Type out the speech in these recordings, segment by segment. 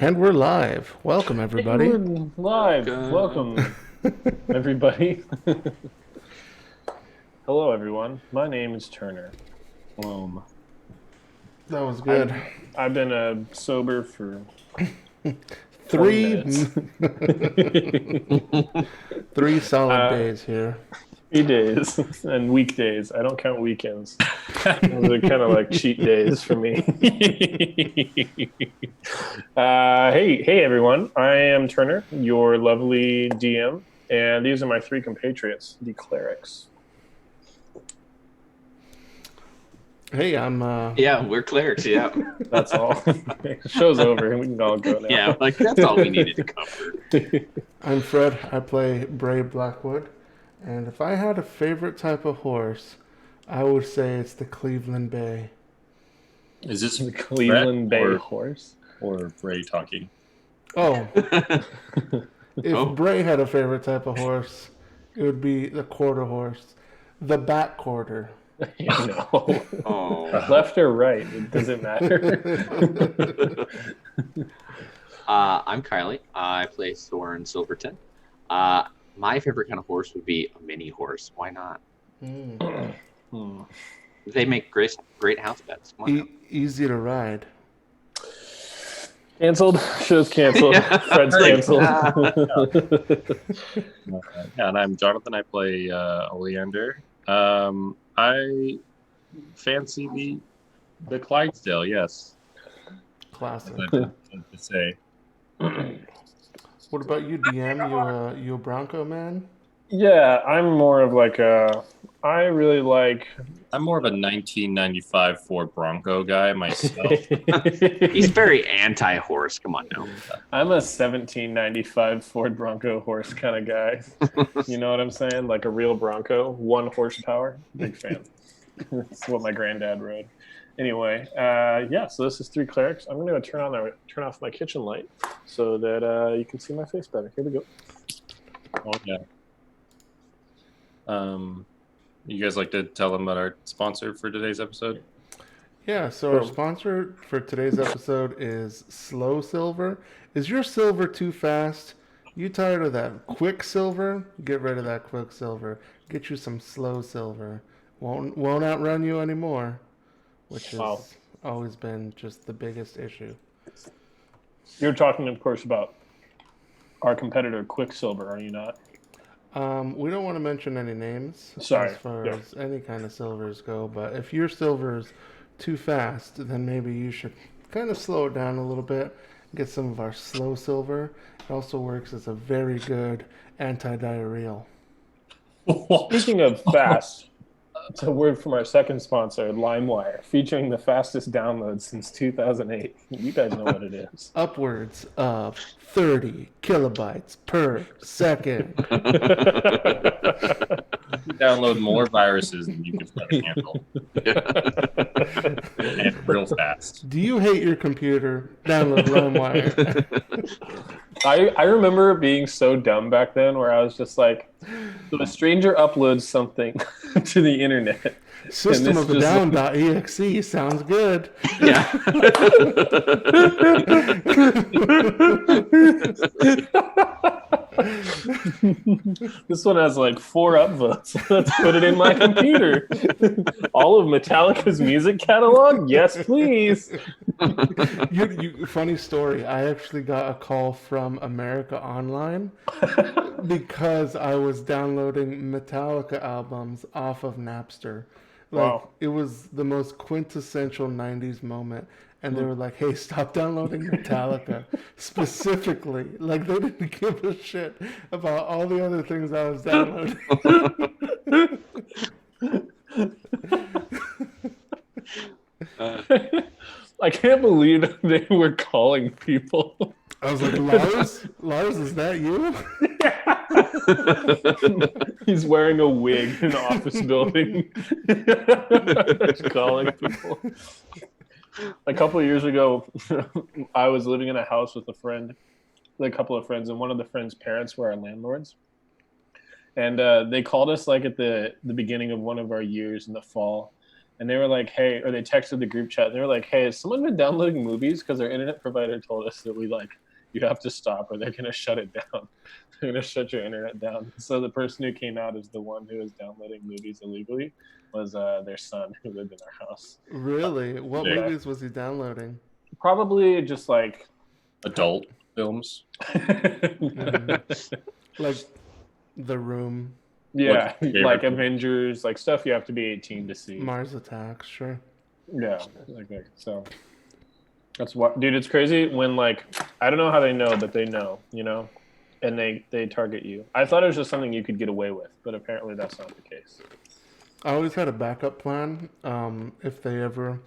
And we're live. Welcome, Hey, everybody. we're live. Welcome, everybody. Hello, everyone. My name is Turner. That was good. I've been sober for 20 Three, minutes. three solid uh, days here. 3 days and weekdays. I don't count weekends. Those are kind of like cheat days for me. Hey, everyone. I am Turner, your lovely DM, and these are my three compatriots, the Clerics. Hey, Yeah, we're clerics, yeah. That's all. The show's over and we can all go now. Yeah, like that's all we needed to cover. I'm Fred. I play Brave Blackwood. And if I had a favorite type of horse, I would say it's the Cleveland Bay. is this The Cleveland Bay or, horse? or Ray talking? Oh, if Oh. Bray had a favorite type of horse, it would be the quarter horse, the back quarter. No. Oh. Left or right? It doesn't matter. I'm Kylie. I play Soren Silverton. My favorite kind of horse would be a mini horse. Why not? They make great house pets. Why not? Easy to ride. Canceled. Show's canceled. Yeah. Fred's canceled. Yeah, and I'm Jonathan. I play Oleander. I fancy the Clydesdale. Yes, Classic. as I did to say. What about you, DM? You a Bronco man? Yeah, I'm more of like a. I really like. I'm more of a 1995 Ford Bronco guy myself. He's very anti-horse. Come on now. I'm a 1795 Ford Bronco horse kind of guy. You know what I'm saying? Like a real Bronco, 1 horsepower. Big fan. That's what my granddad rode. Anyway, yeah. So this is 3 clerics. I'm gonna turn off my kitchen light so that you can see my face better. Here we go. Oh yeah. You guys like to tell them about our sponsor for today's episode? Yeah, so our sponsor for today's episode is Slow Silver. Is your silver too fast? You tired of that Quicksilver? Get rid of that Quicksilver. Get you some Slow Silver. Won't outrun you anymore, which has always been just the biggest issue. You're talking, of course, about our competitor Quicksilver, are you not? We don't want to mention any names Sorry. as far as any kind of silvers go, but if your silver's too fast, then maybe you should kind of slow it down a little bit. Get some of our slow silver. It also works as a very good anti-diarrheal. Speaking of fast, it's a word from our second sponsor, LimeWire, featuring the fastest download since 2008. You guys know what it is. Upwards of 30 kilobytes per second. You download more viruses than you can fucking handle. And real fast. Do you hate your computer? Download LimeWire. I remember being so dumb back then where I was just like, so a stranger uploads something to the internet. System of a Down.exe sounds good. Yeah. This one has like 4 upvotes. Let's put it in my computer. All of Metallica's music catalog? Yes, please. Funny story. I actually got a call from America Online because I was downloading Metallica albums off of Napster. Like, It was the most quintessential 90s moment. And they were like, hey, stop downloading Metallica. Specifically. Like, they didn't give a shit about all the other things I was downloading. I can't believe they were calling people. I was like, Lars? Lars, is that you? He's wearing a wig in an office building. Just calling people. A couple of years ago, I was living in a house with a couple of friends, and one of the friends' parents were our landlords. And they called us like at the beginning of one of our years in the fall. And they were like, hey, or they texted the group chat. And they were like, hey, has someone been downloading movies? Because our internet provider told us that we like you have to stop or they're going to shut it down. They're going to shut your internet down. So the person who came out as the one who was downloading movies illegally was their son who lived in our house. Really? What Yeah. movies was he downloading? Probably just like Adult films. Like The Room, yeah, What's your like favorite? Avengers, like stuff you have to be 18 to see. Mars Attacks, sure. Yeah, like that. So that's what, dude. It's crazy when like I don't know how they know, but they know, and they target you. I thought it was just something you could get away with, but apparently that's not the case. I always had a backup plan. If they ever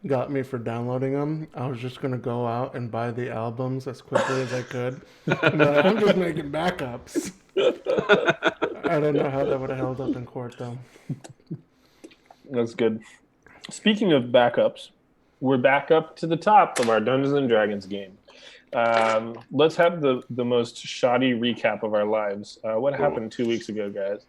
got me for downloading them, I was just gonna go out and buy the albums as quickly as I could. But I'm just making backups. I don't know how that would have held up in court though. That's good. Speaking of backups, we're back up to the top of our Dungeons and Dragons game. Let's have the most shoddy recap of our lives. What happened 2 weeks ago, guys?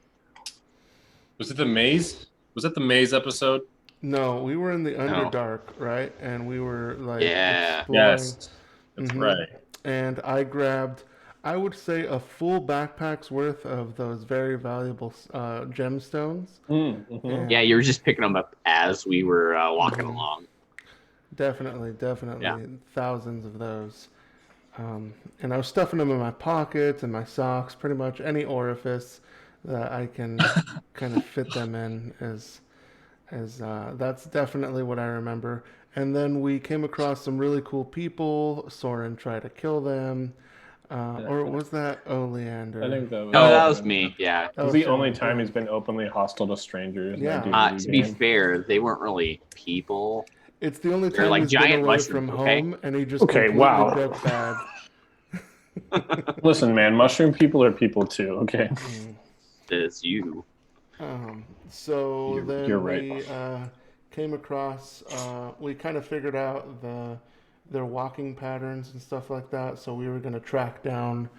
Was it the maze? Was it the maze episode? No, we were in the Underdark, right? And we were like exploring. Yes, that's Mhm. right. And I grabbed, I would say, a full backpack's worth of those very valuable gemstones. And Yeah, you were just picking them up as we were walking along. Definitely, Yeah. thousands of those. And I was stuffing them in my pockets and my socks, pretty much any orifice that I can kind of fit them in. That's definitely what I remember. And then we came across some really cool people. Soren tried to kill them. Or was that Oleander? I think that was. No, that was me. Yeah. That was the Soren, only time yeah. he's been openly hostile to strangers. in Yeah. our D&D To be game. fair, they weren't really people. It's the only They're time like he's been giant away mushrooms, from okay? home, and he just Okay, completely wow. broke bad. Listen, man, mushroom people are people too. Okay. It's you. So then you're right. we came across, we kind of figured out their walking patterns and stuff like that. So we were going to track down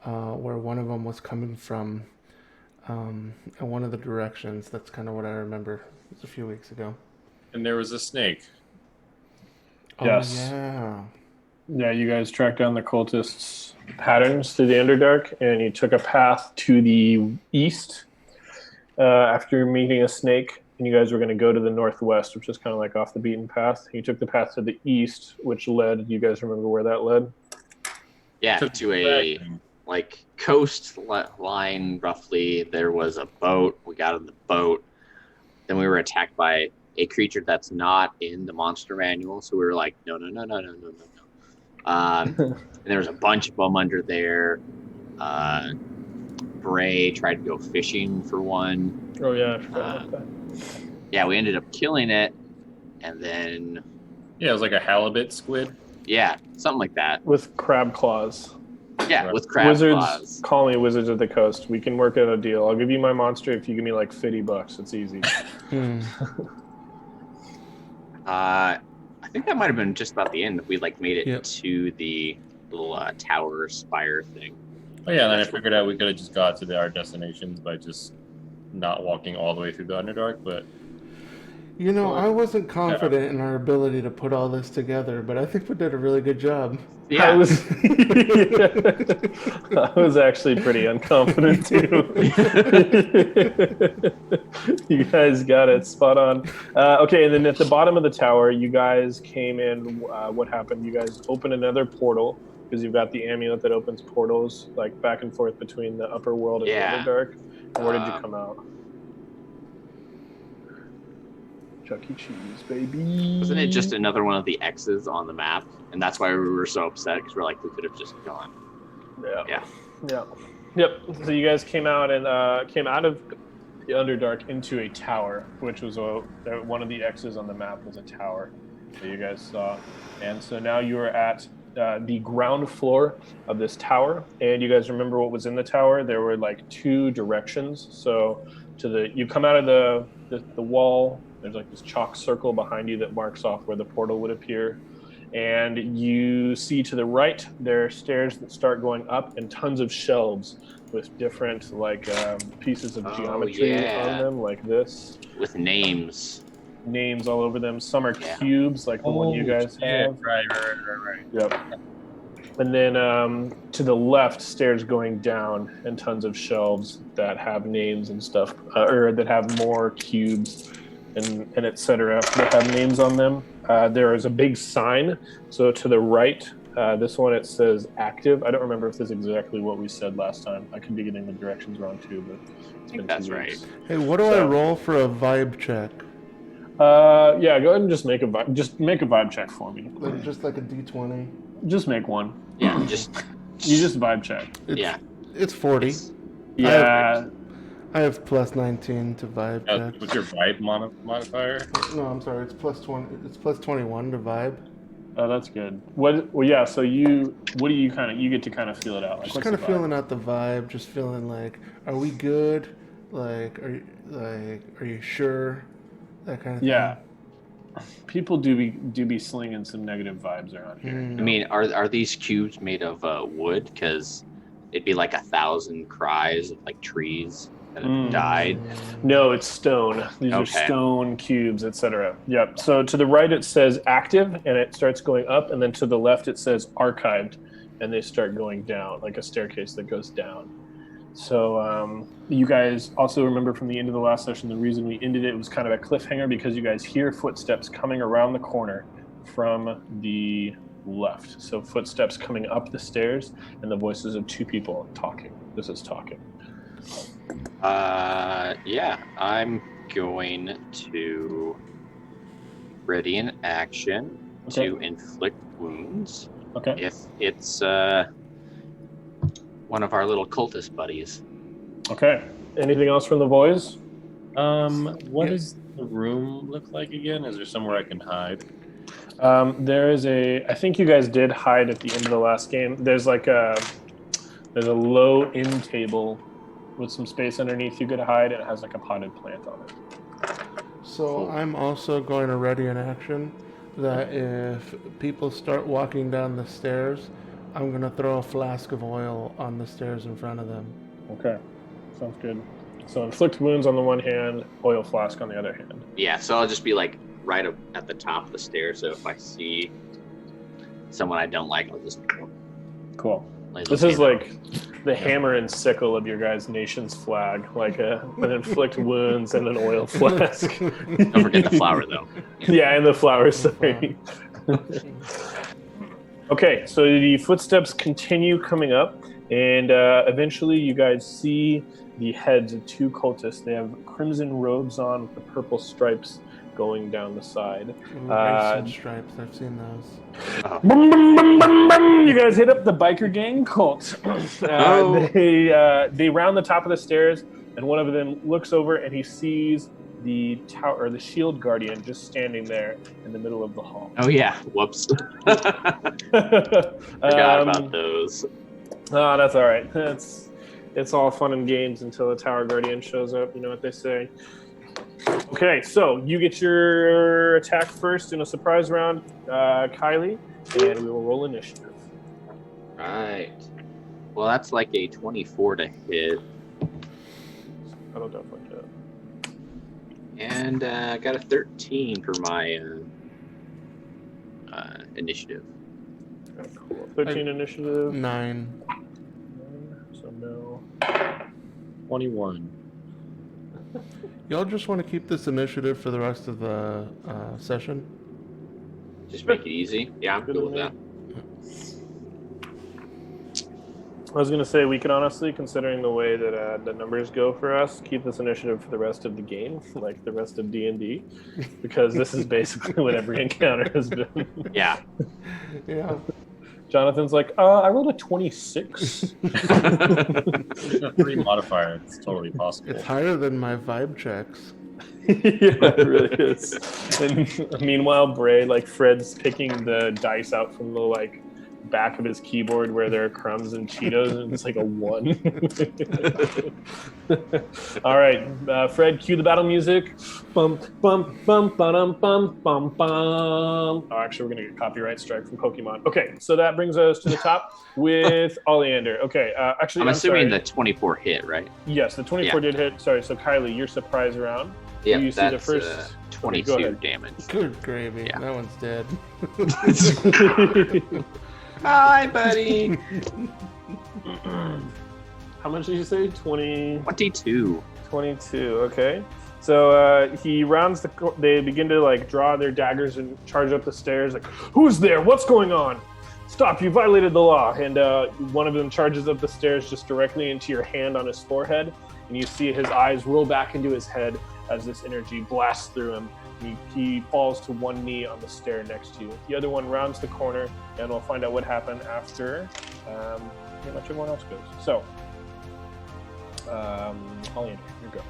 where one of them was coming from in one of the directions. That's kind of what I remember. It was a few weeks ago. And there was a snake. Yes. Oh, yeah. Yeah, you guys tracked down the cultists' patterns through the Underdark, and you took a path to the east after meeting a snake. And you guys were going to go to the northwest, which is kind of like off the beaten path. You took the path to the east, which led. You guys remember where that led? Yeah, to a like coastline roughly. There was a boat. We got on the boat. Then we were attacked by a creature that's not in the monster manual. So we were like, no. And there was a bunch of them under there. Bray tried to go fishing for one. Oh yeah, I forgot about that. Yeah, we ended up killing it, and then Yeah, it was like a halibut squid. yeah, something like that. With crab claws. Yeah, Right. with crab Wizards, claws. call me Wizards of the Coast. We can work out a deal. I'll give you my monster if you give me like $50. It's easy. I think that might have been just about the end. We like made it Yep. to the little tower spire thing. Oh yeah, and then I figured out we could have just got to our destinations by just not walking all the way through the Underdark, but You know, I wasn't confident in our ability to put all this together, but I think we did a really good job. Yeah, I was actually pretty unconfident too. You guys got it spot on. Okay, and then at the bottom of the tower, you guys came in. What happened? You guys opened another portal because you've got the amulet that opens portals like back and forth between the upper world and Yeah. the Underdark. And where did you come out? Chuck E. Cheese, baby. wasn't it just another one of the X's on the map? And that's why we were so upset because we're like, we could have just gone. Yeah. Yep. So you guys came out and came out of the Underdark into a tower, which was one of the X's on the map was a tower that you guys saw. And so now you are at the ground floor of this tower. And you guys remember what was in the tower? There were like two directions. So you come out of the wall. There's like this chalk circle behind you that marks off where the portal would appear. And you see to the right, there are stairs that start going up and tons of shelves with different like pieces of geometry on them, like this. With names. Names all over them. Some are cubes, like the one you guys have. Right. Yep. And then to the left, stairs going down, and tons of shelves that have names and stuff, or that have more cubes and etc. that have names on them. There is a big sign. So to the right, this one, it says active. I don't remember if this is exactly what we said last time. I could be getting the directions wrong too, but I think that's right. Hey, what do I roll for a vibe check? Yeah, go ahead and just make a vibe check for me. Just like a D20. Just make one. Yeah, you just vibe check. It's 40. Yeah. I have plus 19 to vibe check. What's your vibe modifier? No, I'm sorry. It's plus 20. It's plus 21 to vibe. Oh, that's good. What? Well, yeah. So you get to kind of feel it out. Like, Just kind of feeling out the vibe. Just feeling like, are we good? Like, are you sure? That kind of thing. Yeah. People do be slinging some negative vibes around here. I mean, are these cubes made of wood? Because it'd be like 1,000 cries of like trees that have died. No, it's stone. These are stone cubes, etc. Yep. So to the right it says active, and it starts going up, and then to the left it says archived, and they start going down like a staircase that goes down. So you guys also remember from the end of the last session, the reason we ended it was kind of a cliffhanger because you guys hear footsteps coming around the corner from the left. So footsteps coming up the stairs and the voices of two people talking. This is talking. Yeah, I'm going to ready an action to inflict wounds. Okay. If it's one of our little cultist buddies. Okay. Anything else from the boys? What does the room look like again? Is there somewhere I can hide? There is I think you guys did hide at the end of the last game. There's a low end table with some space underneath you could hide, and it has like a potted plant on it. So I'm also going to ready an action that if people start walking down the stairs, I'm going to throw a flask of oil on the stairs in front of them. Okay. Sounds good. So inflict wounds on the one hand, oil flask on the other hand. Yeah, so I'll just be like right up at the top of the stairs, so if I see someone I don't like, I'll just... Cool. This is like the hammer and sickle of your guys' nation's flag, like an inflict wounds and an oil flask. Don't forget the flower, though. Yeah, and the flower, sorry. Okay, so the footsteps continue coming up, and eventually you guys see the heads of two cultists. They have crimson robes on with the purple stripes going down the side. Racing stripes, I've seen those. You guys hit up the biker gang cult. They round the top of the stairs, and one of them looks over and he sees the tower or the shield guardian just standing there in the middle of the hall. Oh yeah, whoops. Forgot about those. Oh, that's all right. It's all fun and games until the tower guardian shows up. You know what they say. Okay, so you get your attack first in a surprise round, Kylie, and we will roll initiative. Right. Well, that's like a 24 to hit. That'll definitely hit. And I got a 13 for my initiative. Okay, cool. 13 initiative. 9. So no. 21. Y'all just want to keep this initiative for the rest of the session? Just make it easy. Yeah, I'm good with that. I was going to say, we could honestly, considering the way that the numbers go for us, keep this initiative for the rest of the game, like the rest of D&D, because this is basically what every encounter has been. Yeah. Yeah. Jonathan's like, I rolled a 26. Free modifier. It's totally possible. It's higher than my vibe checks. Yeah, it really is. And meanwhile, Bray, like Fred's picking the dice out from the back of his keyboard where there are crumbs and Cheetos, and it's like a 1. All right, Fred, cue the battle music. Bum bum bum bum bum bum bum. Oh, actually, we're gonna get copyright strike from Pokemon. Okay, so that brings us to the top with Oleander. Okay, actually, I'm assuming sorry. the 24 hit, right? Yes, the 24 did hit. Sorry, so Kylie, your surprise round. Yeah, you see that's the first 22 damage. Good gravy. Yeah. That one's dead. Bye, buddy. How much did you say? 20. 22. 22. Okay. So he rounds they begin to like draw their daggers and charge up the stairs. Like, who's there? What's going on? Stop! You violated the law. And one of them charges up the stairs just directly into your hand on his forehead, and you see his eyes roll back into his head as this energy blasts through him. He falls to one knee on the stair next to you. The other one rounds the corner, and we'll find out what happened after pretty much everyone else goes. So, Oleander, you go.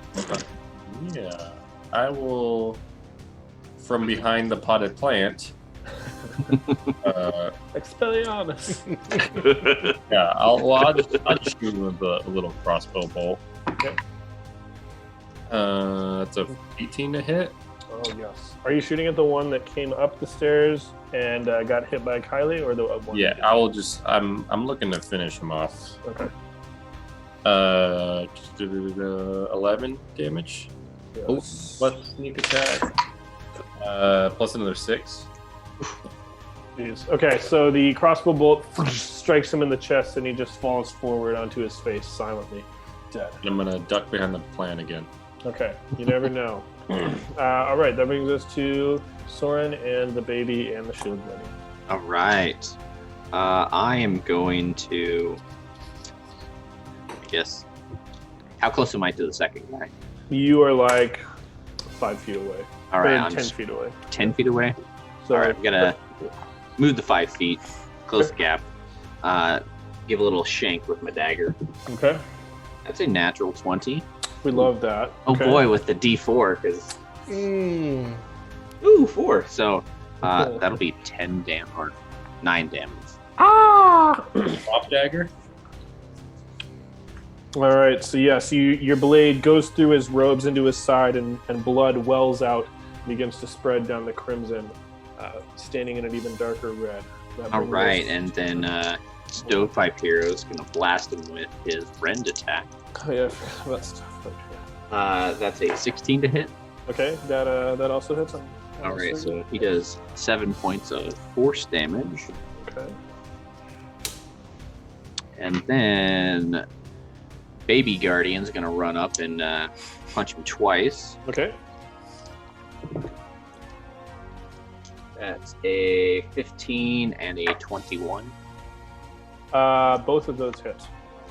Yeah, I will, from behind the potted plant. Expelliarmus. Yeah, I'll just shoot him with a little crossbow bolt. Okay. That's a 18 to hit. Oh yes. Are you shooting at the one that came up the stairs and got hit by Kylie, or the one? Yeah, I will just. I'm looking to finish him off. Okay. 11 damage. Yes. Plus sneak attack. Plus another 6. Jeez. Okay, so the crossbow bolt strikes him in the chest, and he just falls forward onto his face silently, dead. And I'm gonna duck behind the plant again. Okay, you never know. All right, that brings us to Soren and the baby and the shield ready. All right. I am going to, I guess, how close am I to the second guy? You are like 5 feet away. All right, Or I'm 10 feet away. 10 feet away. So All right, I'm gonna move the 5 feet, close the gap, give a little shank with my dagger. Okay, That's a natural 20. we love that. Oh Okay. boy, with the D4, because Mm. ooh, 4. So that'll be 10 damage or 9 damage. Off dagger. All right, so yes, your blade goes through his robes into his side, and blood wells out, and begins to spread down the crimson, standing in an even darker red. That All brings right, us- and then Stovepipe Hero's gonna blast him with his rend attack. Oh, yeah, that's tough. That's a 16 to hit. Okay, that also hits him. All right, so he does 7 points of force damage, Okay. and then Baby Guardian's gonna run up and punch him twice. Okay. That's a 15 and a 21. Both of those hit.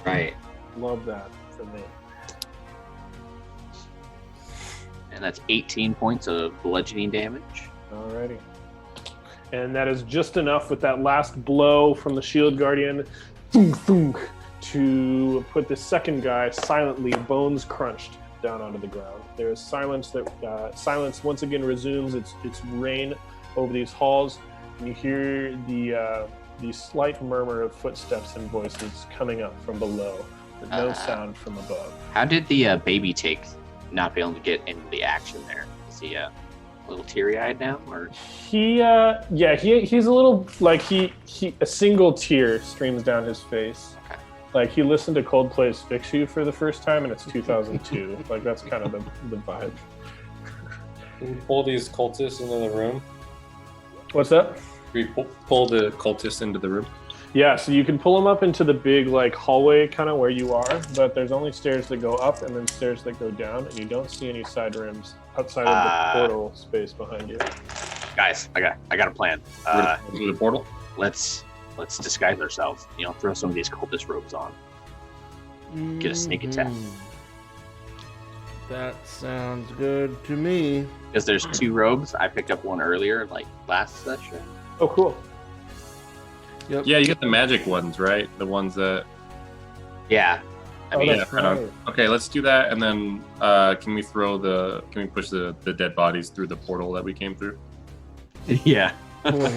Right, Love that for me. and that's 18 points of bludgeoning damage. Alrighty. And that is just enough with that last blow from the shield guardian thunk, thunk, to put the second guy silently, bones crunched, down onto the ground. There is silence that silence once again resumes its reign over these halls, and you hear the slight murmur of footsteps and voices coming up from below, but no sound from above. How did the baby take not be able to get into the action there? Is he a little teary-eyed now, or He's a little like he a single tear streams down his face. Okay. Like he listened to Coldplay's "Fix You" for the first time, and it's 2002. Like that's kind of the vibe. Can we pull these cultists into the room? What's that? Can we pull the cultists into the room? Yeah, so you can pull them up into the big like hallway kind of where you are, but there's only stairs that go up and then stairs that go down, and you don't see any side rooms outside of the portal space behind you. guys? I got a plan. Through the portal? Let's disguise ourselves. You know, throw some of these cultist robes on. Get a sneak attack. Mhm. That sounds good to me. Because there's 2 robes. I picked up one earlier, like last session. Oh, cool. Yep. Yeah, you get the magic ones, right? The ones that. Yeah. I Oh, mean, that's I don't- right. Okay, let's do that, and then can we push the dead bodies through the portal that we came through? yeah. Boy,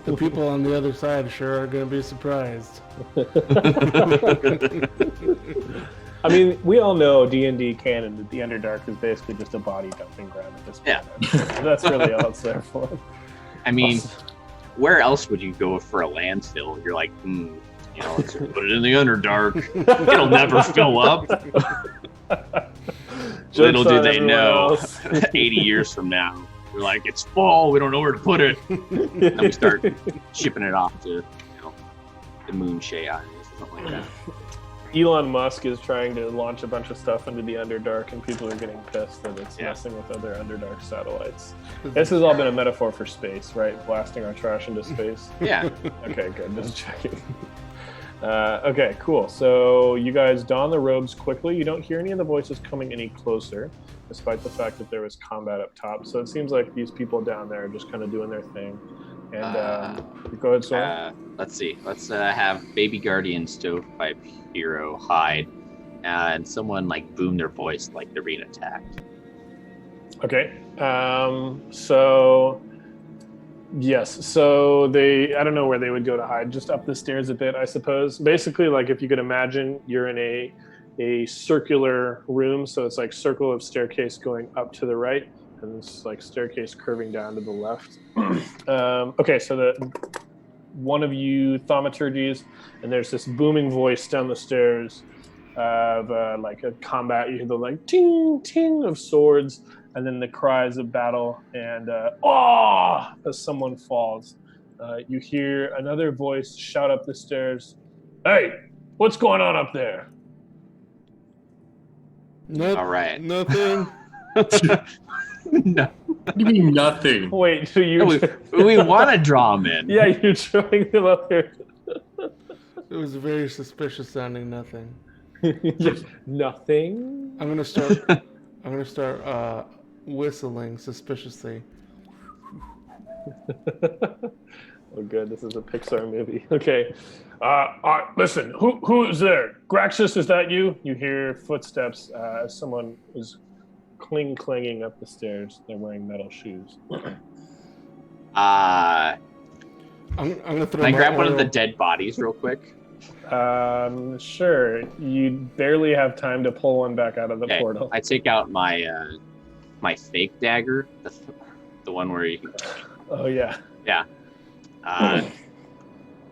the people on the other side sure are going to be surprised. I mean, we all know D&D canon that the Underdark is basically just a body dumping ground at this point. Yeah. That's really all it's there for. I mean, where else would you go for a landfill? You're like, you know, let's put it in the Underdark. It'll never fill up. Little Jokes do on they everyone know, else. 80 years from now, we're like, it's fall. We don't know where to put it. Then we start shipping it off to, you know, the moon Shea or something like that. Elon Musk is trying to launch a bunch of stuff into the Underdark, and people are getting pissed that it's messing with other Underdark satellites. This has all been a metaphor for space, right? Blasting our trash into space. Yeah. Okay, good. Just checking. Okay, cool. So you guys don the robes quickly. You don't hear any of the voices coming any closer, despite the fact that there was combat up top. So it seems like these people down there are just kind of doing their thing. And go ahead, Soren. Let's see. Let's have Baby Guardian Stovepipe Hero hide, and someone like boom their voice like they're being attacked. Okay. So yes. So I don't know where they would go to hide. Just up the stairs a bit, I suppose. Basically, like if you could imagine, you're in a circular room. So it's like circle of staircase going up to the right, and it's like staircase curving down to the left. Okay. So one of you thaumaturgies, and there's this booming voice down the stairs of like a combat. You hear the like ting ting of swords, and then the cries of battle, and as someone falls. You hear another voice shout up the stairs, "Hey, what's going on up there?" All right. Nothing. No. What do you mean nothing? Wait, so you? We want to draw them in. Yeah, you're throwing them up there. It was a very suspicious sounding nothing. Nothing. I'm gonna start whistling suspiciously. Oh, good. This is a Pixar movie. Okay. Listen, who is there? Graxus, is that you? You hear footsteps as someone is clanging up the stairs. They're wearing metal shoes. I'm gonna throw. Can I grab one of the dead bodies real quick? Sure. You barely have time to pull one back out of the portal. I take out my my fake dagger, the one where you. Oh yeah. Yeah.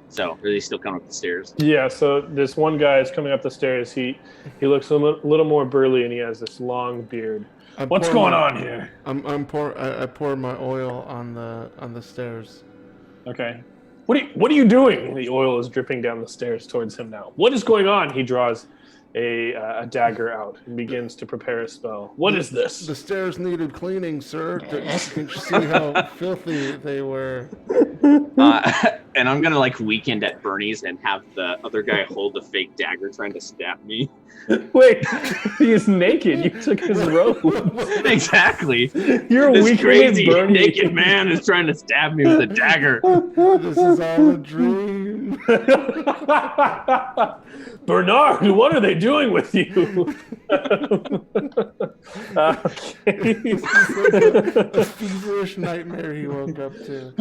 So, are they still coming up the stairs? Yeah. So this one guy is coming up the stairs. He looks a little more burly, and he has this long beard. What's going on here? I pour my oil on the stairs. Okay. What are you doing? The oil is dripping down the stairs towards him now. What is going on? He draws a dagger out and begins to prepare a spell. What is this? The stairs needed cleaning, sir. Can you see how filthy they were? And I'm gonna like weekend at Bernie's and have the other guy hold the fake dagger trying to stab me. Wait, he is naked. You took his robe. Exactly. You're a this weekend crazy Bernie. naked man is trying to stab me with a dagger. This is all a dream. Bernard, what are they doing with you? Okay. This is like a feverish nightmare he woke up to.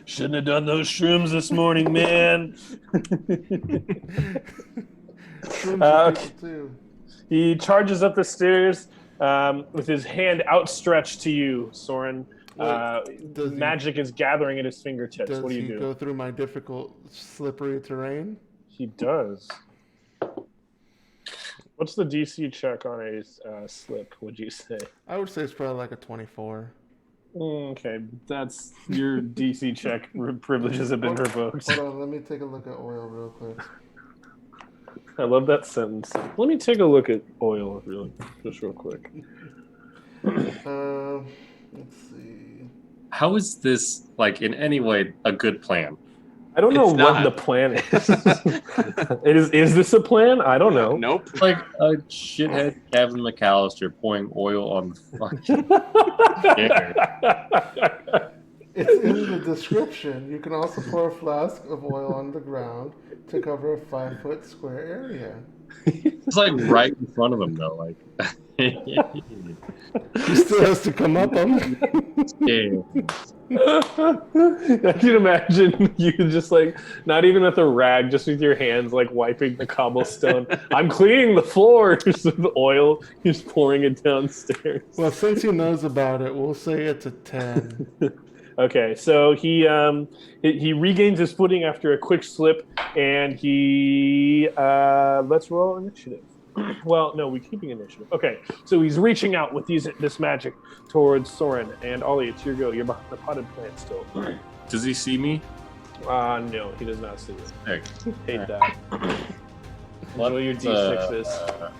Shouldn't have done those shrooms this morning, man. Too. He charges up the stairs with his hand outstretched to you, Soren. Magic is gathering at his fingertips. What do you do? Does he go through my difficult, slippery terrain? He does. What's the DC check on a slip, would you say? I would say it's probably like a 24. Okay, that's your DC check privileges have been revoked. Hold on, let me take a look at oil real quick. I love that sentence. Let me take a look at oil real quick. Let's see. How is this, like, in any way a good plan? I don't know It's what not. the plan is. Is this a plan? I don't know. Nope. It's like a shithead Kevin McAllister pouring oil on the fucking air. It's in the description. You can also pour a flask of oil on the ground to cover a 5-foot square area. It's like right in front of him, though. Like, He still has to come up them. yeah. I can imagine you just like, not even with a rag, just with your hands like wiping the cobblestone. I'm cleaning the floors with oil. He's pouring it downstairs. Well, since he knows about it, we'll say it's a 10. Okay, so he regains his footing after a quick slip, and he let's roll initiative. Well, no, we're keeping initiative. Okay, so he's reaching out with this magic towards Soren and Ollie. It's your go. You're behind the potted plant still. Does he see me? No, he does not see you. Heck. Hate that. Enjoy your D6s.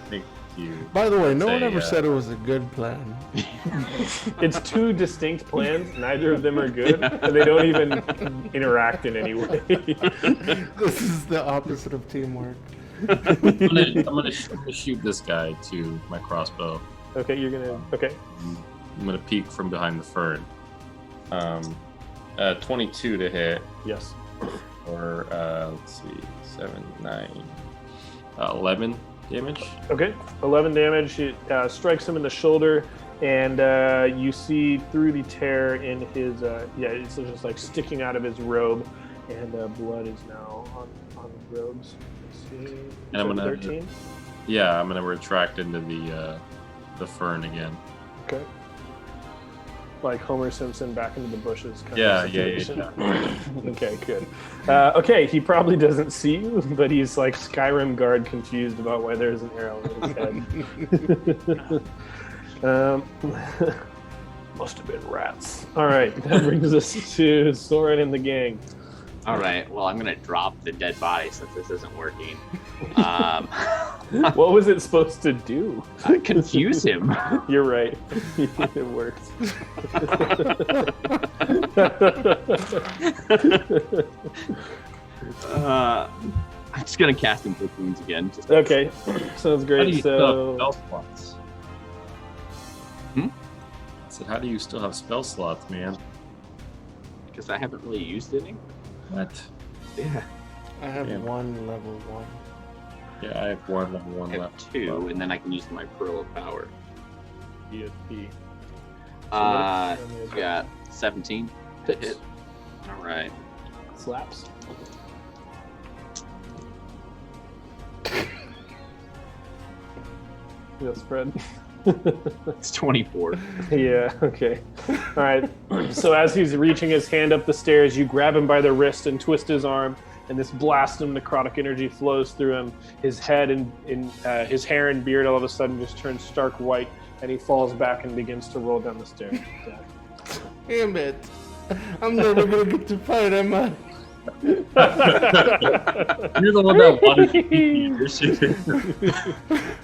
Thank you. By the way, no one Say, ever said it was a good plan. It's two distinct plans. Neither of them are good, and they don't even interact in any way. This is the opposite of teamwork. I'm gonna shoot this guy to my crossbow. Okay, you're gonna. Okay. I'm gonna peek from behind the fern. 22 to hit, Yes. or let's see, 7, 9, 11 damage. Okay. 11 damage. It strikes him in the shoulder, and you see through the tear in his. It's just like sticking out of his robe, and blood is now on the robes. Let's see. And I'm gonna 13. Yeah, I'm gonna retract into the fern again. Okay. Like Homer Simpson back into the bushes. Kind Yeah. of situation. Okay, good. Okay, he probably doesn't see you, but he's like Skyrim guard confused about why there's an arrow in his head. Must have been rats. All right, that brings us to Soren and the gang. All right. Well, I'm gonna drop the dead body since this isn't working. What was it supposed to do? Confuse him. You're right. It worked. I'm just gonna cast Inflict Wounds again. Just Okay, sounds How do great. you still So, have spell slots? I said, how do you still have spell slots, man? because I haven't really used any. What? Yeah. I have Damn. one level 1. Yeah, I have one level 1 I have left. 2, and then I can use my Pearl of Power. ESP. Got 17 to hit. All right. Slaps. Yes, Fred. It's 24. Yeah, okay. All right. So as he's reaching his hand up the stairs, you grab him by the wrist and twist his arm, and this blast of necrotic energy flows through him. His head and his hair and beard all of a sudden just turn stark white, and he falls back and begins to roll down the stairs. Yeah. Damn it. I'm never gonna get to fight, am I? You're the one that wanted to beat your shit.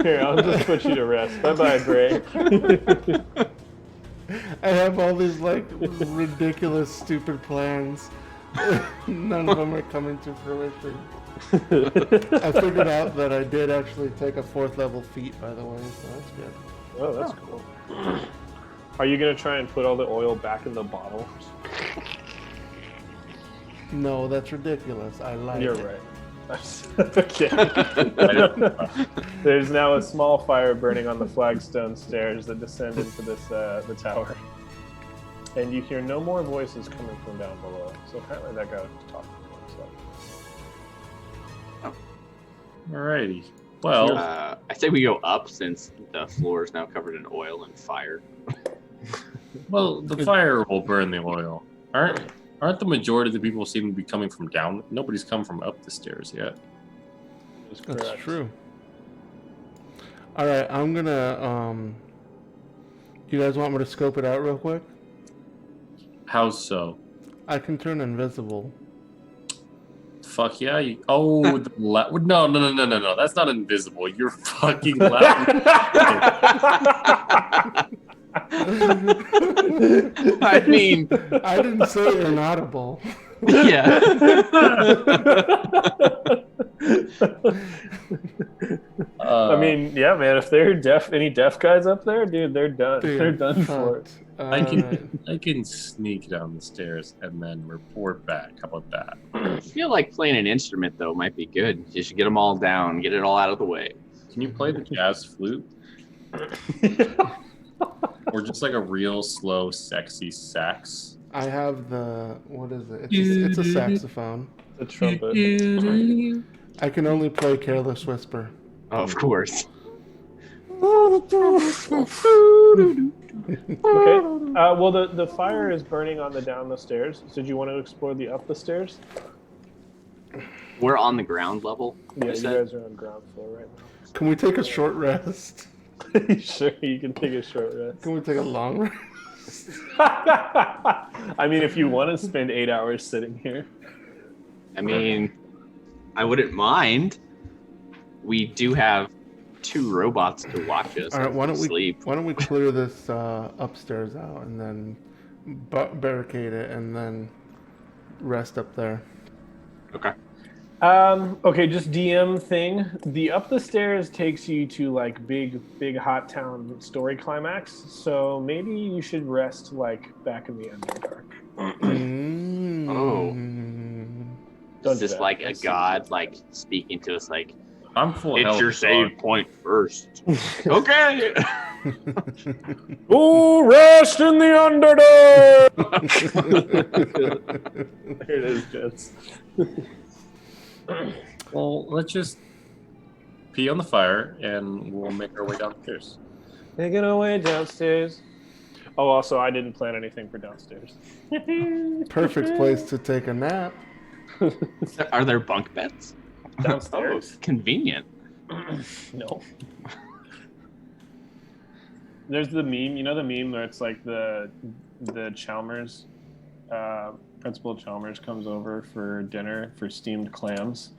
Here, I'll just put you to rest. Bye-bye, Bray. I have all these like ridiculous, stupid plans. None of them are coming to fruition. I figured out that I did actually take a 4th level feat, by the way, so that's good. Oh, that's cool. Are you going to try and put all the oil back in the bottle? No, that's ridiculous. I like You're it. right. Okay. There's now a small fire burning on the flagstone stairs that descend into this the tower. And you hear no more voices coming from down below. So apparently that guy was talking to himself. Alrighty. Well, I say we go up since the floor is now covered in oil and fire. the fire will burn the oil. Aren't the majority of the people seem to be coming from down? Nobody's come from up the stairs yet. That's true. All right, I'm gonna. You guys want me to scope it out real quick? How so? I can turn invisible. Fuck yeah! No. That's not invisible. You're fucking loud. I mean, I didn't say inaudible. yeah. I mean, yeah, man. If they're any deaf guys up there, dude, they're done. Dude, they're done for it. I can sneak down the stairs and then report back. How about that? I feel like playing an instrument though might be good. You should get them all down, get it all out of the way. Can you play the jazz flute? Or just like a real slow, sexy sax? I have the what is it? It's a saxophone. The trumpet. I can only play Careless Whisper. Oh, of course. Okay. Well, the fire is burning on down the stairs. So did you want to explore the up the stairs? We're on the ground level. Yeah, you said? guys are on ground floor right now. Can we take a short rest? Sure, you can take a short rest. Can we take a long rest? I mean, if you want to spend 8 hours sitting here. I mean, I wouldn't mind. We do have 2 robots to watch us. All right, why don't sleep. we clear this upstairs out and then barricade it and then rest up there. Okay. Okay, just DM thing. The up the stairs takes you to like big hot town story climax. So maybe you should rest like back in the Underdark. Oh. Don't Is this like a god like speaking to us like, I'm full it's hell your of save point first. Okay. Oh, rest in the Underdark. Here it is, gents. Well, let's just pee on the fire and we'll make our way downstairs. Making our way downstairs. Oh, also, I didn't plan anything for downstairs. Perfect place to take a nap. Are there bunk beds? Downstairs. Oh, convenient. No. There's the meme. You know the meme where it's like the Chalmers, Principal Chalmers comes over for dinner for steamed clams.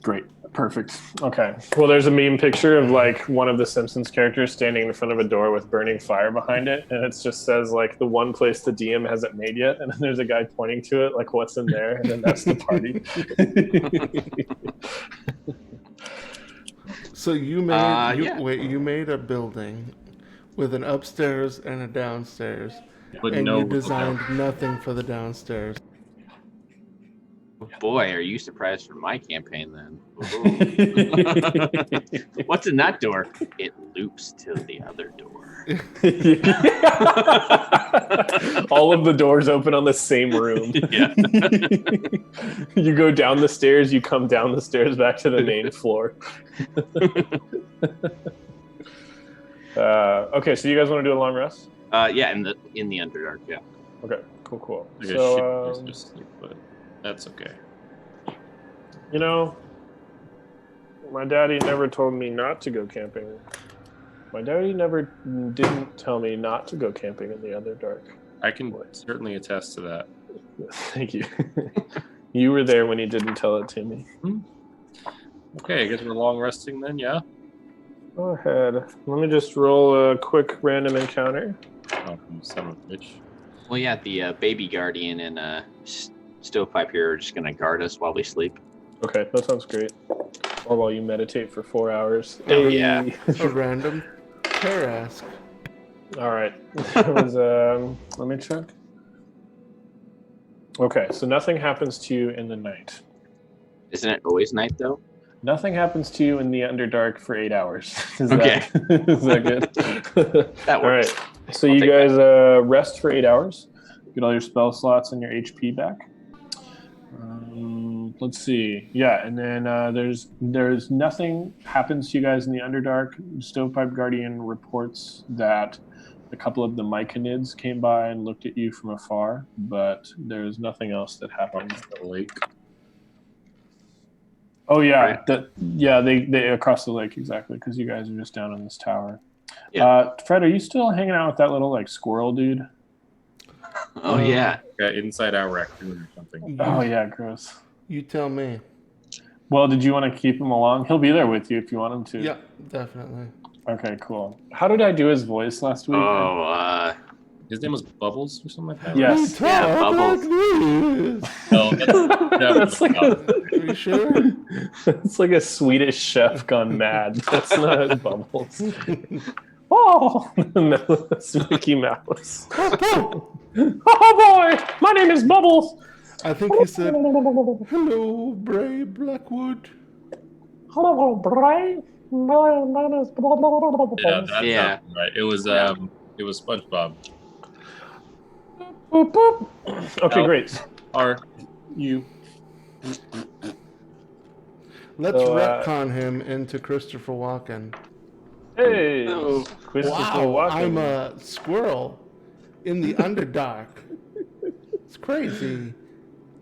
Great. Perfect. Okay. Well, there's a meme picture of like one of the Simpsons characters standing in front of a door with burning fire behind it. And it just says like the one place the DM hasn't made yet. And then there's a guy pointing to it like what's in there. And then that's the party. So you made yeah. you made a building with an upstairs and a downstairs, But and no, you designed nothing for the downstairs. Boy, are you surprised for my campaign then? What's in that door? It loops to the other door. All of the doors open on the same room. Yeah. You go down the stairs, you come down the stairs back to the main floor. Okay, so you guys want to do a long rest? Yeah, in the Underdark, yeah. Okay, cool. I So, should just sleep, but that's okay. you know, my daddy never told me not to go camping. My daddy never didn't tell me not to go camping in the Underdark. I can certainly attest to that. Thank you. You were there when he didn't tell it to me. Okay, I guess we're long resting then, yeah? Go ahead. Let me just roll a quick random encounter. Oh, you son of a bitch. Well, yeah, the baby guardian and stovepipe here are just going to guard us while we sleep. Okay, that sounds great. Or while you meditate for 4 hours. Oh, yeah. A random Tarask. All right. It was, let me check. Okay, so nothing happens to you in the night. Isn't it always night, though? Nothing happens to you in the Underdark for 8 hours. Is Okay. Is that good? That All works. right. So I'll you take guys rest for 8 hours. Get all your spell slots and your HP back. Let's see. Yeah, and then there's nothing happens to you guys in the Underdark. Stovepipe Guardian reports that a couple of the Myconids came by and looked at you from afar, but there's nothing else that happened. The lake. Oh yeah, Right. they across the lake exactly because you guys are just down in this tower. Yeah. Fred, are you still hanging out with that little like squirrel dude? Oh, yeah. Yeah, inside out raccoon or something. Oh yeah, gross. You tell me. Well, did you want to keep him along? He'll be there with you if you want him to. Yeah, definitely. Okay, cool. How did I do his voice last week? Oh, His name was Bubbles or something like that? Yes. We Yeah, talk Bubbles. like this. No, that That's like Are you sure? it's like a Swedish chef gone mad. That's not Bubbles. Oh, no, it's Mickey Mouse. Oh boy, my name is Bubbles. I think he said, "Hello, Bray Blackwood." Hello, Bray. My name is Bubbles. Yeah, that's Yeah. right. It was SpongeBob. Boop, boop. Okay, No. great. Are you? Let's So, retcon him into Christopher Walken. Hey, Oh. Christopher Wow, Walken. I'm a squirrel in the Underdark. It's crazy.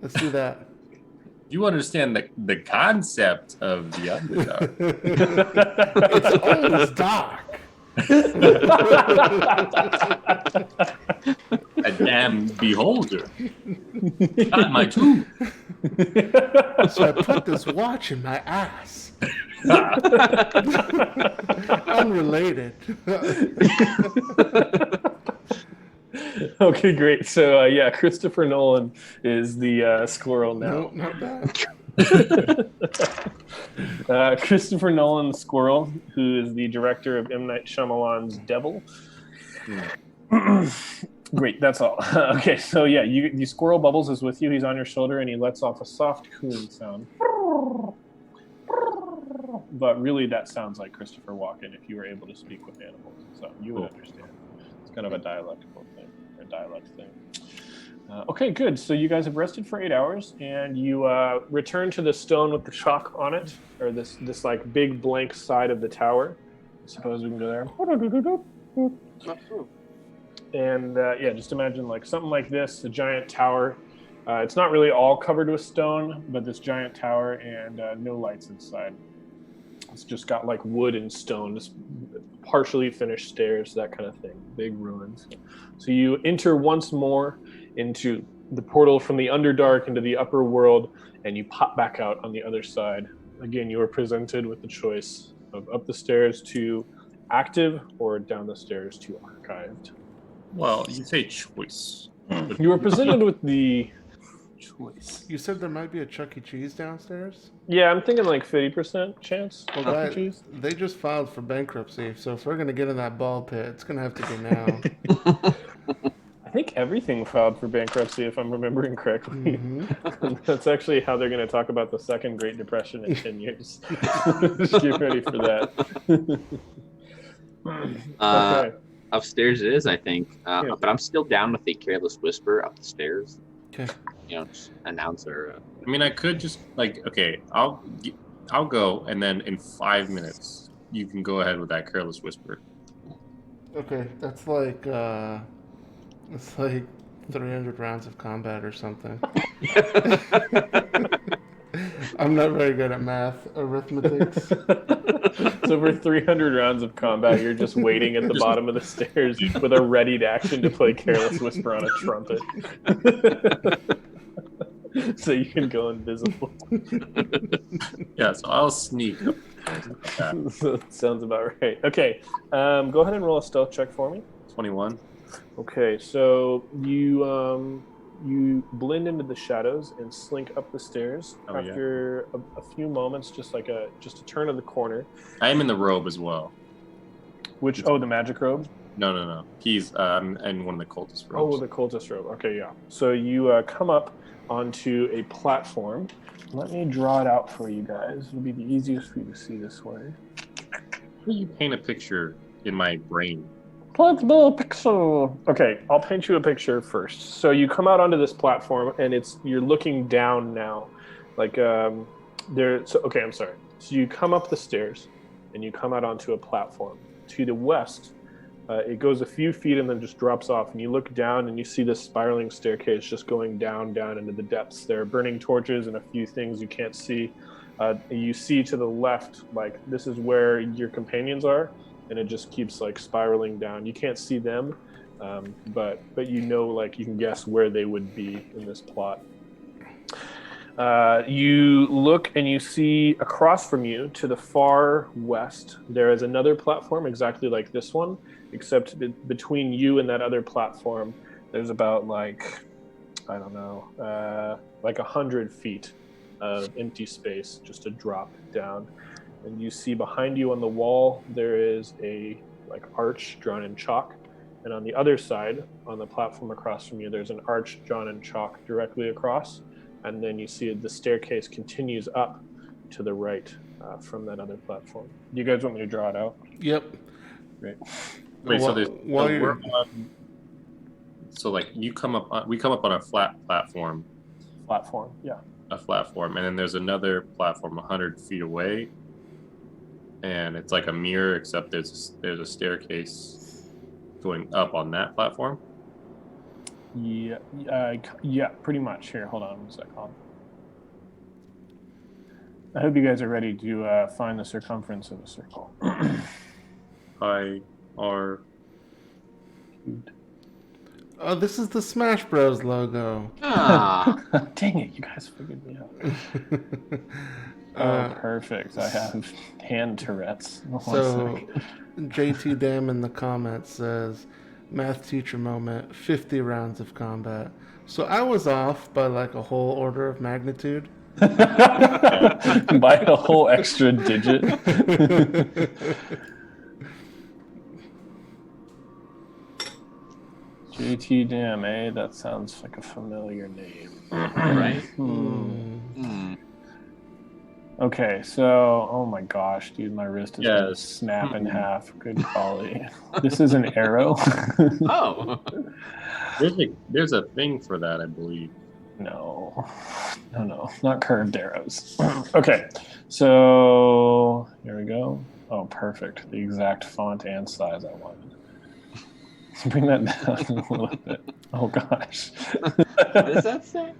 Let's do that. You understand the concept of the Underdark? It's always dark. A damn beholder. Got my tooth. So I put this watch in my ass. Unrelated. Okay, great. So yeah, Christopher Nolan is the squirrel now. No, not bad. Christopher Nolan, the squirrel, who is the director of M. Night Shyamalan's Devil. Great, that's all. Okay, so yeah, the squirrel Bubbles is with you. He's on your shoulder, and he lets off a soft cooing sound. But really, that sounds like Christopher Walken if you were able to speak with animals. So you would understand. It's kind of a dialectical thing, or dialect thing. Okay, good. So you guys have rested for 8 hours, and you return to the stone with the chalk on it, or this like big blank side of the tower. I suppose we can go there. And yeah, just imagine like something like this, a giant tower. It's not really all covered with stone, but this giant tower and no lights inside. It's just got like wood and stone, just partially finished stairs, that kind of thing. Big ruins. So you enter once more into the portal from the Underdark into the upper world, and you pop back out on the other side. Again, you are presented with the choice of up the stairs to active or down the stairs to archived. Well, you say choice. You were presented with the choice. You said there might be a Chuck E. Cheese downstairs? Yeah, I'm thinking like 50% chance. Well, Chuck E. that, Cheese. they just filed for bankruptcy, so if we're going to get in that ball pit, it's going to have to be now. I think everything filed for bankruptcy, if I'm remembering correctly. Mm-hmm. That's actually how they're going to talk about the second Great Depression in 10 years. Just get ready for that. Okay. Upstairs it is, I think. Yeah. But I'm still down with the Careless Whisper up the stairs. Okay. You know, just announce her. I mean, I could just like, okay, I'll go, and then in 5 minutes you can go ahead with that careless whisper. Okay, that's like, it's like 300 rounds of combat or something. I'm not very good at math, arithmetics. So for 300 rounds of combat, you're just waiting at the bottom of the stairs with a readied action to play Careless Whisper on a trumpet. So you can go invisible. Yeah, so I'll sneak. So that sounds about right. Okay, go ahead and roll a stealth check for me. 21. Okay, so you blend into the shadows and slink up the stairs. Oh, After a few moments, just a turn of the corner. I am in the robe as well. Which the magic robe. No. He's in one of the cultist robes. Oh, the cultist robe. Okay, yeah. So you come up onto a platform. Let me draw it out for you guys. It'll be the easiest for you to see this way. You paint a picture in my brain. Let's build a picture. Okay, I'll paint you a picture first. So you come out onto this platform, and you're looking down now, like there. So okay, I'm sorry. So you come up the stairs, and you come out onto a platform. To the west, it goes a few feet and then just drops off. And you look down, and you see this spiraling staircase just going down into the depths. There are burning torches and a few things you can't see. You see to the left, like this is where your companions are. And it just keeps like spiraling down. You can't see them, but you know, like you can guess where they would be in this plot. You look and you see across from you to the far west, there is another platform exactly like this one, except between you and that other platform, there's about like, I don't know, like 100 feet of empty space just to drop down. And you see behind you on the wall, there is a like arch drawn in chalk. And on the other side, on the platform across from you, there's an arch drawn in chalk directly across. And then you see the staircase continues up to the right from that other platform. Do you guys want me to draw it out? Yep. Great. Wait, so there's While so like we come up on a flat platform. Platform, yeah. A platform, and then there's another platform 100 feet away. And it's like a mirror, except there's a staircase going up on that platform. Yeah, pretty much. Here, hold on 1 second. I hope you guys are ready to find the circumference of a circle. I are. Oh, this is the Smash Bros. Logo. Ah, Dang it, you guys figured me out. Perfect. I have hand Tourette's. So, JT Dam in the comments says, math teacher moment, 50 rounds of combat. So I was off by like a whole order of magnitude. By a whole extra digit. JT Dam, eh? That sounds like a familiar name. right? Okay, so, oh my gosh, dude, my wrist is gonna Yes. snap in half. Good golly. This is an arrow? Oh. There's a thing for that, I believe. No, not curved arrows. Okay, so here we go. Oh, perfect. The exact font and size I wanted. Let's bring that down a little bit. Oh gosh. What does that say?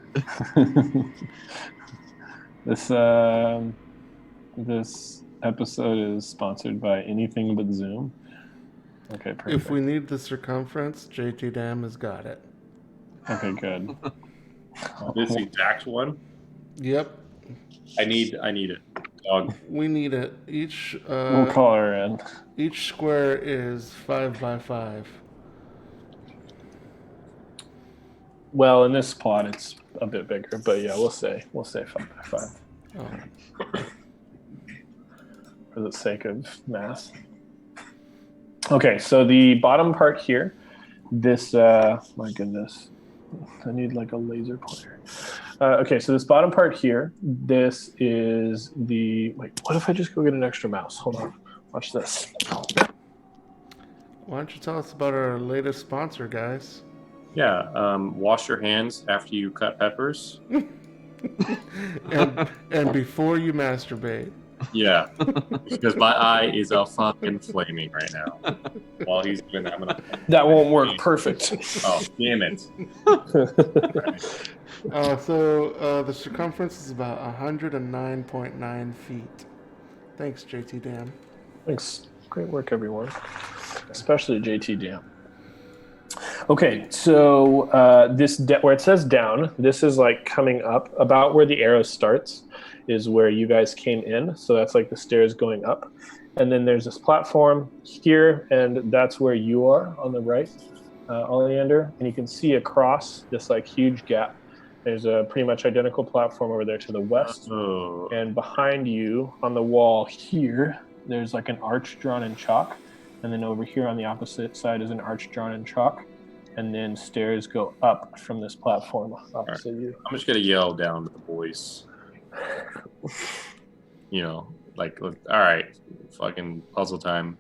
This episode is sponsored by Anything But Zoom. Okay, perfect. If we need the circumference, JT Dam has got it. Okay, good. This exact one. Yep. I need it. Dog. We need it. Each We'll call her in. each square is 5 by 5. Well, in this plot, it's a bit bigger, but yeah, we'll say 5 by 5 Oh. for the sake of math. Okay, so the bottom part here, this my goodness, I need like a laser pointer. Okay, so this bottom part here, this is the wait. What if I just go get an extra mouse? Hold on, watch this. Why don't you tell us about our latest sponsor, guys? Yeah. Wash your hands after you cut peppers. and before you masturbate. Yeah, because my eye is a fucking flaming right now. While he's doing that, I'm gonna. That won't work. Perfect. Oh, damn it! So the circumference is about 109.9 feet. Thanks, JT Dam. Thanks. Great work, everyone. Especially JT Dam. Okay, so where it says down, this is like coming up about where the arrow starts is where you guys came in. So that's like the stairs going up. And then there's this platform here, and that's where you are on the right, Oleander. And you can see across this like huge gap. There's a pretty much identical platform over there to the west. Oh. And behind you on the wall here, there's like an arch drawn in chalk. And then over here on the opposite side is an arch drawn in chalk. And then stairs go up from this platform opposite you. I'm just gonna yell down to the boys. You know, like, all right, fucking puzzle time.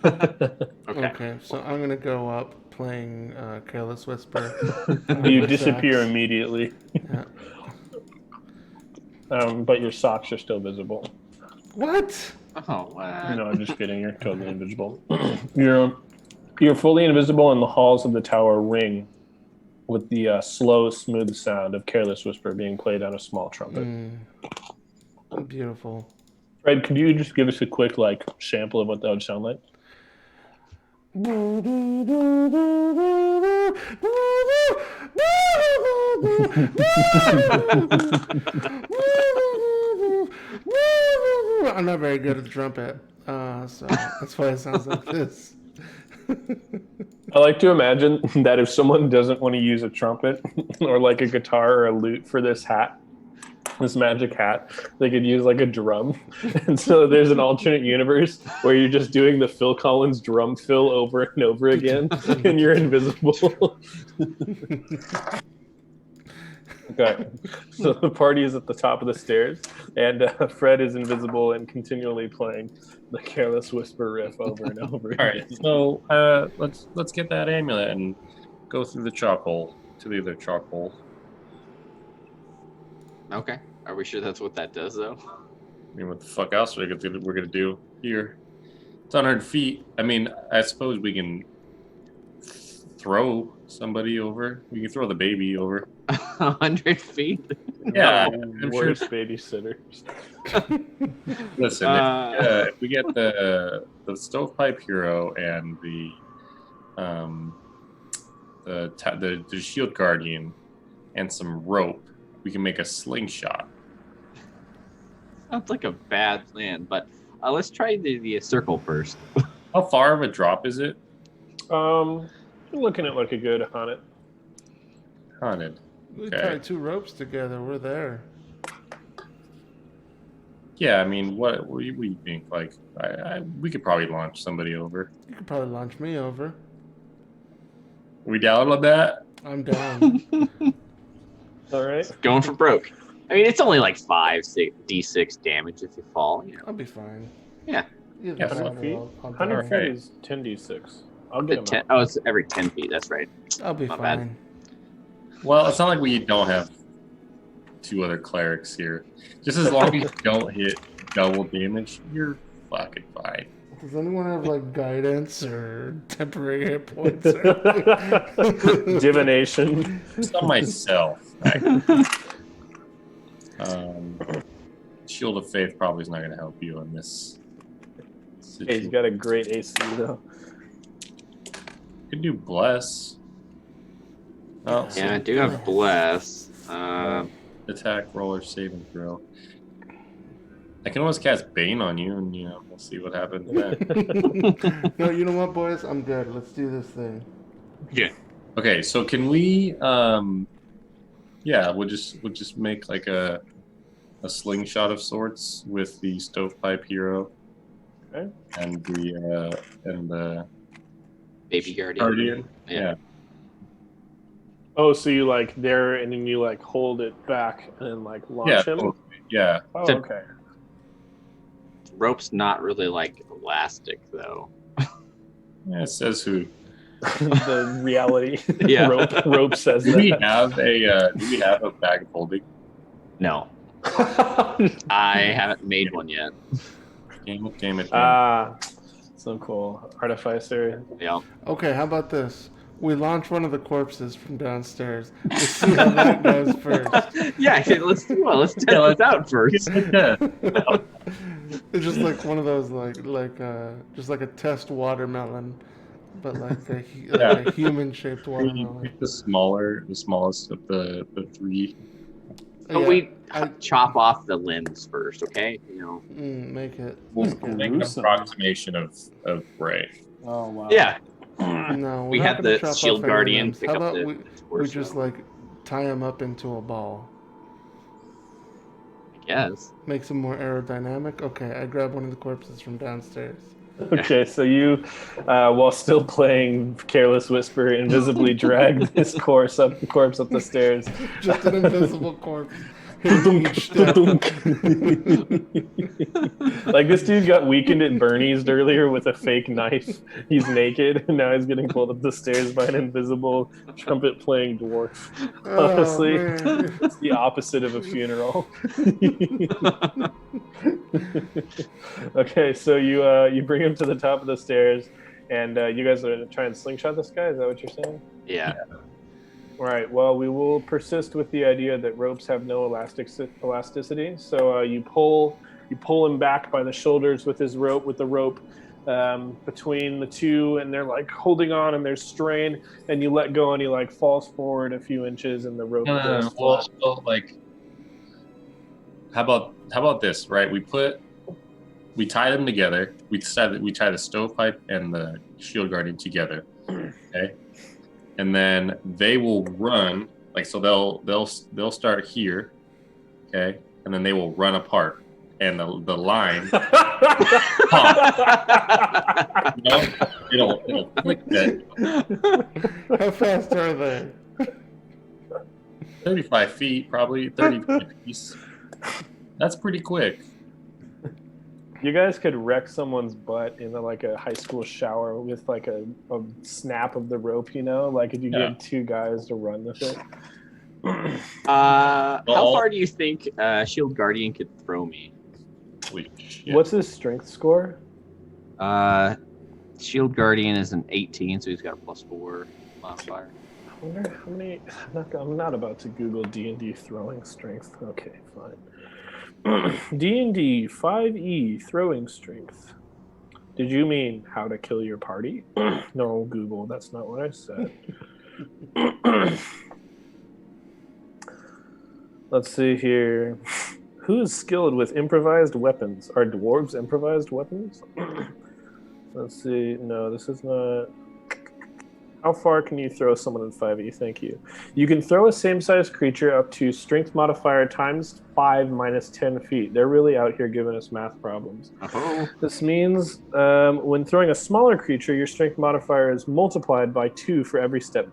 Okay, so I'm gonna go up playing Careless Whisper. You disappear immediately. Yeah. But your socks are still visible. What? Oh, wow. No, I'm just kidding. You're totally invisible. You're fully invisible, and the halls of the tower ring with the slow, smooth sound of Careless Whisper being played on a small trumpet. Beautiful. Fred, could you just give us a quick sample of what that would sound like? I'm not very good at the trumpet, so that's why it sounds like this. I like to imagine that if someone doesn't want to use a trumpet or like a guitar or a lute for this hat, this magic hat, they could use like a drum. And so there's an alternate universe where you're just doing the Phil Collins drum fill over and over again and you're invisible. Okay, so the party is at the top of the stairs, and Fred is invisible and continually playing the Careless Whisper riff over and over again. All right, so let's get that amulet and go through the chalk hole to the other chalk hole. Okay. Are we sure that's what that does, though? I mean, what the fuck else we're gonna do here? It's 100 feet. I mean, I suppose we can throw somebody over. We can throw the baby over. 100 feet? Yeah, The I'm sure. worst babysitters. Listen, if we get the stovepipe hero and the shield guardian and some rope, we can make a slingshot. Sounds like a bad plan, but let's try the circle first. How far of a drop is it? You're looking at like a good 100. Haunted. We Okay. tied 2 ropes together. We're there. Yeah, I mean, what do you think? Like, we could probably launch somebody over. You could probably launch me over. We down on that? I'm down. All right. Going for broke. I mean, it's only like 6d6 damage if you fall. You know. I'll be fine. Yeah. Either Yeah, side, 100 feet. I'll 100 die. feet Okay. is 10d6. I'll get him out. Oh, it's every 10 feet. That's right. I'll be Not bad. fine. Well, it's not like we don't have 2 other clerics here. Just as long as you don't hit double damage, you're fucking fine. Does anyone have like guidance or temporary hit points? Or Divination. Just on myself. Shield of Faith probably is not going to help you in this Hey, he's situation. got a great AC though. You could do Bless. Oh, Yeah, I do have bless. attack, roller, saving throw. I can always cast Bane on you, and we'll see what happens then. No, you know what, boys? I'm good. Let's do this thing. Yeah. Okay, so can we? Yeah, we'll just make like a slingshot of sorts with the stovepipe hero. Okay. And the Baby guardian. guardian. Yeah. Yeah. Oh, so you like there and then you like hold it back and then like launch him? totally. Yeah. Oh, So- okay. Rope's not really like elastic though. Yeah, it says who. The reality. Yeah. Rope says Do we that. have a bag of holding? No, I haven't made one yet. Damn it. Ah, so cool. Artificer. Yeah. Okay, how about this? We launch one of the corpses from downstairs. We'll see how that goes first. Yeah, let's test this out first. It's just like one of those just like a test watermelon, but like a human-shaped watermelon. the smallest of the 3. But Yeah, we I- chop off the limbs first, okay? make it. We'll make it. make an Gruesome. approximation of Bray. Oh wow. Yeah. No, We we're not had gonna the chop off shield any guardian limbs. pick How up about the we torso, just like tie him up into a ball? I guess. Makes him more aerodynamic. Okay, I grab one of the corpses from downstairs. Okay, so you, while still playing Careless Whisper, invisibly drag this corpse up the stairs. Just an invisible corpse. hitting each step. Like this dude got weakened at Bernie's earlier with a fake knife. He's naked, and now he's getting pulled up the stairs by an invisible trumpet-playing dwarf. Honestly, man. it's the opposite of a funeral. Okay, so you bring him to the top of the stairs, and you guys are going to try and slingshot this guy. Is that what you're saying? Yeah. All right. Well, we will persist with the idea that ropes have no elasticity. So you pull him back by the shoulders with the rope between the two, and they're like holding on, and there's strain, and you let go, and he like falls forward a few inches, and the rope. goes flat. Well, like, how about this? Right, we tie them together. We tie the stovepipe and the shield guardian together. Okay. And then they will run, like, so they'll start here, okay, and then they will run apart, and the line, it'll click that How fast are they? 35 feet, probably 30 feet. That's pretty quick. You guys could wreck someone's butt in like a high school shower with like a snap of the rope, like if you Yeah. get two guys to run with it. How far do you think Shield Guardian could throw me? Holy shit. What's his strength score? Shield Guardian is an 18, so he's got a +4 modifier. wonder how many. I'm not about to Google D&D throwing strength. Okay, fine. D&D 5e throwing strength. Did you mean how to kill your party? No, Google. That's not what I said. Let's see here. Who is skilled with improvised weapons? Are dwarves improvised weapons? Let's see. No, this is not. How far can you throw someone in 5e? Thank you. You can throw a same-sized creature up to strength modifier times 5 minus 10 feet. They're really out here giving us math problems. Oh. This means when throwing a smaller creature, your strength modifier is multiplied by 2 for every step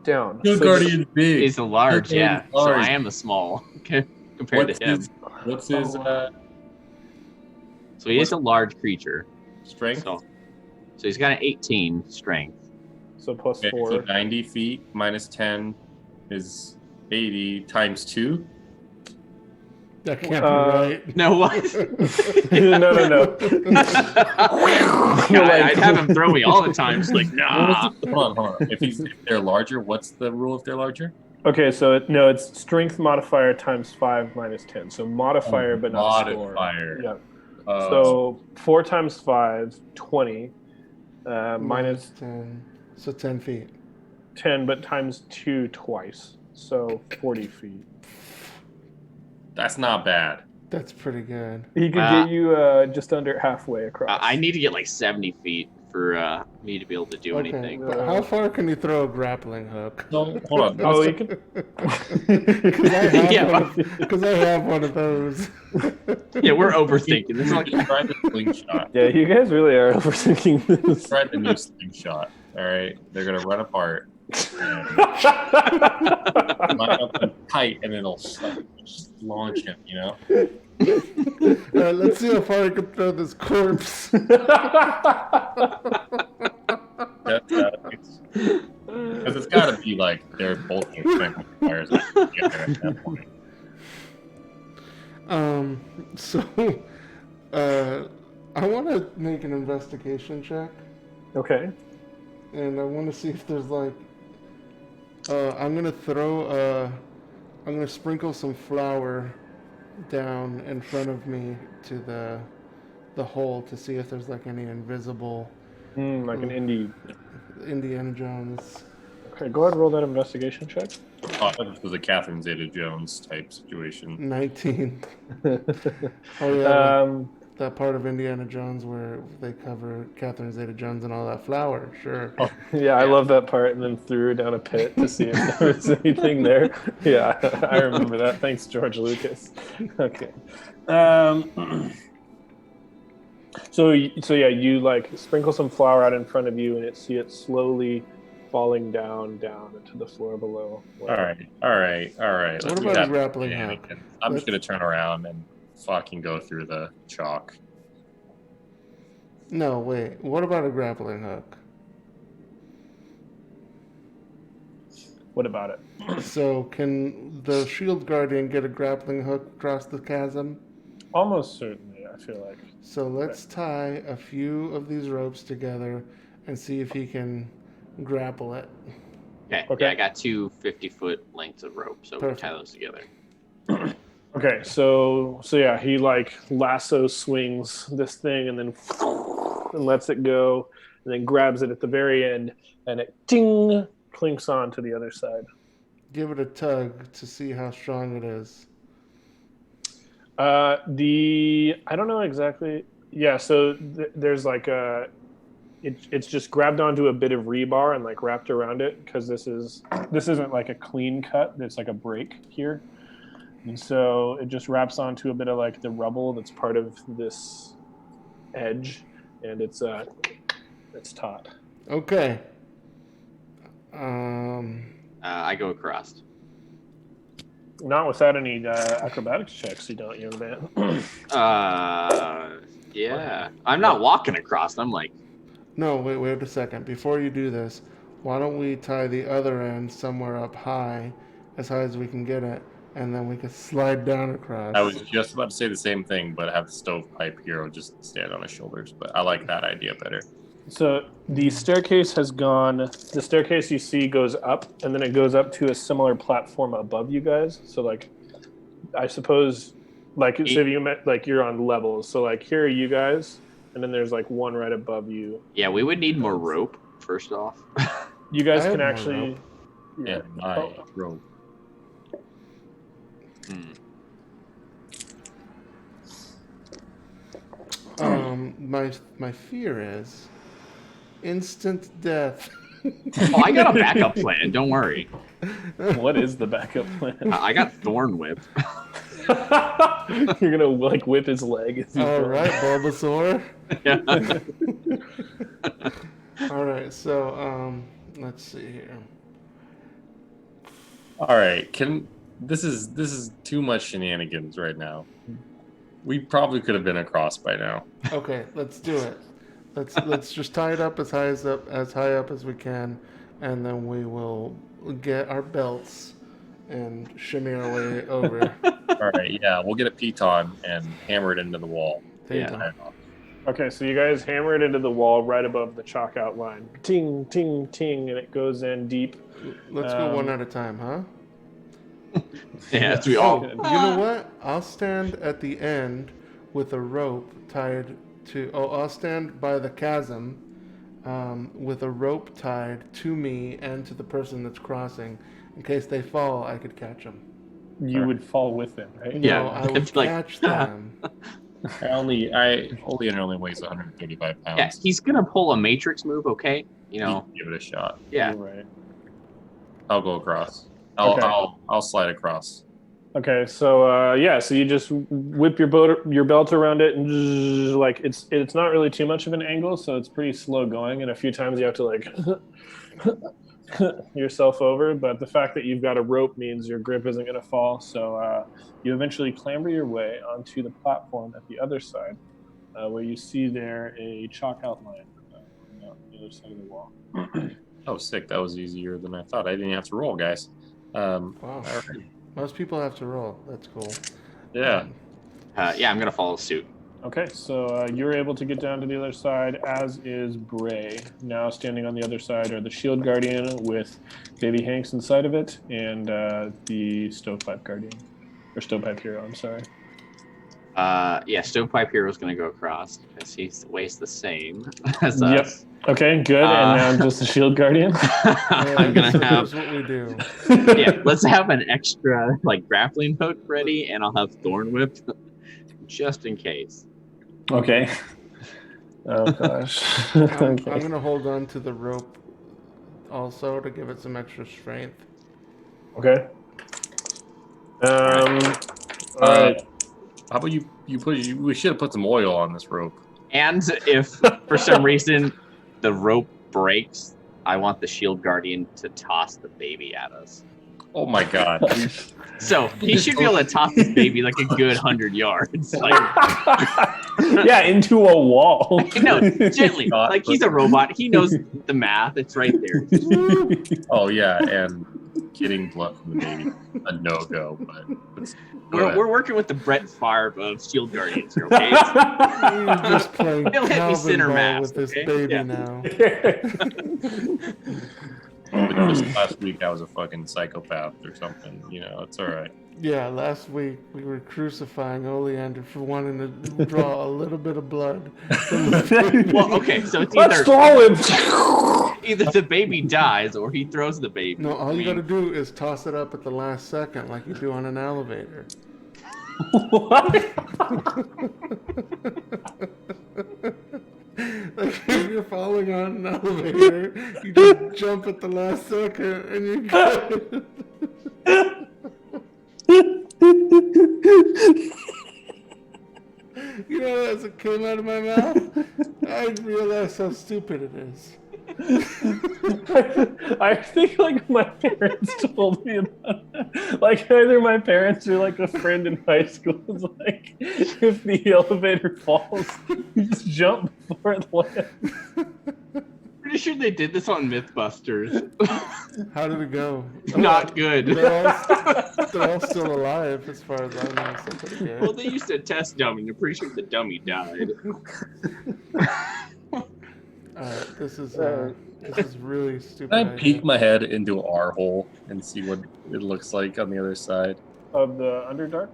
down. Shield Guardian's big. He's a large, Shield yeah. Guardian's large. So I am a small compared to him. What's his So he is a large creature. strength? So he's got an 18 strength. So plus Okay, 4. so 90 feet minus 10 is 80 times 2. That can't be right. No, what? No. I'd have him throw me all the time. It's like, nah. Hold on. If they're larger, what's the rule if they're larger? Okay, so it's strength modifier times 5 minus 10. So modifier, but not score. Modifier. Yeah. So 4 times 5, 20. Minus 10. So 10 feet. 10, but times 2 twice. So 40 feet. That's not bad. That's pretty good. He could get you just under halfway across. I need to get like 70 feet for me to be able to do anything. But how far can you throw a grappling hook? No, hold on. Oh, you can. Because I have one of those. Yeah, we're overthinking this. Try the slingshot. Yeah, you guys really are overthinking this. Try the new slingshot. All right, they're gonna run apart. Line up them tight, and it'll just launch him. You know. Let's see how far I can throw this corpse. Because it's got to be like they're both strength modifiers to get there at that point. So, I want to make an investigation check, Okay. and I want to see if there's like, I'm gonna sprinkle some flour down in front of me to the hole to see if there's like any invisible, Like an Indiana Jones. Okay, go ahead and roll that investigation check. Oh, I thought this was a Catherine Zeta-Jones type situation. 19. Oh yeah. Um, That part of Indiana Jones where they cover Catherine Zeta-Jones and all that flour, sure. yeah, I love that part, and then threw her down a pit to see if there was anything there. Yeah, I remember that. Thanks, George Lucas. Okay. So yeah, you like sprinkle some flour out in front of you, and see it slowly falling down into the floor below. All right. What about a grappling hook? I'm just gonna turn around and fucking go through the chalk. No, wait. What about a grappling hook? What about it? So, can the shield guardian get a grappling hook across the chasm? Almost certainly, I feel like. So let's tie a few of these ropes together and see if he can grapple it. Okay. Okay. Yeah, I got 2 50-foot lengths of rope, so we Perfect. tie those together. Okay, so yeah, he like lasso swings this thing and then and lets it go, and then grabs it at the very end, and it ding clinks on to the other side. Give it a tug to see how strong it is. I don't know exactly. Yeah, so there's like it's just grabbed onto a bit of rebar and like wrapped around it, because this isn't like a clean cut. It's like a break here. And so it just wraps onto a bit of like the rubble that's part of this edge, and it's taut. Okay. I go across. Not without any acrobatics checks, you don't, young man. Yeah. I'm not walking across. I'm like, No, wait a second. Before you do this, why don't we tie the other end somewhere up high as we can get it, and then we can slide down across. I was just about to say the same thing, but have the stovepipe hero just stand on his shoulders. But I like that idea better. So the staircase has gone. The staircase you see goes up, and then it goes up to a similar platform above you guys. So like, I suppose, like, so if you met, like, you're on levels. So like, here are you guys, and then there's like one right above you. Yeah, we would need more rope first off. You guys I have can more actually. rope. And my rope. My fear is instant death. Oh, I got a backup plan. Don't worry. What is the backup plan? I got Thorn Whip. You're gonna like whip his leg. As he's All going. right, Bulbasaur. Yeah. All right, so let's see here. All right, this is too much shenanigans right now. We probably could have been across by now. Okay, let's do it. Let's just tie it up as high as we can, and then we will get our belts and shimmy our way over. All right, yeah, we'll get a piton and hammer it into the wall. Yeah. Okay, so you guys hammer it into the wall right above the chalk outline. Ting, ting, ting, and it goes in deep. Let's go one at a time, huh? Yeah, so we all. You know what? I'll stand at the end with a rope tied to. Oh, I'll stand by the chasm with a rope tied to me and to the person that's crossing. In case they fall, I could catch them. You would fall with them, right? Yeah, No, I would it's like- catch them. Only only weighs 135 pounds. Yeah, he's gonna pull a Matrix move, okay? You know. Give it a shot. Yeah. You're right. I'll go across. Okay. I'll slide across. Okay, so so you just whip your belt around it, and zzz, like it's not really too much of an angle, so it's pretty slow going. And a few times you have to like yourself over, but the fact that you've got a rope means your grip isn't going to fall. So you eventually clamber your way onto the platform at the other side, where you see there a chalk outline on the other side of the wall. Oh, sick! That was easier than I thought. I didn't have to roll, guys. Wow. All right. Most people have to roll. That's cool. Yeah. Yeah, I'm gonna follow suit. Okay, so you're able to get down to the other side, as is Bray. Now standing on the other side are the Shield Guardian with Baby Hanks inside of it, and the Stovepipe Guardian. Or Stovepipe Hero, I'm sorry. Yeah, Stovepipe Hero's gonna go across because he weighs the same as us. Okay, good. And now just the Shield Guardian. I'm gonna have. Here's what we do. Yeah, let's have an extra like grappling hook ready, and I'll have Thorn Whip just in case. Okay. Oh gosh. I'm gonna hold on to the rope also to give it some extra strength. Okay. All right. How about we should have put some oil on this rope. And if for some reason the rope breaks, I want the Shield Guardian to toss the baby at us. Oh my god. So he should be able to toss this baby like a good 100 yards. Like, Yeah, into a wall. no, gently. Like he's a robot. He knows the math. It's right there. Oh yeah, and getting blood from the baby. A no-go, but We're working with the Brett Favre of Shield Guardians here, okay? You're just playing He'll hit me Calvin center ball mass, with this okay? baby Yeah. now. But just last week I was a fucking psychopath or something. You know, it's all right. Yeah, last week we were crucifying Oleander for wanting to draw a little bit of blood from the baby. Well, okay, so it's Let's throw him. either the baby dies or he throws the baby. No, all you gotta do is toss it up at the last second like you do on an elevator. Like if you're falling on an elevator, you just jump at the last second and you're good. You know, as it came out of my mouth, I realized how stupid it is. I think like my parents told me about it. Like either my parents or like a friend in high school was like, if the elevator falls, you just jump before it lands. Pretty sure they did this on Mythbusters. How did it go? Not good. They're all still alive as far as I know. So pretty good. Well, they used to test dummy. I'm pretty sure the dummy died. Alright, this is really stupid. Can I peek my head into our hole and see what it looks like on the other side? Of the Underdark?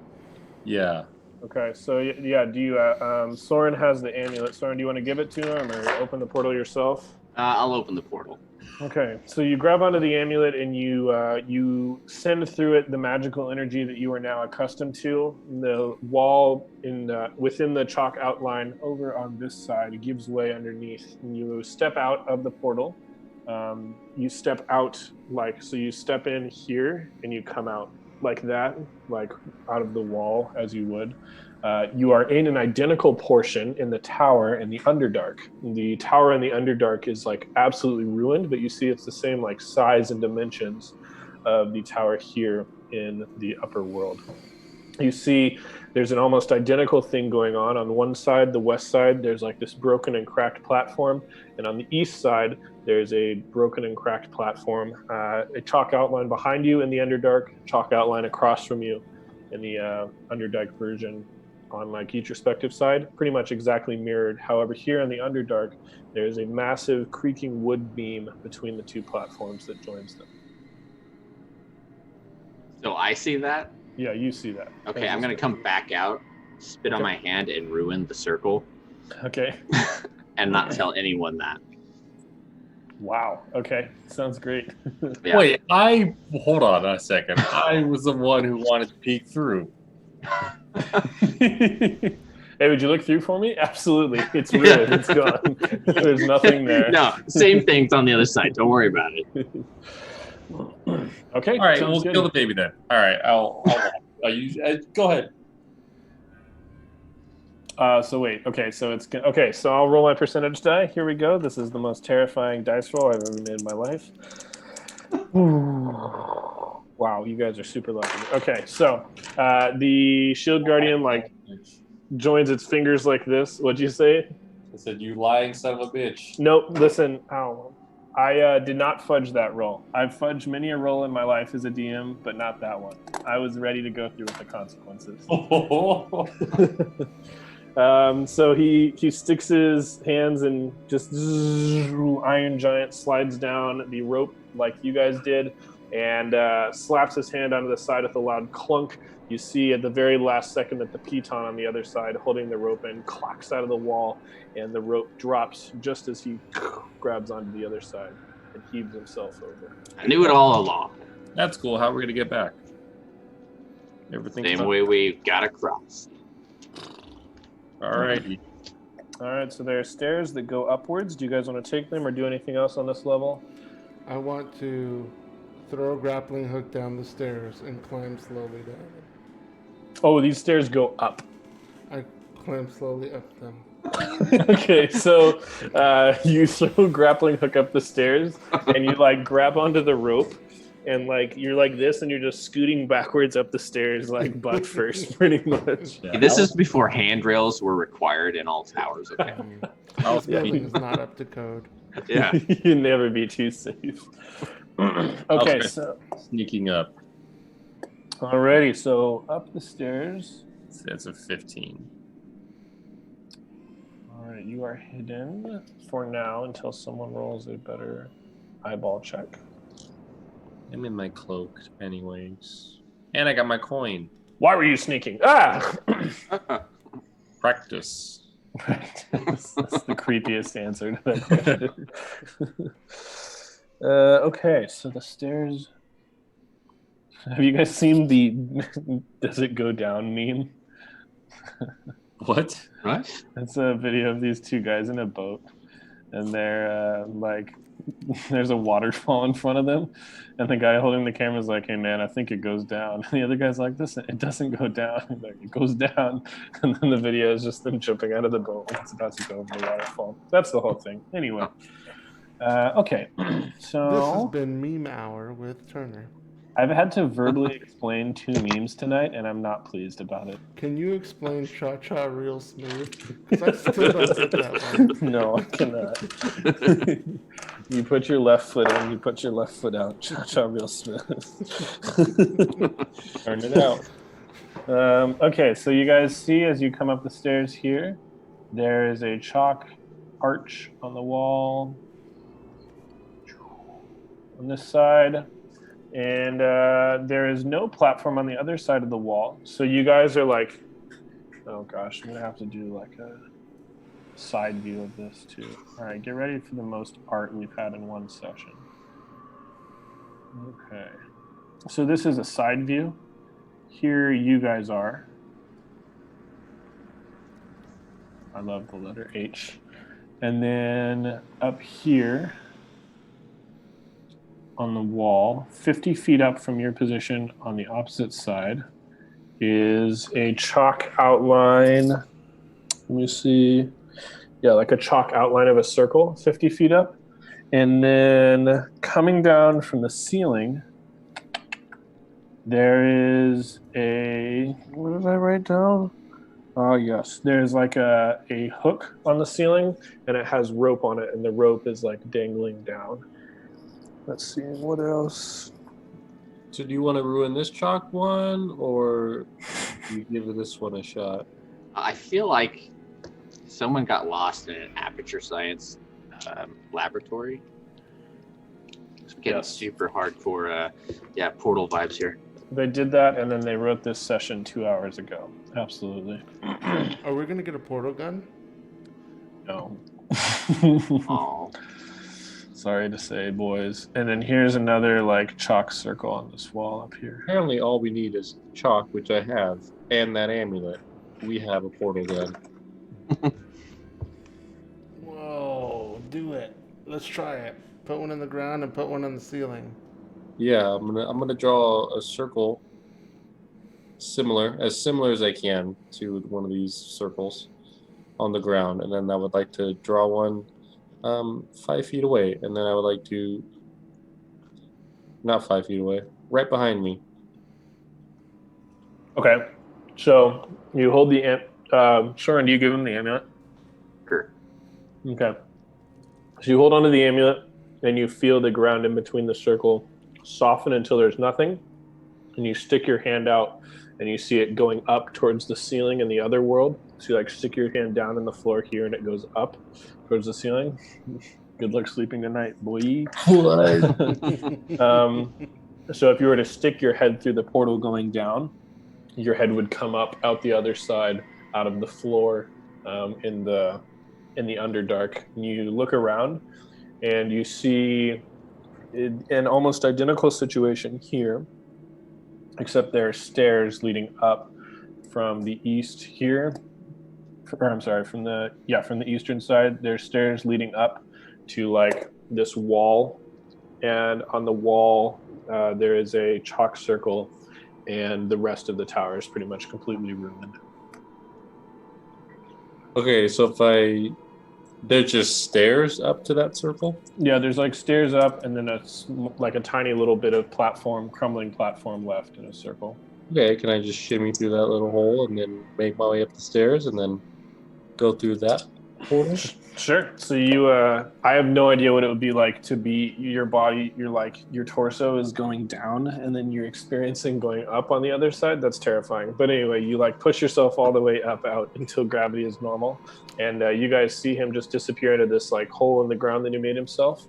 Yeah. Okay, so yeah, do you? Soren has the amulet. Soren, do you want to give it to him or open the portal yourself? I'll open the portal. Okay, so you grab onto the amulet and you send through it the magical energy that you are now accustomed to. The wall within the chalk outline over on this side gives way underneath, and you step out of the portal. You step out you step in here and you come out like that, like out of the wall as you would. You are in an identical portion in the tower and the Underdark. The tower and the Underdark is like absolutely ruined, but you see it's the same like size and dimensions of the tower here in the upper world. You see there's an almost identical thing going on. On one side, the west side, there's like this broken and cracked platform. And on the east side, there's a broken and cracked platform. A chalk outline behind you in the Underdark, chalk outline across from you in the Underdark version on like each respective side, pretty much exactly mirrored. However, here in the Underdark, there's a massive creaking wood beam between the two platforms that joins them. So I see that? Yeah, you see that. Okay, I'm going to come back out, spit on my hand, and ruin the circle. Okay. And not tell anyone that. Wow. Okay. Sounds great. Yeah. Wait, hold on a second. I was the one who wanted to peek through. Hey, would you look through for me? Absolutely. It's ruined. It's gone. There's nothing there. No, same thing's on the other side. Don't worry about it. Okay. All right, sounds we'll good. kill the baby then. All right, I'll go ahead. So wait. Okay. So so I'll roll my percentage die. Here we go. This is the most terrifying dice roll I've ever made in my life. Wow, you guys are super lucky. Okay, so the shield guardian joins its fingers like this. What'd you say? I said, "You lying son of a bitch." Nope. Listen. Ow. I did not fudge that roll. I've fudged many a roll in my life as a DM, but not that one. I was ready to go through with the consequences. So he sticks his hands and just Iron Giant slides down the rope like you guys did and slaps his hand onto the side with a loud clunk. You see at the very last second that the piton on the other side holding the rope in clacks out of the wall and the rope drops just as he grabs onto the other side and heaves himself over. I knew it all along. That's cool. How are we gonna get back? Everything. Same way we got across. All righty. All right, so there are stairs that go upwards. Do you guys want to take them or do anything else on this level? I want to throw a grappling hook down the stairs and climb slowly down. Oh, these stairs go up. I climb slowly up them. Okay, so you throw a grappling hook up the stairs and you grab onto the rope and you're like this and you're just scooting backwards up the stairs butt first pretty much. Yeah, This is before handrails were required in all towers, okay? This building is not up to code. Yeah. You never be too safe. Okay, so sneaking up. alrighty, so up the stairs. That's a 15. Alright, you are hidden for now until someone rolls a better eyeball check. I'm in my cloak, anyways, and I got my coin. Why were you sneaking? Ah! Practice. That's the creepiest answer to that question. Okay, so the stairs. Have you guys seen the "Does it go down" meme? What? What? It's a video of these two guys in a boat, and they're there's a waterfall in front of them, and the guy holding the camera is like, "Hey man, I think it goes down." And the other guy's like, "Listen, it doesn't go down." He's like, "It goes down," and then the video is just them jumping out of the boat when it's about to go over the waterfall. That's the whole thing. Anyway, okay, so This has been Meme Hour with Turner. I've had to verbally explain 2 memes tonight, and I'm not pleased about it. Can you explain Cha Cha real smooth? Because I still don't get that one. No, I cannot. You put your left foot in, you put your left foot out. Cha-cha real smooth. Turn it out. Okay, so you guys see as you come up the stairs here, there is a chalk arch on the wall on this side. And there is no platform on the other side of the wall. So you guys are like, oh gosh, I'm going to have to do like a side view of this too. All right, get ready for the most art we've had in one session. Okay. So this is a side view. Here you guys are. I love the letter H. And then up here on the wall, 50 feet up from your position on the opposite side, is a chalk outline. Let me see. Yeah, like a chalk outline of a circle, 50 feet up. And then coming down from the ceiling, there is a, what did I write down? Oh, yes. There's like a hook on the ceiling, and it has rope on it, and the rope is like dangling down. Let's see, what else? So do you want to ruin this chalk one, or you give this one a shot? I feel like someone got lost in an aperture science laboratory. It's getting super hardcore, portal vibes here. They did that, and then they wrote this session 2 hours ago. Absolutely. Are we gonna get a portal gun? No. Oh. Sorry to say, boys. And then here's another like chalk circle on this wall up here. Apparently all we need is chalk, which I have, and that amulet. We have a portal gun. Whoa, do it. Let's try it. Put one in the ground and put one on the ceiling. Yeah, I'm gonna draw a circle similar as I can to one of these circles on the ground, and then I would like to draw one 5 feet away, and then I would like to not 5 feet away, right behind me. Okay, so you hold the Soren, do you give him the amulet? Sure. Okay. So you hold onto the amulet, and you feel the ground in between the circle soften until there's nothing, and you stick your hand out, and you see it going up towards the ceiling in the other world. So you like stick your hand down in the floor here, and it goes up towards the ceiling. Good luck sleeping tonight, boy. So if you were to stick your head through the portal going down, your head would come up out the other side, out of the floor, in the Underdark. And you look around, and you see an almost identical situation here, except there are stairs leading up from the east here. From the eastern side. There's stairs leading up to like this wall, and on the wall there is a chalk circle, and the rest of the tower is pretty much completely ruined. Okay, so there's just stairs up to that circle? Yeah, there's like stairs up, and then it's like a tiny little bit of crumbling platform left in a circle. Okay, can I just shimmy through that little hole and then make my way up the stairs and then go through that portal? Sure. So you, I have no idea what it would be like to be your body. Your torso is going down, and then you're experiencing going up on the other side. That's terrifying. But anyway, you like push yourself all the way up out until gravity is normal, and you guys see him just disappear into this like hole in the ground that he made himself.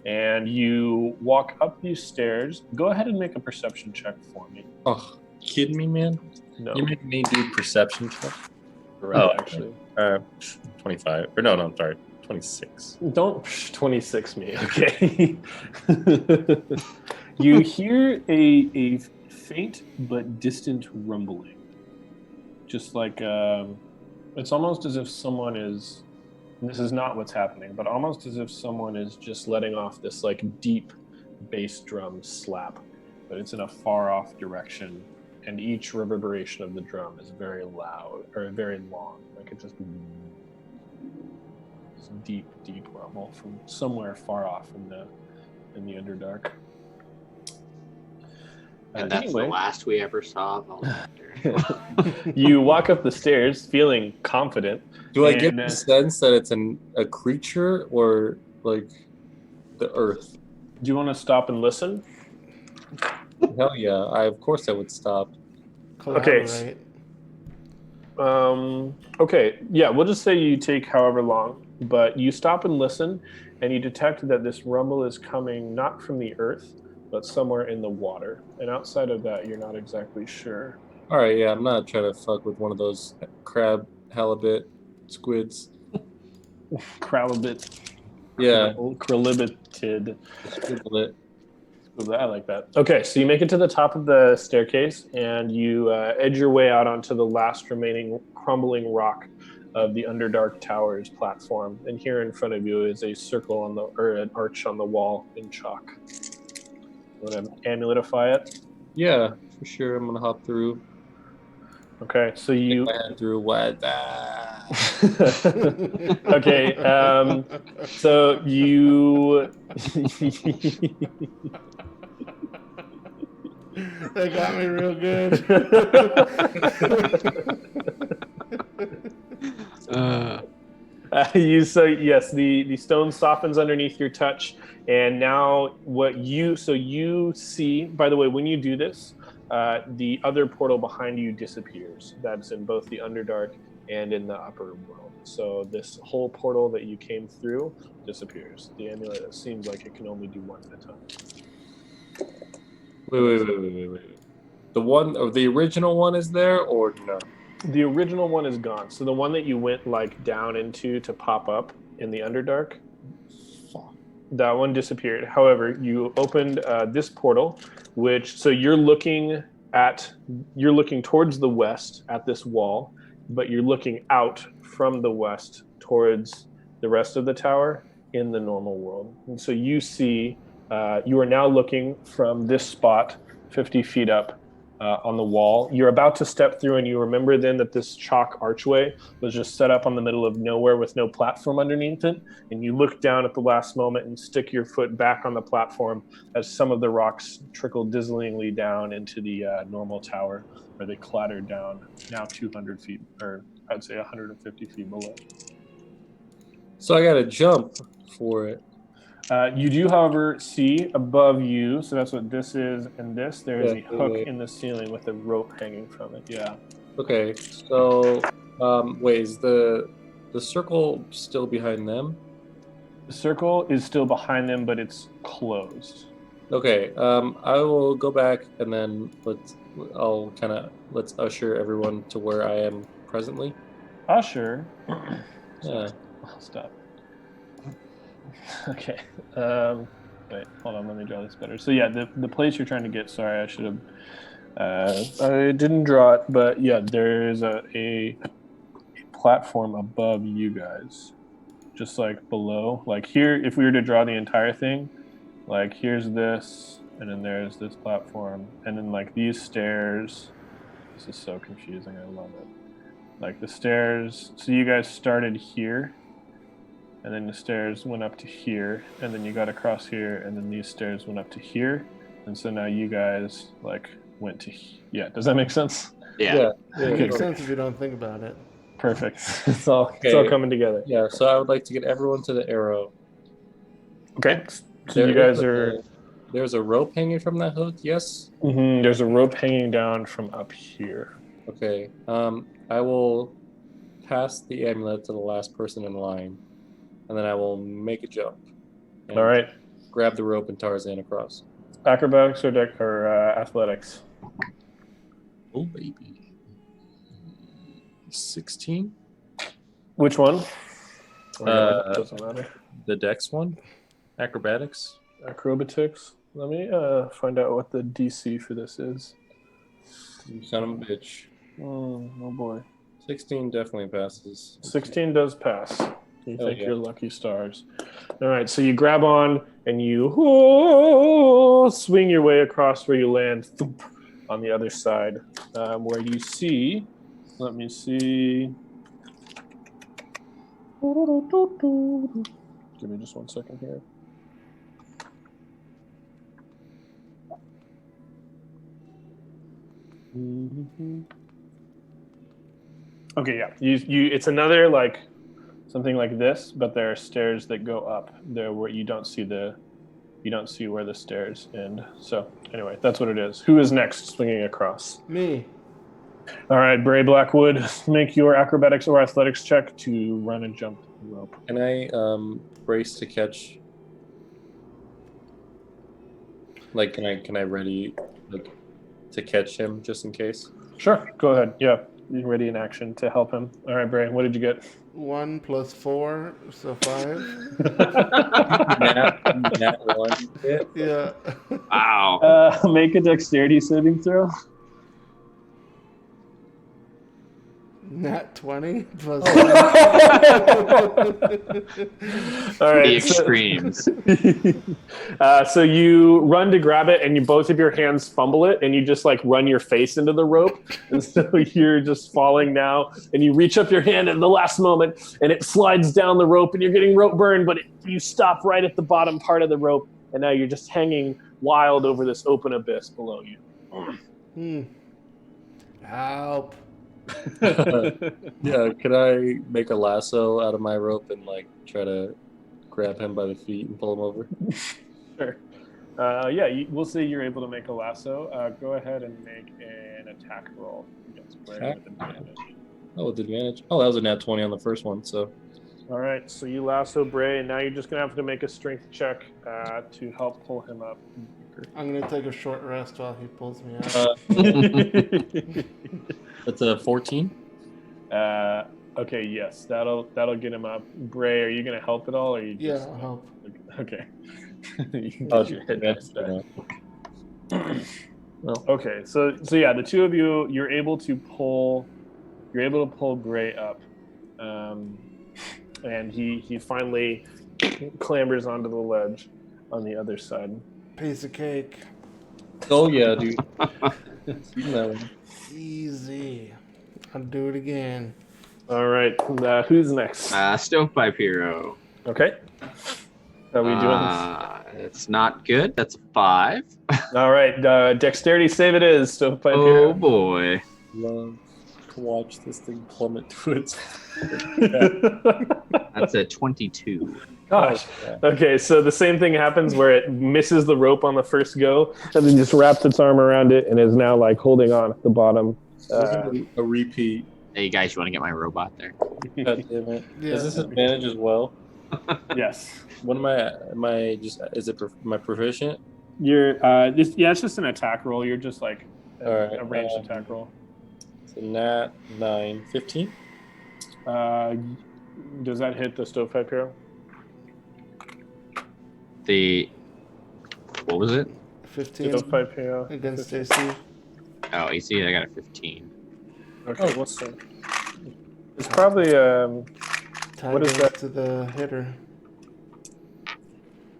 And you walk up these stairs. Go ahead and make a perception check for me. Oh, kidding me, man? No, You make me do perception check? correct, actually. 25. Or no, I'm sorry. 26. Don't 26 me, okay? You hear a faint but distant rumbling. Just like, it's almost as if someone is, this is not what's happening, but almost as if someone is just letting off this like deep bass drum slap, but it's in a far off direction, and each reverberation of the drum is very loud, or very long, like it just deep rumble from somewhere far off in the Underdark. And that's the last we ever saw of Alexander. You walk up the stairs feeling confident. Do I get the sense that it's a creature or like the earth? Do you want to stop and listen? Hell yeah! Of course I would stop. Okay. Okay, yeah, we'll just say you take however long, but you stop and listen, and you detect that this rumble is coming not from the earth, but somewhere in the water. And outside of that, you're not exactly sure. All right, yeah, I'm not trying to fuck with one of those crab, halibut, squids. Kralibit, Yeah, kralibited. squidlet. I like that. Okay, so you make it to the top of the staircase, and you edge your way out onto the last remaining crumbling rock of the Underdark Towers platform. And here in front of you is a circle on the or an arch on the wall in chalk. You want to amuletify it? Yeah, for sure. I'm gonna hop through. Okay, so Stick you. my head through what? Okay, so you. That got me real good. The stone softens underneath your touch, and now you see. By the way, when you do this, the other portal behind you disappears. That's in both the Underdark and in the upper world. So this whole portal that you came through disappears. The amulet seems like it can only do one at a time. Wait. The one, or the original one is there, or no? The original one is gone. So the one that you went like down into to pop up in the Underdark, that one disappeared. However, you opened this portal, so you're looking towards the west at this wall, but you're looking out from the west towards the rest of the tower in the normal world. And so you see, you are now looking from this spot, 50 feet up. On the wall. You're about to step through, and you remember then that this chalk archway was just set up on the middle of nowhere with no platform underneath it. And you look down at the last moment and stick your foot back on the platform as some of the rocks trickle dizzlingly down into the normal tower, where they clattered down now 200 feet, or I'd say 150 feet below. So I gotta jump for it. You do, however, see above you, so that's what this is, and this, there is Yeah, a hook wait. in the ceiling with a rope hanging from it. Yeah. Okay, so wait, is the circle still behind them? The circle is still behind them, but it's closed. Okay, I will go back and then let's usher everyone to where I am presently. Usher. Yeah. I'll stop. Okay. Wait, hold on. Let me draw this better. So yeah, the place you're trying to get. Sorry, I should have. I didn't draw it, but yeah, there is a platform above you guys, just like below. Like here, if we were to draw the entire thing, like here's this, and then there's this platform, and then like these stairs. This is so confusing. I love it. Like the stairs. So you guys started here. And then the stairs went up to here, and then you got across here, and then these stairs went up to here, and so now you guys like went to yeah. Does that make sense? Yeah. It makes sense if you don't think about it. Perfect. It's all coming together. Yeah, so I would like to get everyone to the arrow. Okay. So you guys are. There's a rope hanging from that hook. Yes. Mm-hmm, there's a rope hanging down from up here. Okay. I will pass the amulet to the last person in line, and then I will make a jump. All right. Grab the rope and Tarzan across. Acrobatics or athletics? Oh baby. 16. Which one? Doesn't matter. The dex one. Acrobatics. Acrobatics. Let me find out what the DC for this is. You son of a bitch. Oh boy. 16 definitely passes. 16 does pass. You think you're lucky stars. All right, so you grab on and you swing your way across where you land on the other side, where you see. Let me see. Give me just 1 second here. Okay, yeah. You. It's another like something like this, but there are stairs that go up there where you don't see where the stairs end. So anyway, that's what it is. Who is next swinging across? Me. All right, Bray Blackwood, make your acrobatics or athletics check to run and jump the rope. Can I brace to catch? Like, can I ready like to catch him just in case? Sure, go ahead. Yeah, you're ready in action to help him. All right, Bray, what did you get? 1 + 4, so 5. Nat one. Yeah. Wow. Make a dexterity saving throw. Nat 20 plus. All The right. extremes. So you run to grab it, and you both of your hands fumble it, and you just like run your face into the rope, and so you're just falling now. And you reach up your hand at the last moment, and it slides down the rope, and you're getting rope burn, but you stop right at the bottom part of the rope, and now you're just hanging wild over this open abyss below you. Help. Yeah, could I make a lasso out of my rope and like try to grab him by the feet and pull him over? Sure. We'll say you're able to make a lasso. Go ahead and make an attack roll against Bray with advantage. Oh, with advantage. Oh, that was a nat 20 on the first one. So, All right, so you lasso Bray, and now you're just gonna have to make a strength check to help pull him up. I'm gonna take a short rest while he pulls me out. that's a 14. Okay, yes, that'll get him up. Bray, are you gonna help at all, or you Yeah, just I'll help. okay? You can Oh, get your head that's back. Well, okay, so yeah, the two of you, you're able to pull Bray up, and he finally clambers onto the ledge on the other side. Piece of cake. Oh yeah, dude. Eating that one. Easy. I'll do it again. All right, who's next? Stovepipe Hero. Okay. How are we doing? It's not good. That's a 5. All right, dexterity save it is. Stovepipe Oh here. boy. Love to watch this thing plummet to its. That's a 22. Gosh. Yeah. Okay, so the same thing happens where it misses the rope on the first go, and then just wraps its arm around it, and is now like holding on at the bottom. A repeat. Hey, you guys, you want to get my robot there? God damn it. Yeah. Is this advantage as well? Yes. What am I just? Is it my proficient? You're it's just an attack roll. You're just like All right, a ranged attack roll. So nat 9, 15. Does that hit the stovepipe hero? What was it? 15 Stovepipe hero against 15. AC. Oh, you see, I got a 15. Okay, what's that? It's probably Tied What is that? to the hitter.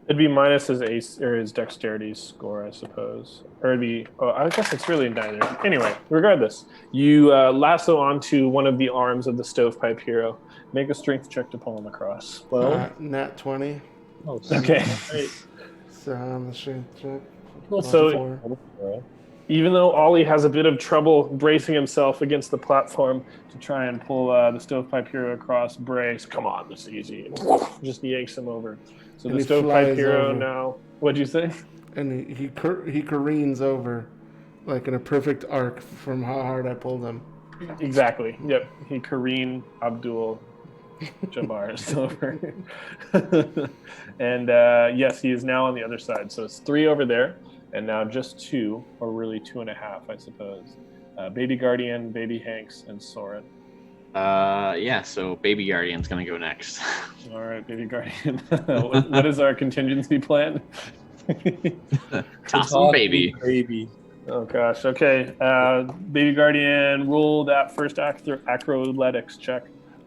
it'd be minus his ace or his dexterity score, I suppose, or it'd be. Oh, I guess it's really neither. Anyway, regardless, you lasso onto one of the arms of the stovepipe hero. Make a strength check to pull him across. Nat 20. Oh, Okay. So on the strength check. So- 4. Even though Ollie has a bit of trouble bracing himself against the platform to try and pull the stovepipe hero across, Brace, come on, this is easy. And just yanks him over. So And the he stovepipe flies hero over. now. What'd you say? And he careens over, like in a perfect arc from how hard I pulled him. Exactly. Yep. He Kareem Abdul Jabbar is over. And yes, he is now on the other side. So it's 3 over there, and now just 2, or really 2.5, I suppose. Baby Guardian, Baby Hanks, and Soren. Yeah, so Baby Guardian's going to go next. All right, Baby Guardian. What is our contingency plan? Toss him, baby. Baby. Oh gosh. Okay. Baby Guardian, roll that first acrobatics check.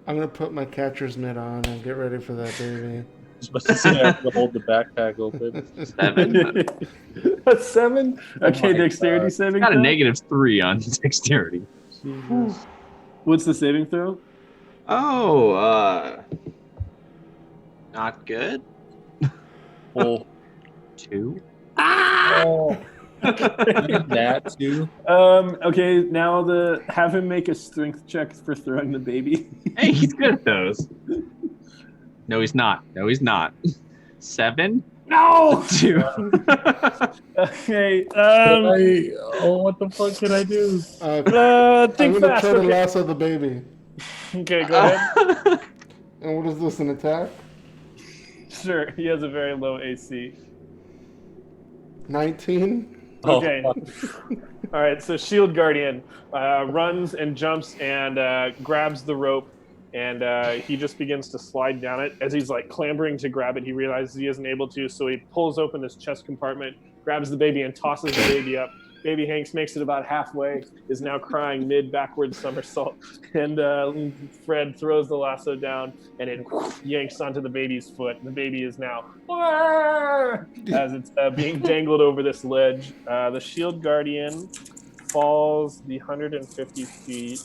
I'm gonna put my catcher's mitt on and get ready for that baby. Supposed to say I have to hold the backpack open. 7. A 7? Okay, my dexterity God. saving Got a throw? -3 on dexterity. Jesus. What's the saving throw? Oh, not good. Oh, 2. oh. That too. Okay, now have him make a strength check for throwing the baby. Hey, he's good at those. No, he's not. 7. No. 2. Okay. What the fuck can I do? Think I'm gonna fast. try to Okay. lasso the baby. Okay, go ahead. And what is this, an attack? Sure. He has a very low AC. 19? Okay. Oh, All right. So Shield Guardian runs and jumps and grabs the rope, and he just begins to slide down it. As he's like clambering to grab it, he realizes he isn't able to, so he pulls open this chest compartment, grabs the baby, and tosses the baby up. Baby Hanks makes it about halfway, is now crying mid-backward somersault, and Fred throws the lasso down, and it yanks onto the baby's foot. The baby is now as it's being dangled over this ledge. The Shield Guardian falls the 150 feet.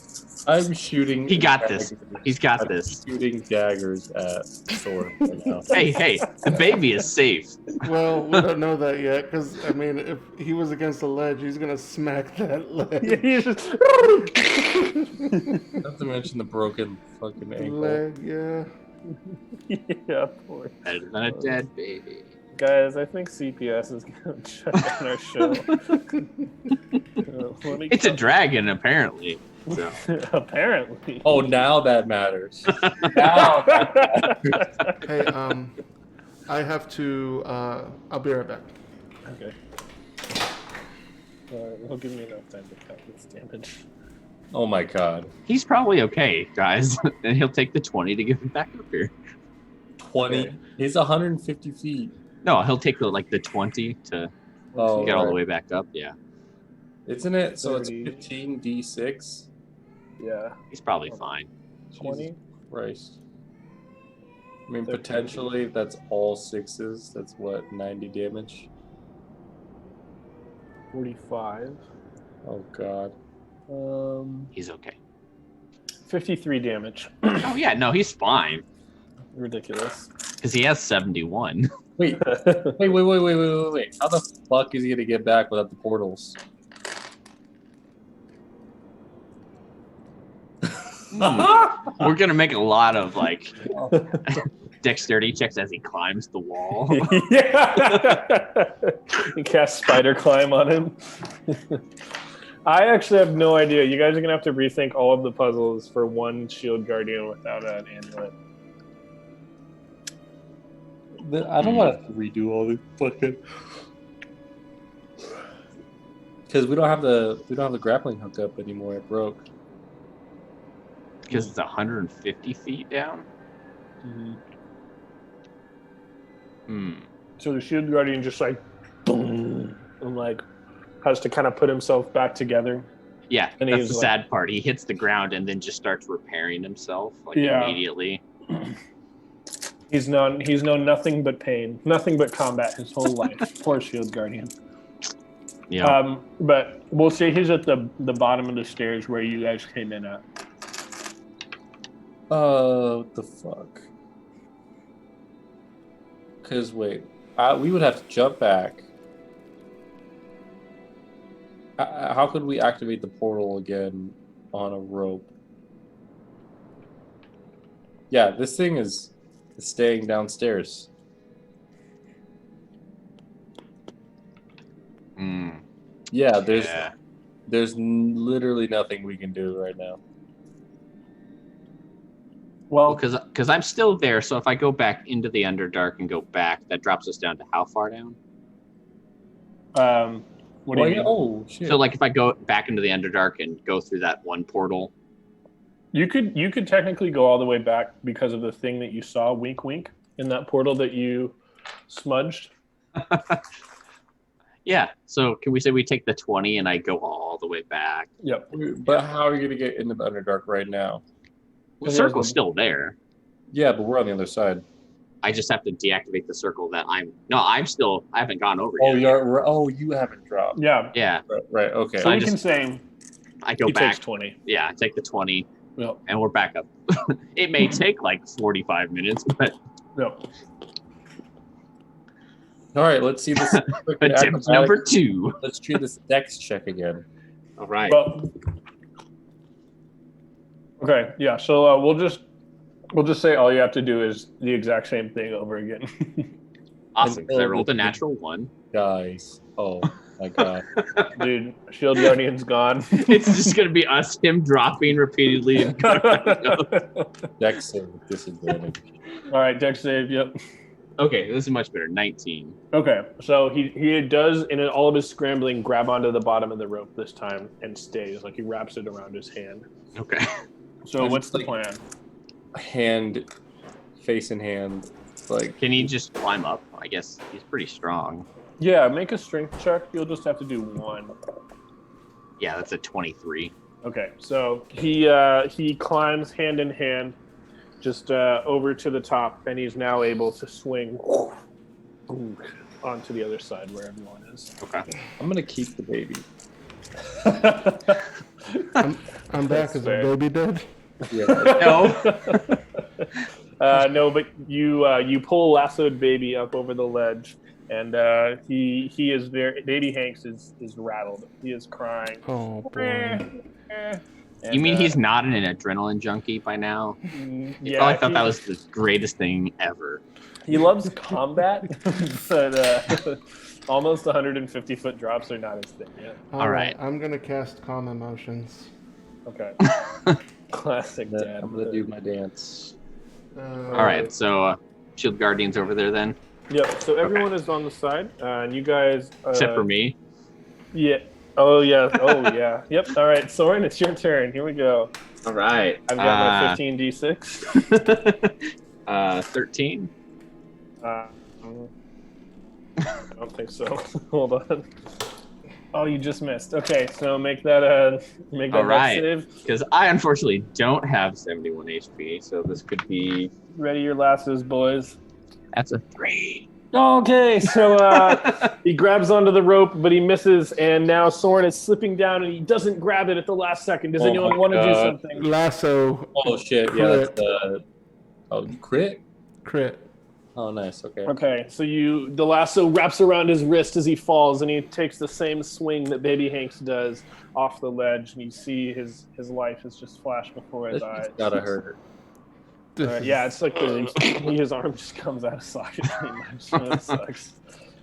I'm shooting. He got this. He's got I'm this. shooting daggers at Thor right now. Hey, the baby is safe. Well, we don't know that yet, because, I mean, if he was against a ledge, he's gonna smack that ledge. He's just Not to mention the broken fucking ankle. Leg, yeah. yeah, poor. Better than a dead baby. Guys, I think CPS is going to shut down our show. It's a dragon, apparently. So. Apparently. Oh, now that matters. Now. Hey, I have to, I'll be right back. Okay. He'll give me enough time to count this damage. Oh my god. He's probably okay, guys. And he'll take the 20 to give him back up here. 20. Okay. He's 150 feet. No, he'll take the 20 to Oh, get all the right. way back up. Yeah, Isn't it? So 30. it's 15d6. Yeah. he's probably fine. 20? Jesus Christ. I mean, 13. potentially that's all sixes. That's what, 90 damage? 45. Oh god. He's okay. 53 damage. Oh yeah, no, he's fine Ridiculous. because he has 71. Wait. Wait. How the fuck is he gonna get back without the portals? We're gonna make a lot of dexterity checks as he climbs the wall. Yeah. You cast spider climb on him. I actually have no idea. You guys are gonna have to rethink all of the puzzles for one Shield Guardian without an amulet. I don't want to redo all the fucking. Because we don't have the grappling hook up anymore. It broke. Because it's 150 feet down. So the Shield Guardian just boom, and has to kind of put himself back together. Yeah, And that's he's the sad part. He hits the ground and then just starts repairing himself immediately. He's known nothing but pain, nothing but combat his whole life. Poor Shield Guardian. Yeah. But we'll say he's at the bottom of the stairs where you guys came in at. What the fuck? Because wait, we would have to jump back. How could we activate the portal again on a rope? Yeah, this thing is staying downstairs. Yeah, there's literally nothing we can do right now. Well, because I'm still there, so if I go back into the Underdark and go back, that drops us down to how far down? what do you mean? Oh shit! So if I go back into the Underdark and go through that one portal, You could technically go all the way back because of the thing that you saw, wink wink, in that portal that you smudged. yeah. So can we say we take the 20 and I go all the way back? Yep. But how are you gonna get into the Underdark right now? The circle's still there. Yeah, but we're on the other side. I just have to deactivate the circle that I haven't gone over Oh, yet. you haven't dropped. Yeah. Yeah. Right. Okay. So I we just- can say I go he back. takes 20. Yeah, I take the 20 Yep. and we're back up. It may take 45 minutes, but Yep. All right. Let's see this. attempt number 2. Let's try this dex check again. All right. Well. Okay. Yeah. So we'll just say all you have to do is the exact same thing over again. Awesome, because I rolled a natural 1. Guys. Oh my god. Dude, Shield Guardian's gone. It's just going to be him dropping repeatedly. And Dex save with disadvantage. All right, dex save. Yep. okay, this is much better. 19. Okay, so he does, in all of his scrambling, grab onto the bottom of the rope this time and stays. Like he wraps it around his hand. Okay. So I'm what's the like- plan? Hand, face in hand. Like, Can he just climb up? I guess he's pretty strong. Yeah, make a strength check. You'll just have to do 1. Yeah, that's a 23. Okay, so he climbs hand in hand, just over to the top, and he's now able to swing onto the other side where everyone is. Okay. I'm gonna keep the baby. I'm back. Is the fair. baby dead? Yeah. No. No, but you pull a lassoed baby up over the ledge, and he is very. Baby Hanks is rattled. He is crying. Oh boy. And, You mean he's not an adrenaline junkie by now? Yeah, Probably thought that was the greatest thing ever. He loves combat, but almost 150-foot drops are not his thing yet. All right. I'm gonna cast Calm Emotions. Okay. Classic dad. I'm gonna do my dance. All right, so Shield Guardian's over there then, Yep. So everyone is on the side, and you guys. except for me. Yeah. Oh yeah. Oh yeah. Yep. All right, Soren, it's your turn. Here we go. All right. I've got my 15d6. 13. I don't think so. Hold on. Oh, you just missed. Okay, so make that All dex right. save. Because I unfortunately don't have 71 HP, so this could be. Ready your lassos, boys. That's a 3. Okay, so he grabs onto the rope, but he misses, and now Soren is slipping down, and he doesn't grab it at the last second. Does Oh anyone my want to do God. something? Lasso Oh shit! Yeah, that's the crit. crit. Oh, nice. Okay. Okay, so the lasso wraps around his wrist as he falls, and he takes the same swing that Baby Hanks does off the ledge, and you see his life has just flashed before his This eyes. gotta hurt. Yeah, it's like his arm just comes out of socket pretty much. So it sucks.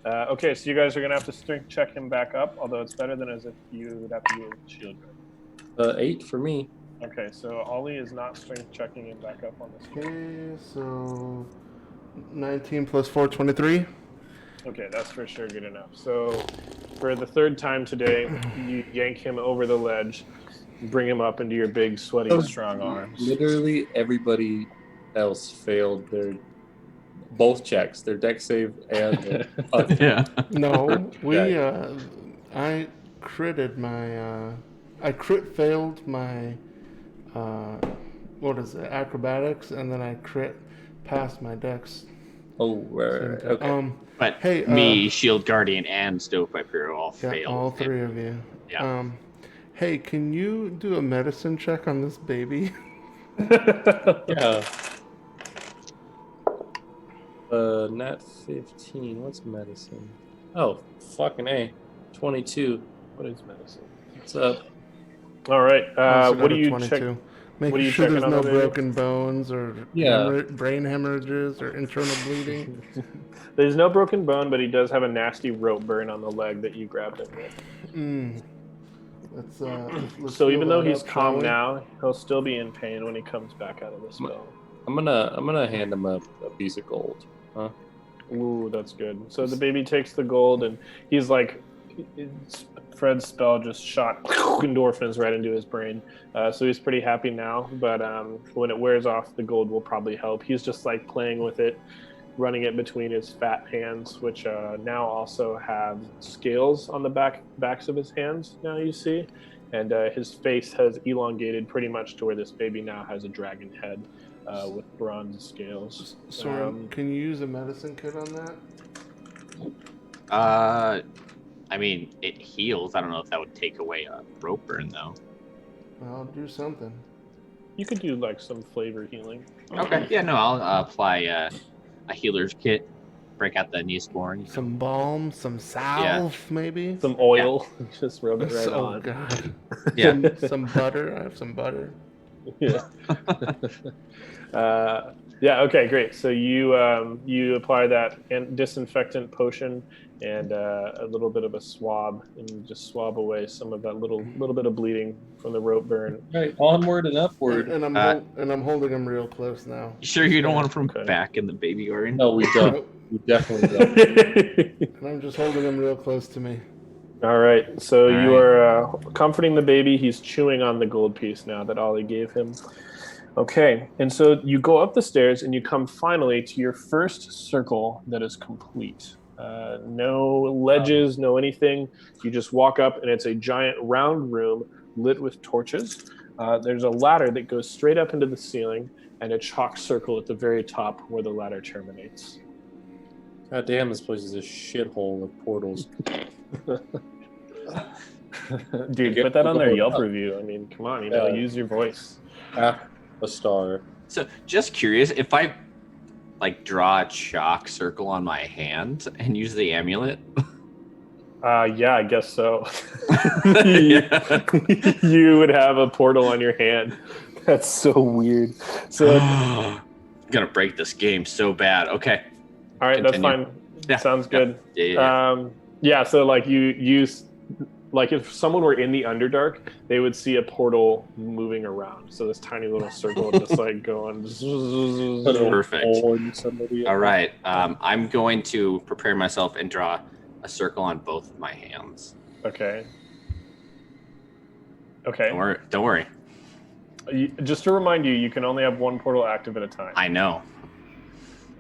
Okay, so you guys are gonna have to strength check him back up, although it's better than as if you would have to do a shield guard. 8 for me. Okay, so Ollie is not strength checking him back up on this. Okay, so 19 plus 4, 23. Okay, that's for sure good enough. So for the third time today, you yank him over the ledge, bring him up into your big, sweaty, strong arms. Literally everybody else failed both checks, their deck save and their Yeah. No, I critted my, I crit failed my, what is it, acrobatics, and then I crit passed my dex. Oh, right. Okay. But Hey, me, Shield Guardian, and Stovepipe Hero all Yeah, failed. all 3 of you. Yeah. Hey, can you do a medicine check on this baby? Yeah. Nat 15. What's medicine? Oh, fucking A. 22. What is medicine? What's up? All right. I also What got do a you 22. check? Make what are you sure there's checking no on the baby? broken bones or Yeah. brain hemorrhages or internal bleeding. There's no broken bone, but he does have a nasty rope burn on the leg that you grabbed him with. Let's So heal even though that he's up, calm shall we? now, he'll still be in pain when he comes back out of the spell. I'm gonna hand him a piece of gold. Huh? Ooh, that's good. So the baby takes the gold, and he's like, Fred's spell just shot endorphins right into his brain. So he's pretty happy now, but when it wears off, the gold will probably help. He's just like playing with it, running it between his fat hands, which now also have scales on the backs of his hands, now you see. And his face has elongated pretty much to where this baby now has a dragon head with bronze scales. Soren, can you use a medicine kit on that? I mean, it heals. I don't know if that would take away a rope burn, though. I'll do something. You could do like some flavor healing. Okay. Yeah, no, I'll apply a healer's kit, break out the Neosporin. Some balm, some salve, maybe. Some oil, just rub it right Oh on. god. Yeah. Some butter. I have some butter. Yeah. Yeah. Okay. Great. So you apply that disinfectant potion and a little bit of a swab, and you just swab away some of that little bit of bleeding from the rope burn. Right, onward and upward. And I'm holding him real close now. You sure you don't want him Okay. back in the baby garden? No, we don't. Nope. We definitely don't. And I'm just holding him real close to me. All right. So All you right. are comforting the baby. He's chewing on the gold piece now that Ollie gave him. Okay. And so you go up the stairs and you come finally to your first circle that is complete. No ledges, no anything. You just walk up and it's a giant round room lit with torches. There's a ladder that goes straight up into the ceiling and a chalk circle at the very top where the ladder terminates. God damn, this place is a shithole of portals. Dude, put that on their Yelp review. I mean, come on, use your voice. Half a star. So, just curious, if I like draw a chalk circle on my hand and use the amulet. Yeah, I guess so. Yeah. You would have a portal on your hand. That's so weird. So, I'm gonna break this game so bad. Okay. all right, that's Continue. fine. Yeah. Sounds good. Yeah. Yeah, so like you use, like if someone were in the Underdark, they would see a portal moving around. So this tiny little circle would just like go on. Perfect. Somebody All right. I'm going to prepare myself and draw a circle on both of my hands. Okay. Okay. Don't worry. Just to remind you, you can only have one portal active at a time. I know.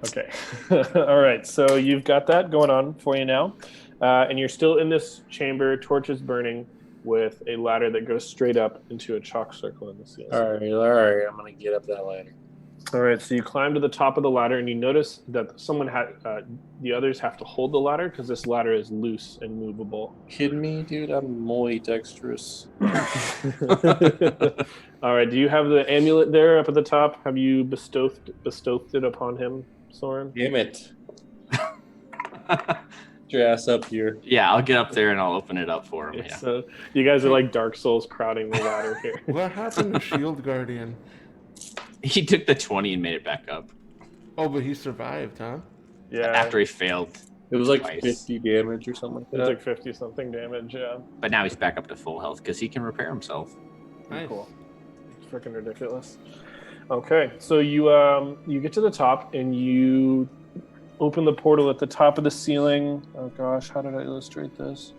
Okay. All right. So you've got that going on for you now. And you're still in this chamber, torches burning, with a ladder that goes straight up into a chalk circle in the ceiling. All right. I'm gonna get up that ladder. All right. So you climb to the top of the ladder, and you notice that someone the others have to hold the ladder because this ladder is loose and movable. Kidding me, dude? I'm muy dexterous. All right. Do you have the amulet there up at the top? Have you bestowed it upon him, Soren? Damn it! Get your ass up here. Yeah, I'll get up there and I'll open it up for him. Yeah. So you guys are like Dark Souls crowding the ladder here. What happened to Shield Guardian? He took the 20 and made it back up. Oh, but he survived, huh? Yeah. After he failed. It was like Twice. 50 damage or something like It's that. like 50 something damage, yeah. But now he's back up to full health because he can repair himself. Nice. Cool. It's freaking ridiculous. Okay, so you get to the top and you open the portal at the top of the ceiling. Oh gosh, how did I illustrate this?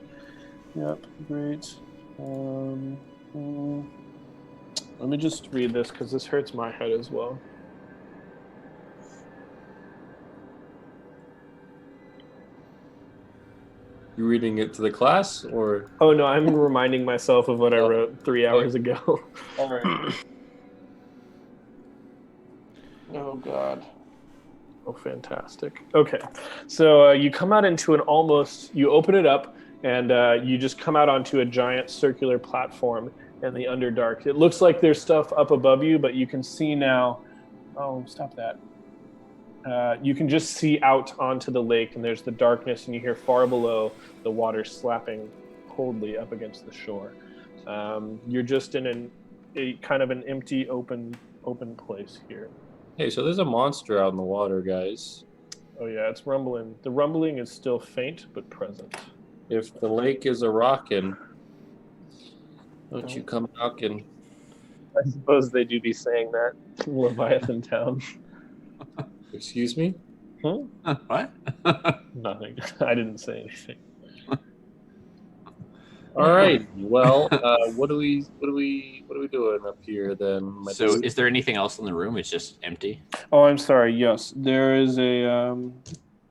Yep, great. Let me just read this because this hurts my head as well. You reading it to the class or? Oh no, I'm reminding myself of what I wrote 3 hours ago. All right. Oh god. Oh, fantastic. Okay, so you come out into you open it up, and you just come out onto a giant circular platform in the Underdark. It looks like there's stuff up above you, but you can see now. Oh, stop that. You can just see out onto the lake, and there's the darkness, and you hear far below the water slapping coldly up against the shore. You're just in a kind of an empty, open place here. Hey, so there's a monster out in the water, guys. Oh yeah, it's rumbling. The rumbling is still faint but present. If the lake is a rockin', don't you come knocking. I suppose they do be saying that. Leviathan Town. Excuse me? What? Nothing. I didn't say anything. All right. Well, what are we doing up here then? my So dude? is there anything else in the room? It's just empty. Oh, I'm sorry. Yes, there is a.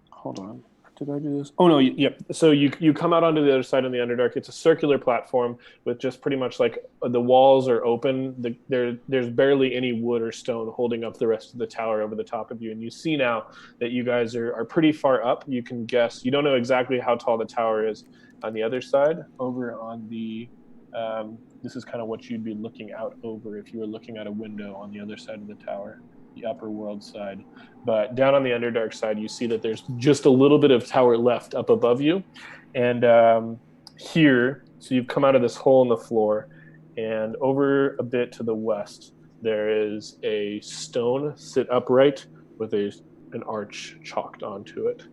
Hold on. Did I do this? Oh no. Yep. So you come out onto the other side in the Underdark. It's a circular platform with just pretty much like the walls are open. There's barely any wood or stone holding up the rest of the tower over the top of you. And you see now that you guys are pretty far up. You can guess. You don't know exactly how tall the tower is on the other side. Over on the. This is kind of what you'd be looking out over if you were looking out a window on the other side of the tower, the upper world side. But down on the Underdark side, you see that there's just a little bit of tower left up above you. And here, so you've come out of this hole in the floor, and over a bit to the west, there is a stone sit upright with an arch chalked onto it.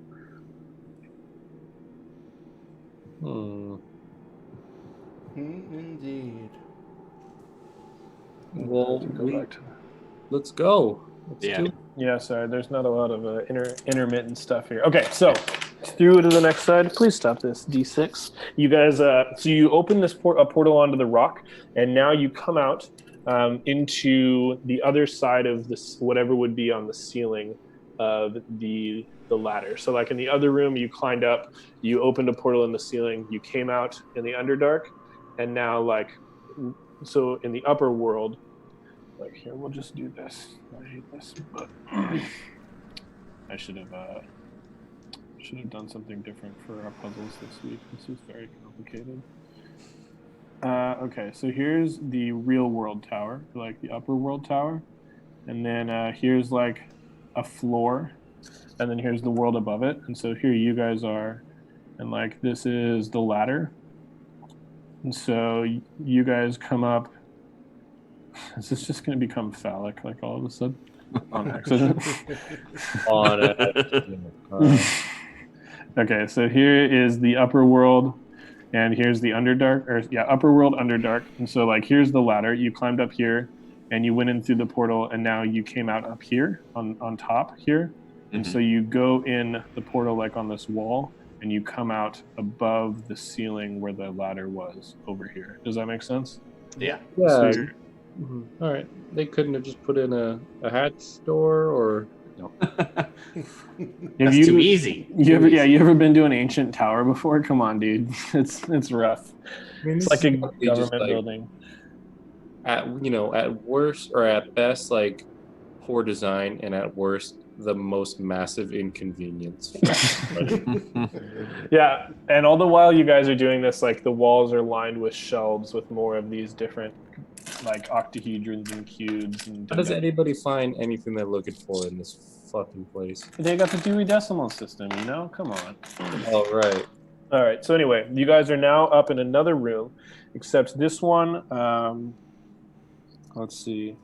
Indeed. Well, Go back to let's go. Let's Yeah. do it. Yeah, sorry, there's not a lot of intermittent stuff here. Okay, so through to the next side. Please stop this, D6. You guys, so you open this a portal onto the rock, and now you come out into the other side of this, whatever would be on the ceiling of the ladder. So, like in the other room, you climbed up, you opened a portal in the ceiling, you came out in the Underdark, and now, like, so in the upper world. Like here, we'll just do this. I hate this, but I should have done something different for our puzzles this week. This is very complicated. Okay, so here's the real world tower, like the upper world tower, and then here's like a floor, and then here's the world above it. And so here you guys are, and like this is the ladder. And so you guys come up. Is this just going to become phallic, like all of a sudden, on accident? Okay, so here is the upper world, and here's the Underdark, upper world, Underdark. And so, like, here's the ladder. You climbed up here, and you went in through the portal, and now you came out up here on top here. And so you go in the portal, like on this wall, and you come out above the ceiling where the ladder was over here. Does that make sense? Yeah. Yeah. So All right. They couldn't have just put in a hat store or. No. That's too easy. You ever been to an ancient tower before? Come on, dude. It's rough. I mean, It's like a government building. At worst or at best, like poor design, and at worst, the most massive inconvenience. Yeah, and all the while you guys are doing this, like the walls are lined with shelves with more of these different, like octahedrons and cubes. And How does anybody find anything they're looking for in this fucking place? They got the Dewey Decimal System, you know? Come on. All right. All right. So anyway, you guys are now up in another room, except this one. Let's see.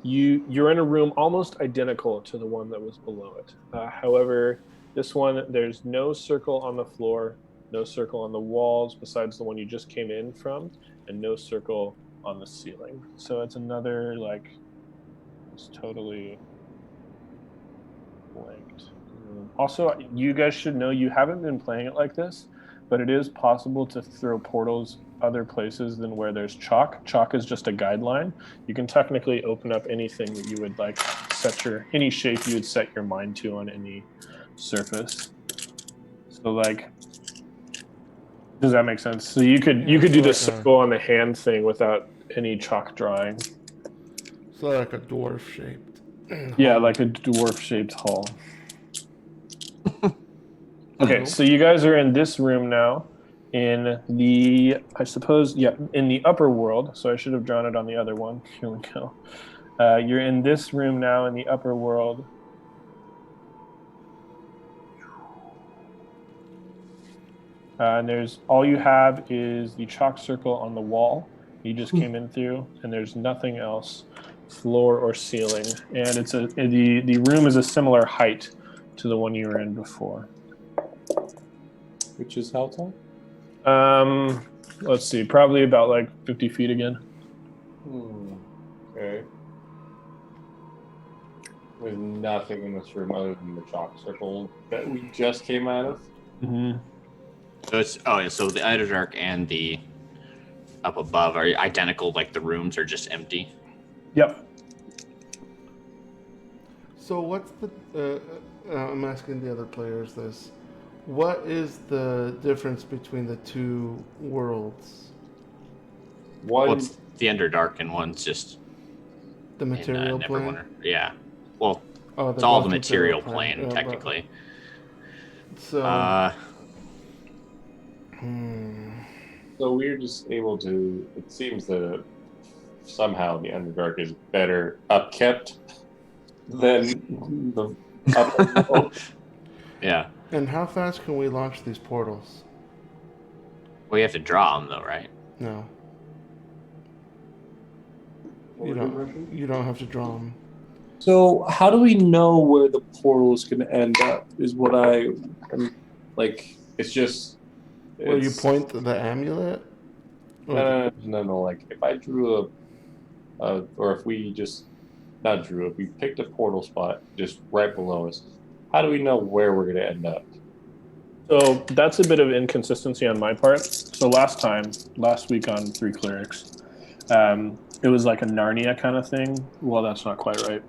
You're in a room almost identical to the one that was below it. However, this one, there's no circle on the floor, no circle on the walls besides the one you just came in from, and no circle on the ceiling. So it's another, like, it's totally blanked. Also, you guys should know you haven't been playing it like this, but it is possible to throw portals other places than where there's chalk. Chalk is just a guideline. You can technically open up anything that you would like any shape you would set your mind to on any surface. So, like, does that make sense? So you could do the circle on the hand thing without any chalk drawing. So like a dwarf shaped. Yeah, like a dwarf shaped hall. Okay, so you guys are in this room now. In the, in the upper world. So I should have drawn it on the other one. Here we go. You're in this room now in the upper world. And all you have is the chalk circle on the wall you just came in through, and there's nothing else, floor or ceiling. And the room is a similar height to the one you were in before. Which is how tall? Let's see, probably about like 50 feet again. Okay. There's nothing in this room other than the chalk circle that we just came out of. Mm-hmm. So the Underdark and the up above are identical, like the rooms are just empty. Yep. So what's the? I'm asking the other players this. What is the difference between the two worlds? One's the Underdark and one's just the material plane. Yeah. Well, it's all the material plane technically. So. So we're just able to. It seems that somehow the Underdark is better upkept than the upper world. Yeah. And how fast can we launch these portals? Well, you have to draw them, though, right? No. You don't have to draw them. So how do we know where the portal is going to end up? Is what like. It's just. Where you point the amulet? No. Like if I drew or if we just not drew it, we picked a portal spot just right below us. How do we know where we're going to end up? So that's a bit of inconsistency on my part. So last week on Three Clerics, it was like a Narnia kind of thing. Well, that's not quite right.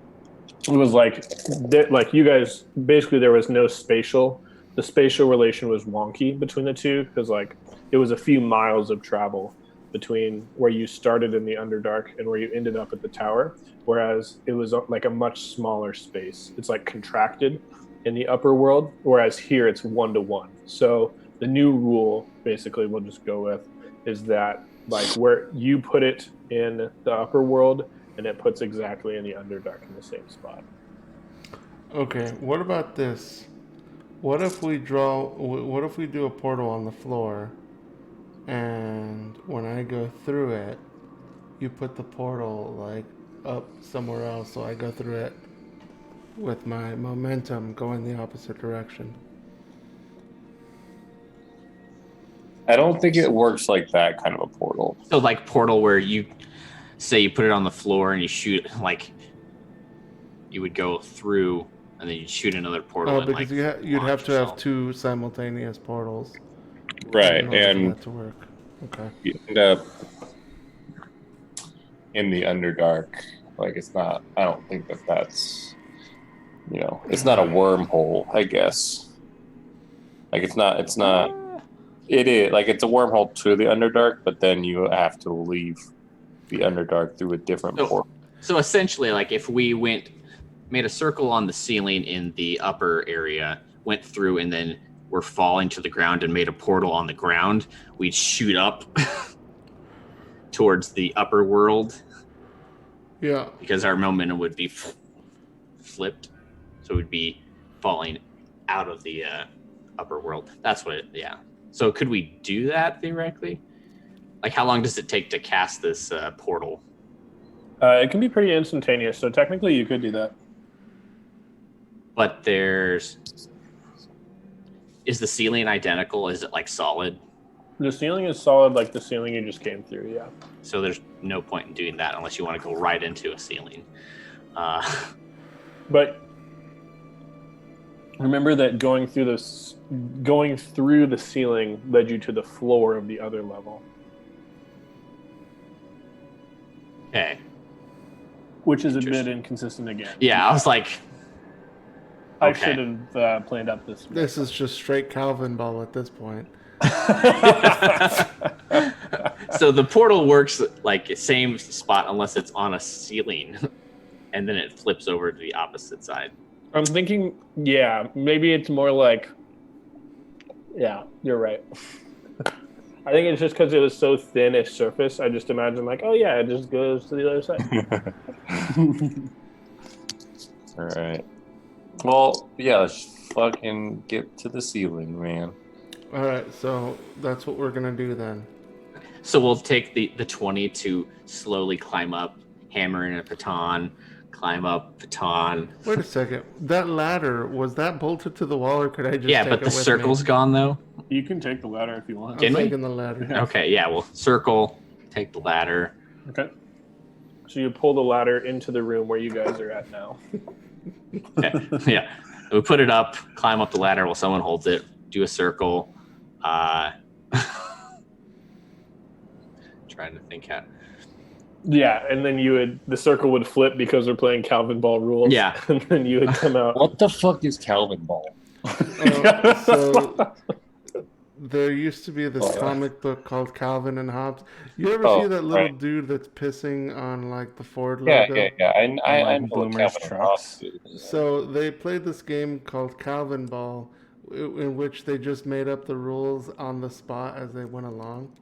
It was like you guys basically there was no spatial. The spatial relation was wonky between the two because like it was a few miles of travel between where you started in the Underdark and where you ended up at the tower, whereas it was like a much smaller space. It's like contracted in the upper world, whereas here it's 1-to-1. So the new rule, basically, we'll just go with, is that like where you put it in the upper world, and it puts exactly in the Underdark in the same spot. Okay, what about this? What if we do a portal on the floor, and when I go through it, you put the portal like up somewhere else, so I go through it with my momentum going the opposite direction. I don't think it works like that kind of a portal. So like portal where you say you put it on the floor and you shoot, like you would go through and then you'd shoot another portal. Oh, and, because like, you'd have to have yourself. 2 simultaneous portals. Right, in order for and that to work. Okay. you end up in the Underdark. Like it's not. I don't think that's. It's not a wormhole. I guess. Like it's not. It's not. It is like it's a wormhole to the Underdark, but then you have to leave the Underdark through a different portal. So essentially, like if we made a circle on the ceiling in the upper area, went through, and then we're falling to the ground and made a portal on the ground, we'd shoot up towards the upper world. Yeah. Because our momentum would be flipped, so we'd be falling out of the upper world. That's what it. Yeah. So could we do that theoretically? Like, how long does it take to cast this portal? It can be pretty instantaneous, so technically you could do that. But is the ceiling identical? Is it like solid? The ceiling is solid, like the ceiling you just came through. Yeah. So there's no point in doing that unless you want to go right into a ceiling. But remember that going through the ceiling led you to the floor of the other level. Okay. Which is a bit inconsistent again. Yeah, I was like, I should have planned up this. This is just straight Calvin ball at this point. So the portal works like same spot unless it's on a ceiling, and then it flips over to the opposite side. I'm thinking, yeah, maybe it's more like, yeah, you're right. I think it's just because it was so thin a surface. I just imagine like, oh yeah, it just goes to the other side. All right. Well, yeah, let's fucking get to the ceiling, man. All right, so that's what we're gonna do then. So we'll take the 20 to slowly climb up, hammer in a baton, climb up, baton. Wait a second. That ladder, was that bolted to the wall, or could I just Yeah, take but it the with circle's me? gone though. You can take the ladder if you want. I'm taking the ladder. Okay, yeah, we'll circle, take the ladder. Okay. So you pull the ladder into the room where you guys are at now. Okay. Yeah. We put it up, climb up the ladder while someone holds it, do a circle. Trying to think how. Yeah, and then the circle would flip because we're playing Calvin Ball rules. Yeah. And then you would come out. What the fuck is Calvin Ball? So there used to be this comic book called Calvin and Hobbes. You ever see that little dude that's pissing on like the Ford logo? Yeah. I know Boomer's trucks. So they played this game called Calvin Ball, in which they just made up the rules on the spot as they went along.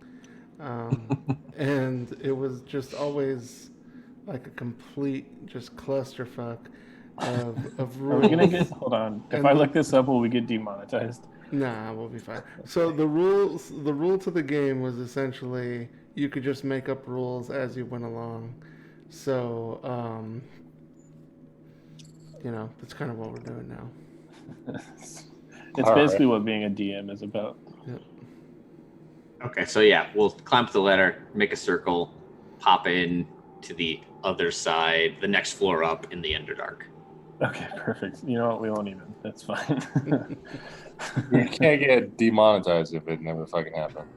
And it was just always like a complete just clusterfuck of rules. Are we gonna get? Hold on. If I look this up, will we get demonetized? Nah, we'll be fine. So the rule to the game was essentially you could just make up rules as you went along. So that's kind of what we're doing now. It's All basically what being a DM is about. Yep. Okay, so yeah, we'll climb up the ladder, make a circle, pop in to the other side, the next floor up in the Underdark. Okay, perfect. You know what? We won't even. That's fine. You can't get demonetized if it never fucking happened.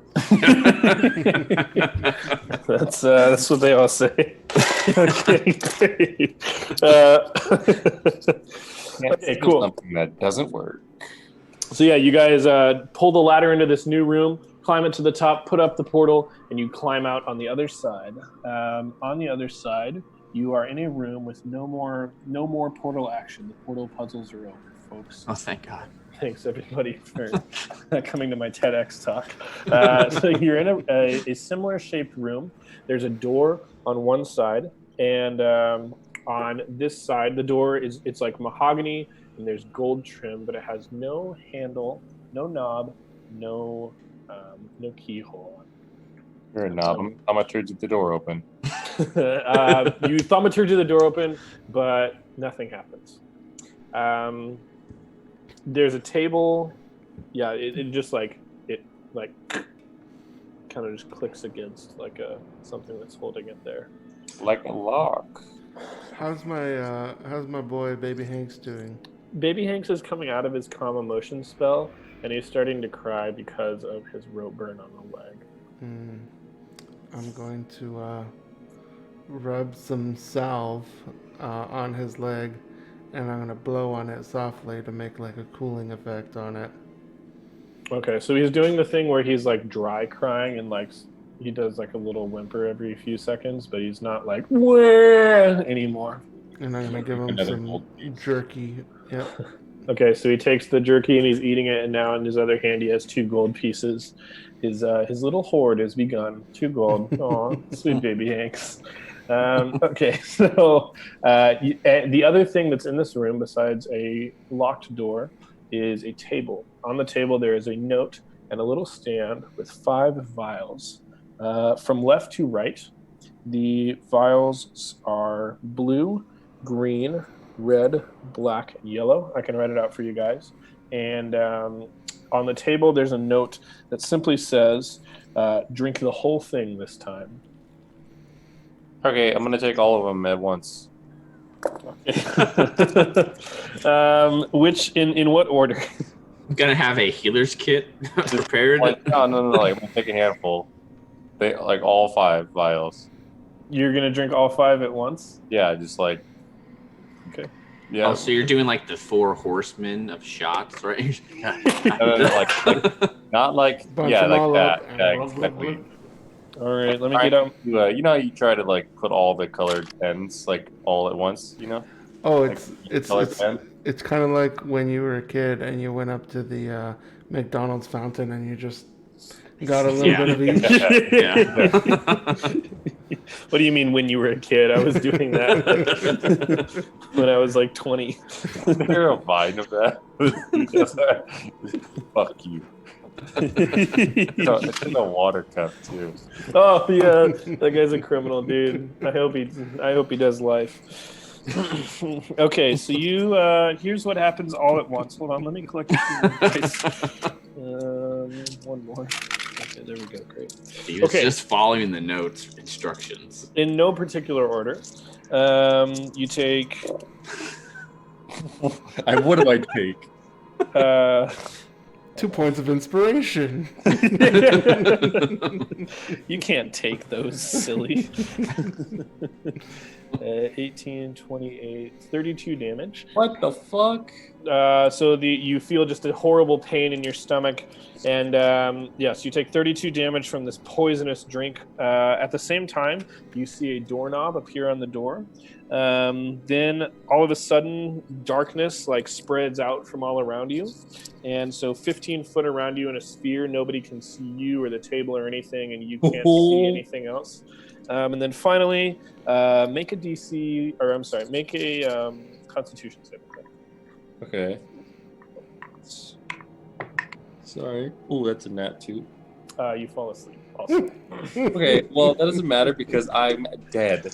That's what they all say. Okay, great. Okay, cool. Something that doesn't work. So yeah, you guys pull the ladder into this new room, climb it to the top, put up the portal, and you climb out on the other side. On the other side, you are in a room with no more portal action. The portal puzzles are over, folks. Oh, thank God. Thanks everybody for coming to my TEDx talk. So you're in a similar shaped room. There's a door on one side, and on this side, the door it's like mahogany, and there's gold trim, but it has no handle, no knob, no keyhole. You're a knob. How much did the door open? You thaumaturgy the door open, but nothing happens. There's a table. Yeah, it just like kind of just clicks against like something that's holding it there. Like a lock. How's my boy Baby Hanks doing? Baby Hanks is coming out of his calm emotion spell, and he's starting to cry because of his rope burn on the leg. I'm going to rub some salve on his leg, and I'm going to blow on it softly to make like a cooling effect on it. Okay, so he's doing the thing where he's like dry crying, and like he does like a little whimper every few seconds, but he's not like wah anymore. And I'm going to give him some jerky. Yep. Okay, so he takes the jerky and he's eating it, and now in his other hand he has 2 gold pieces. His little hoard has begun. 2 gold. Aw, sweet baby Hanks. Okay, so the other thing that's in this room besides a locked door is a table. On the table there is a note and a little stand with 5 vials. From left to right, the vials are blue, green, red, black, and yellow. I can write it out for you guys. And on the table, there's a note that simply says, drink the whole thing this time. Okay, I'm gonna take all of them at once. Which, in what order? I'm going to have a healer's kit prepared. No. Like, I'm gonna take a handful. They like all 5 vials. You're going to drink all 5 at once? Yeah, just like. Okay. Yeah. Oh, so you're doing like the 4 horsemen of shots, right? like not like Bunch yeah, them like all that. up and Yeah, blah, blah, exactly. All right, let me get out. You know how you try to like put all the colored pens like all at once, you know? Oh, Like, colored pen? it's kind of like when you were a kid and you went up to the McDonald's fountain and you just got a little bit of each. Yeah. What do you mean when you were a kid? I was doing that when I was like 20. You're a vine of that. Fuck you. It's in a water cup too. Oh yeah, that guy's a criminal, dude. I hope he does life. Okay, so you here's what happens all at once. Hold on, let me collect a few dice. One more. Okay, there we go. Great. He was just following the notes instructions. In no particular order. You take. What do I take? 2 points of inspiration. You can't take those, silly. 18, 28, 32 damage. What the fuck? So you feel just a horrible pain in your stomach, and yes, you take 32 damage from this poisonous drink. At the same time, you see a doorknob appear on the door. Then all of a sudden, darkness like spreads out from all around you, and so 15 foot around you in a sphere, nobody can see you or the table or anything, and you can't see anything else. And then finally, make a Constitution saving throw. Okay. Sorry. Oh, that's a nat 2. You fall asleep. Also. Okay, well that doesn't matter because I'm dead.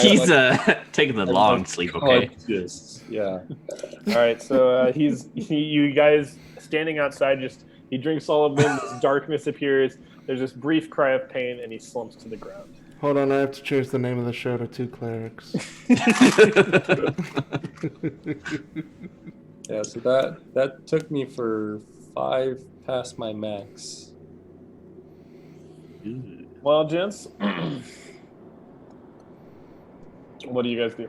He's taking the long sleep. Okay. Conscious. Yeah. All right, so you guys standing outside. He drinks all of them. This darkness appears. There's this brief cry of pain, and he slumps to the ground. Hold on, I have to change the name of the show to Two Clerics. Yeah. So that took me for 5 past my max. Well, gents, what do you guys do?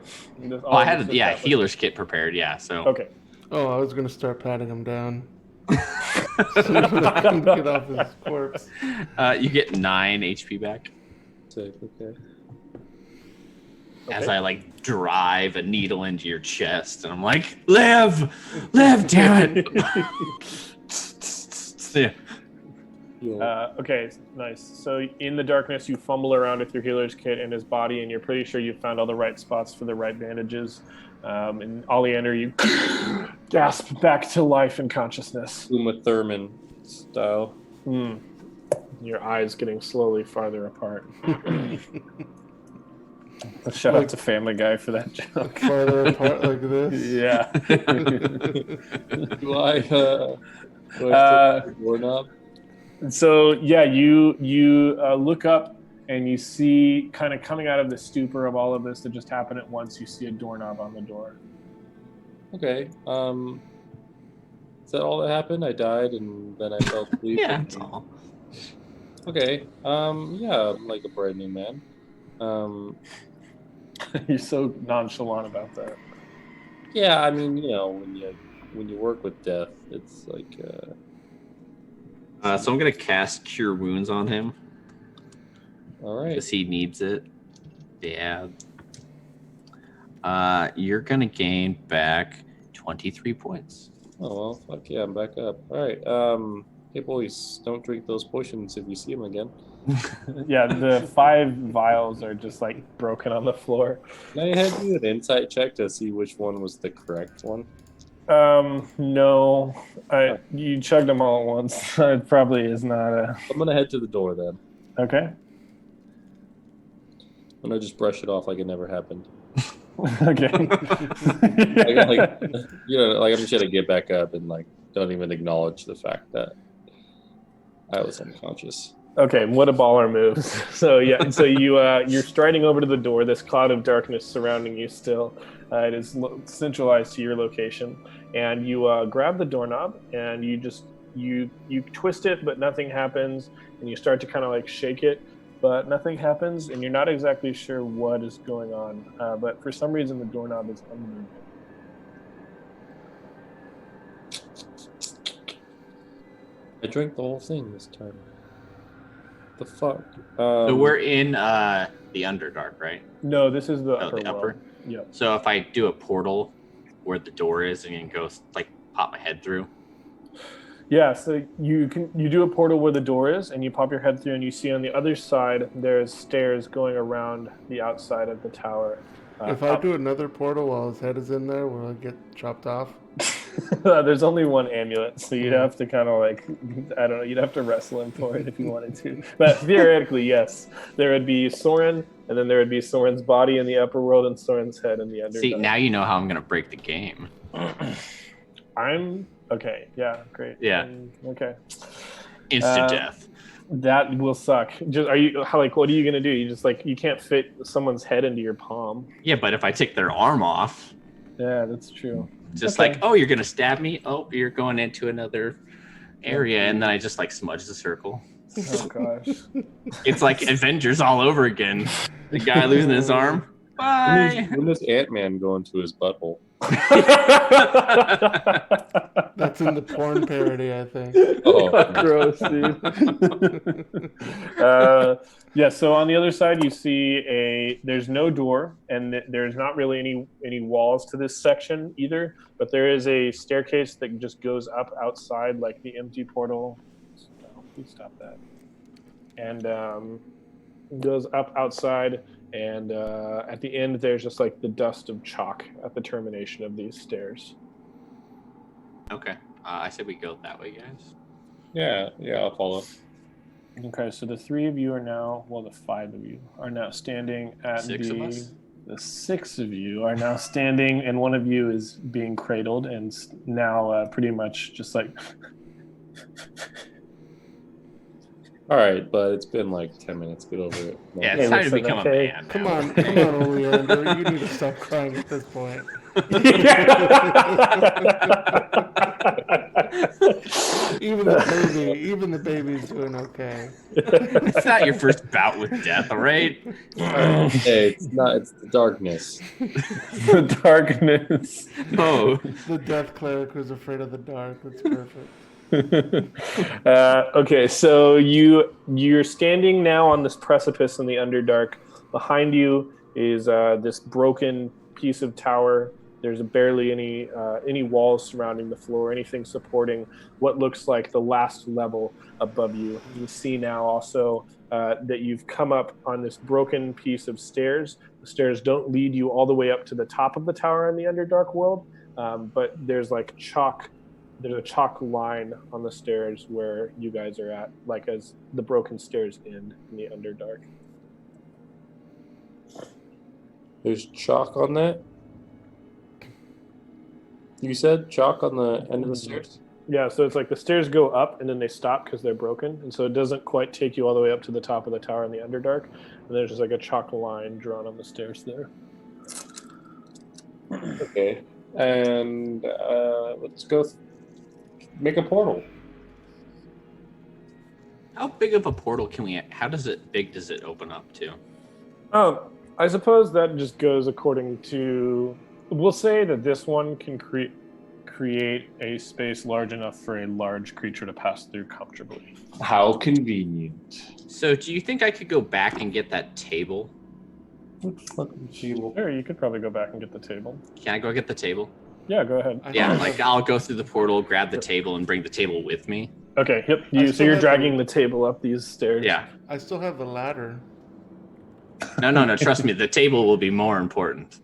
Oh, I had healer's kit prepared. Yeah. So. Okay. Oh, I was gonna start patting him down. So I can get off his corpse. You get 9 HP back. Sick. Okay. As I like drive a needle into your chest, and I'm like, live, damn it. Yeah. Okay, nice. So in the darkness, you fumble around with your healer's kit and his body, and you're pretty sure you found all the right spots for the right bandages. And Oleander, you gasp back to life and consciousness. Uma Thurman style. Your eyes getting slowly farther apart. Shout out to Family Guy for that joke. Farther apart like this? Yeah. Do I the doorknob? So yeah, you look up and you see, kind of coming out of the stupor of all of this that just happened at once, you see a doorknob on the door. Okay. Is that all that happened? I died and then I fell asleep. Yeah, that's all. Okay. Yeah, I'm like a brand new man. You're so nonchalant about that. Yeah, I mean, when you work with death, it's like. So I'm gonna cast Cure Wounds on him. All right. Because he needs it. Yeah. You're gonna gain back 23 points. Oh well, fuck yeah, I'm back up. All right. Hey boys, don't drink those potions if you see them again. Yeah, the 5 vials are just like broken on the floor. Can I have you an insight check to see which one was the correct one? No, you chugged them all at once. It probably is not a. I'm gonna head to the door then. Okay. I'm gonna just brush it off like it never happened. Okay. I'm just gonna get back up and like don't even acknowledge the fact that I was unconscious. Okay, what a baller move. So yeah, so you're striding over to the door. This cloud of darkness surrounding you still. It is centralized to your location, and you grab the doorknob and you twist it, but nothing happens. And you start to kind of like shake it, but nothing happens, and you're not exactly sure what is going on. But for some reason, the doorknob is unmoving. I drank the whole thing this time. The fuck? So we're in the Underdark, right? No, this is the the upper. world. Yep. So if I do a portal where the door is and can go like pop my head through. Yeah, so you do a portal where the door is, and you pop your head through, and you see on the other side there's stairs going around the outside of the tower. If I do another portal while his head is in there, will I get chopped off? There's only one amulet, so you'd have to kind of like, I don't know, you'd have to wrestle him for it if you wanted to. But theoretically, yes, there would be Soren, and then there would be Soren's body in the upper world and Soren's head in the Underdark. See, now you know how I'm going to break the game. Okay, yeah, great. Yeah. Okay. Instant death. That will suck. What are you gonna do? You can't fit someone's head into your palm. Yeah, but if I take their arm off. Yeah, that's true. Just like, oh, you're gonna stab me? Oh, you're going into another area, and then I just like smudge the circle. Oh gosh. It's like Avengers all over again. The guy losing his arm. Bye. When does Ant-Man go into his butthole? That's in the porn parody, I think. Oh, gross, dude. Yeah, so on the other side you see there's no door, and there's not really any walls to this section either, but there is a staircase that just goes up outside like the empty portal. Please stop that. And goes up outside, and at the end there's just like the dust of chalk at the termination of these stairs. Okay. I said we go that way, guys. yeah, I'll follow. Okay, so the 3 of you are now, well, the 5 of you are now standing at 6 of us? The 6 of you are now standing, and one of you is being cradled and now pretty much just like. All right, but it's been like 10 minutes. Get over it. Yeah, Hey, it's time to listen, become okay. a man. Come now. on, Oleander. You need to stop crying at this point. Even the baby's doing okay. It's not your first bout with death, all right? Hey, it's not. It's the darkness. The darkness. Oh, The death cleric who's afraid of the dark. That's perfect. Okay, so you're standing now on this precipice in the Underdark. Behind you is this broken piece of tower. There's barely any walls surrounding the floor, anything supporting what looks like the last level above you. You see now also that you've come up on this broken piece of stairs. The stairs don't lead you all the way up to the top of the tower in the Underdark world, but there's like chalk. There's a chalk line on the stairs where you guys are at, like as the broken stairs end in the Underdark. There's chalk on that. You said chalk on the end of the stairs? Yeah, so it's like the stairs go up and then they stop because they're broken, and so it doesn't quite take you all the way up to the top of the tower in the Underdark. And there's just like a chalk line drawn on the stairs there. Okay. And let's go make a portal. how big of a portal can we? How big does it open up to? Oh, I suppose that just goes according to. We'll say that this one can create a space large enough for a large creature to pass through comfortably. How convenient. So, do you think I could go back and get that table? What fucking table? Sure, you could probably go back and get the table. Can I go get the table? Yeah, go ahead. Yeah, like I'll go through the portal, grab the table, and bring the table with me. Okay, yep. I So still you're have dragging the table up these stairs. Yeah. I still have the ladder. No. Trust me, the table will be more important.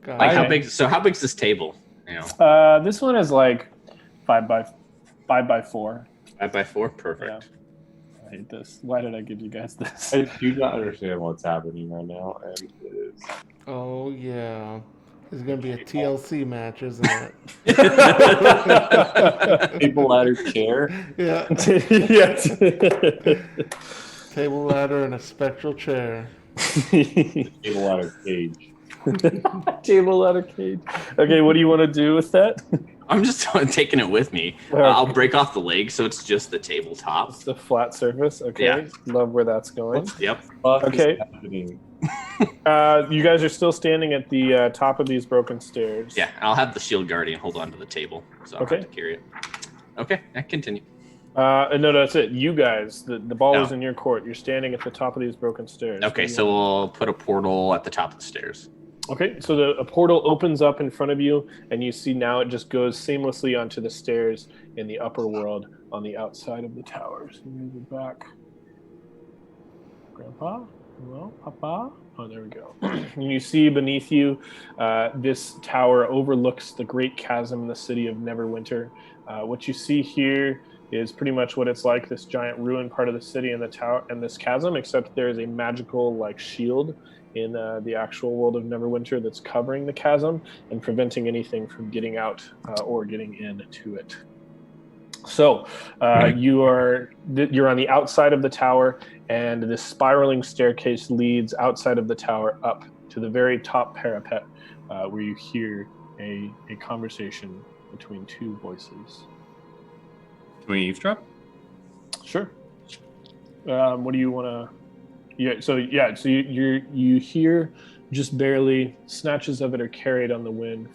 God. Like Okay. how big? So how big's this table? You know, This one is like 5x4. 5x4. Perfect. I hate this. Why did I give you guys this? I do not understand what's happening right now, and it is. Oh yeah. It's gonna be a TLC match, isn't it? Table, ladder, chair. Yeah. Yes. Table, ladder, and a spectral chair. Table, ladder, cage. Table ladder cage. Okay, what do you want to do with that? I'm just taking it with me. Okay. I'll break off the leg so it's just the tabletop. It's the flat surface. Okay. Yeah. Love where that's going. Yep. Fuck Okay. is happening? You guys are still standing at the top of these broken stairs. Yeah, I'll have the shield guardian hold on to the table, so I don't have to carry it. Okay, I continue. No, that's it. You guys, the ball No. is in your court. You're standing at the top of these broken stairs. Okay, so we'll put a portal at the top of the stairs. Okay, so a portal opens up in front of you, and you see now it just goes seamlessly onto the stairs in the upper world on the outside of the tower. So move it back. Grandpa? Hello? Papa? Oh, there we go. And you see beneath you, this tower overlooks the great chasm in the city of Neverwinter. What you see here is pretty much what it's like, this giant ruined part of the city and the tower and this chasm, except there is a magical like shield in the actual world of Neverwinter that's covering the chasm and preventing anything from getting out or getting into it. So you're on the outside of the tower, and this spiraling staircase leads outside of the tower up to the very top parapet, where you hear a conversation between two voices. Can we eavesdrop? Sure. What do you want to? So you hear just barely snatches of it are carried on the wind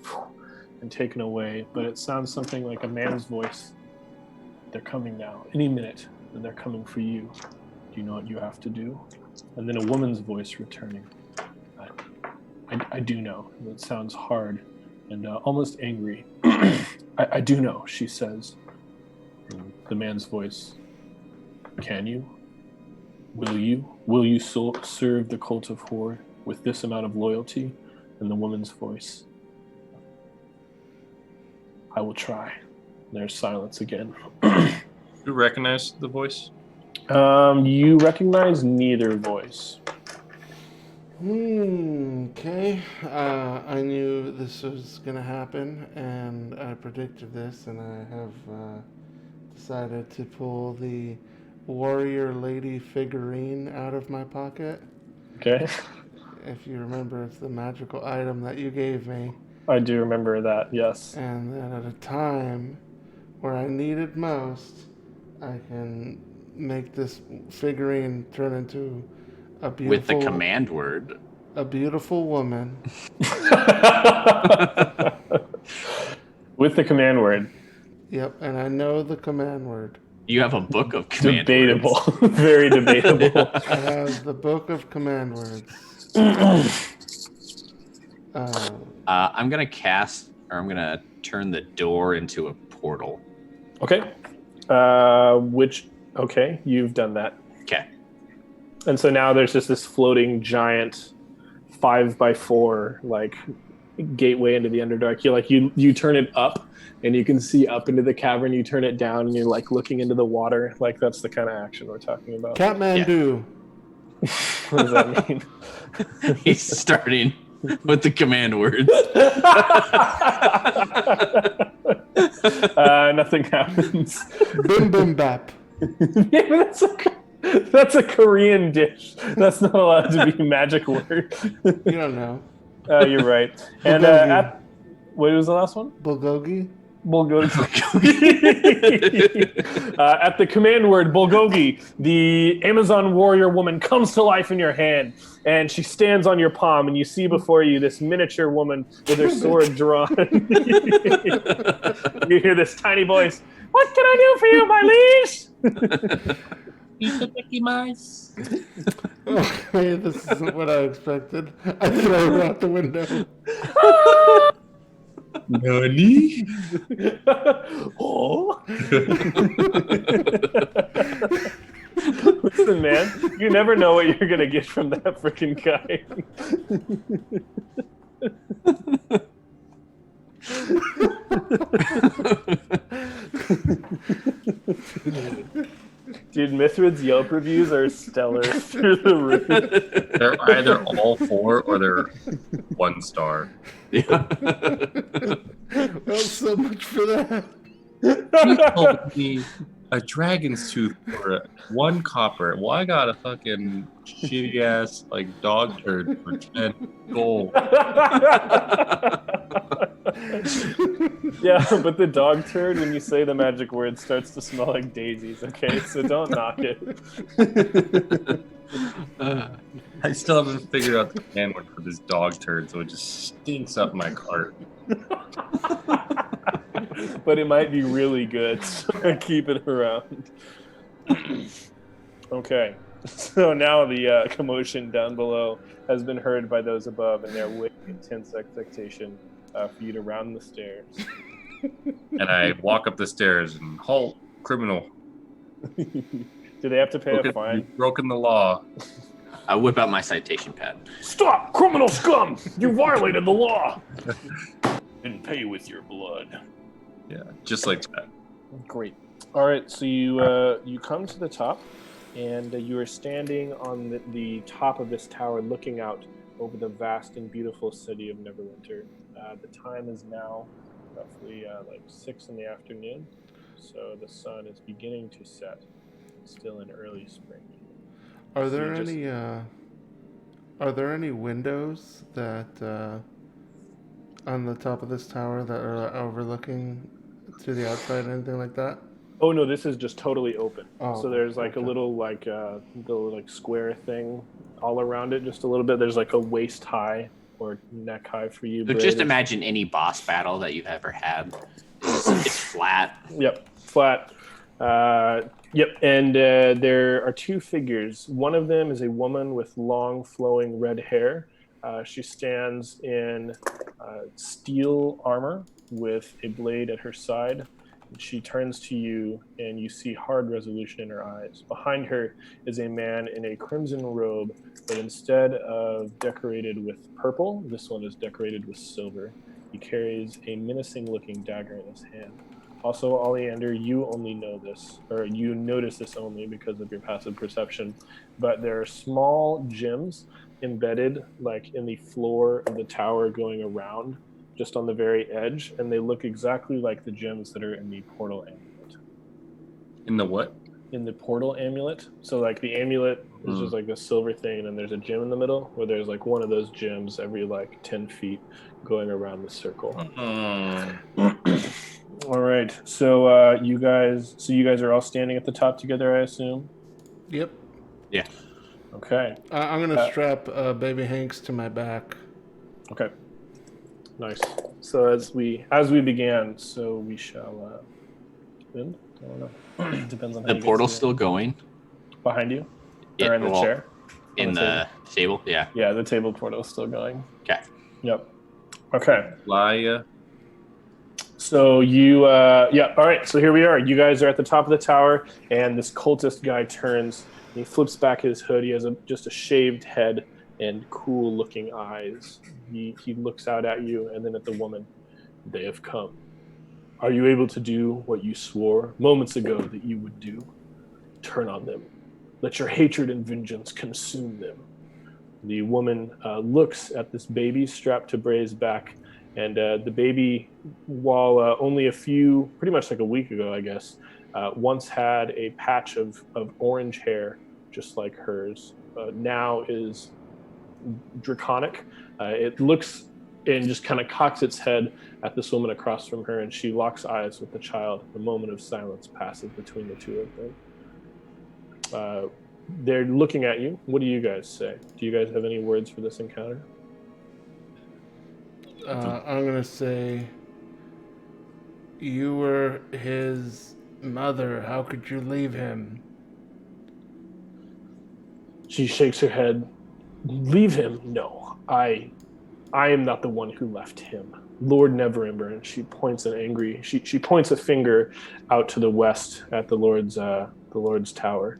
and taken away, but it sounds something like a man's voice. They're coming now, any minute, and they're coming for you. Do you know what you have to do? And then a woman's voice returning. I do know. It sounds hard and almost angry. I do know, she says. And the man's voice. Can you? Will you? Will you serve the cult of Horde with this amount of loyalty? And the woman's voice. I will try. There's silence again. You recognize the voice? You recognize neither voice. Okay. I knew this was gonna happen, and I predicted this, and I have decided to pull the warrior lady figurine out of my pocket. Okay. If you remember, it's the magical item that you gave me. I do remember that, yes. And then at a time where I need it most, I can make this figurine turn into a beautiful, With the command word. a beautiful woman. With the command word. Yep, and I know the command word. You have a book of command Debatable. words. Very debatable. I have the book of command words. I'm going to turn the door into a portal. Okay. Okay, you've done that. Okay. And so now there's just this floating giant 5x4 like gateway into the Underdark. You turn it up and you can see up into the cavern. You turn it down and you're like looking into the water. Like that's the kind of action we're talking about. Kathmandu. What does that mean? He's starting with the command words. Nothing happens. Bim bim bap. Yeah, that's a Korean dish. That's not allowed to be a magic word. You don't know. You're right. And what was the last one? Bulgogi. Bulgogi. At the command word Bulgogi, the Amazon warrior woman comes to life in your hand, and she stands on your palm, and you see before you this miniature woman with her sword drawn. You hear this tiny voice, "What can I do for you, my liege?" Okay, this isn't what I expected. I throw her out the window. Nani? Oh. Listen, man, you never know what you're gonna get from that freaking guy. Dude, Mithrid's Yelp reviews are stellar through the roof. They're either all 4 or they're 1 star. Yeah. Well, so much for that. You told me a dragon's tooth for 1 copper. Well, I got a fucking shitty ass like dog turd for 10 gold. Yeah, but the dog turd, when you say the magic word, starts to smell like daisies, okay? So don't knock it. I still haven't figured out the command word for this dog turd, so it just stinks up my cart. But it might be really good, so keep it around. Okay, so now the commotion down below has been heard by those above, and they're waiting in tense expectation for you to round the stairs. And I walk up the stairs and halt, criminal. Do they have to pay a fine? You've broken the law. I whip out my citation pad. Stop, criminal scum! You violated the law! And pay with your blood. Yeah, just like that. Great. All right, so you come to the top, and you are standing on the top of this tower, looking out over the vast and beautiful city of Neverwinter. The time is now roughly 6 in the afternoon, so the sun is beginning to set. It's still in early spring. Are there any windows that on the top of this tower that are overlooking to the outside, anything like that? Oh no, this is just totally open. Oh, so there's like okay. a little little square thing all around it, just a little bit. There's like a waist high or neck high for you. So just imagine any boss battle that you've ever had. It's flat. Yep, flat. Yep, and there are 2 figures. One of them is a woman with long, flowing red hair. She stands in steel armor with a blade at her side. She turns to you, and you see hard resolution in her eyes. Behind her is a man in a crimson robe, but instead of decorated with purple, this one is decorated with silver. He carries a menacing-looking dagger in his hand. Also, Oleander, you only know this, or you notice this only because of your passive perception. But there are small gems embedded, like in the floor of the tower, going around, just on the very edge, and they look exactly like the gems that are in the portal amulet. In the what? In the portal amulet. So like the amulet is just like a silver thing, and there's a gem in the middle where there's like one of those gems every like 10 feet going around the circle. All right. So you guys are all standing at the top together, I assume. Yep. Yeah. Okay. I'm gonna strap Baby Hanks to my back. Okay. Nice. So as we began, so we shall end. I don't know. Depends on how The you guys portal's do it. still going Behind you? Yeah, Or in the well, chair? On in the table. Yeah. Yeah, the table portal is still going. Okay. Yep. Okay. Laya. So you, yeah, all right. So here we are. You guys are at the top of the tower, and this cultist guy turns. And he flips back his hood. He has just a shaved head and cool-looking eyes. He looks out at you and then at the woman. They have come. Are you able to do what you swore moments ago that you would do? Turn on them. Let your hatred and vengeance consume them. The woman looks at this baby strapped to Bray's back, and the baby, while only pretty much like a week ago, I guess, once had a patch of orange hair just like hers, now is draconic. It looks and just kind of cocks its head at this woman across from her, and she locks eyes with the child. A moment of silence passes between the two of them. They're looking at you. What do you guys say? Do you guys have any words for this encounter? I'm gonna say, you were his mother. How could you leave him? She shakes her head. Leave him? No. I am not the one who left him. Lord Neverember. And she points an angry. She points a finger out to the west at the Lord's tower.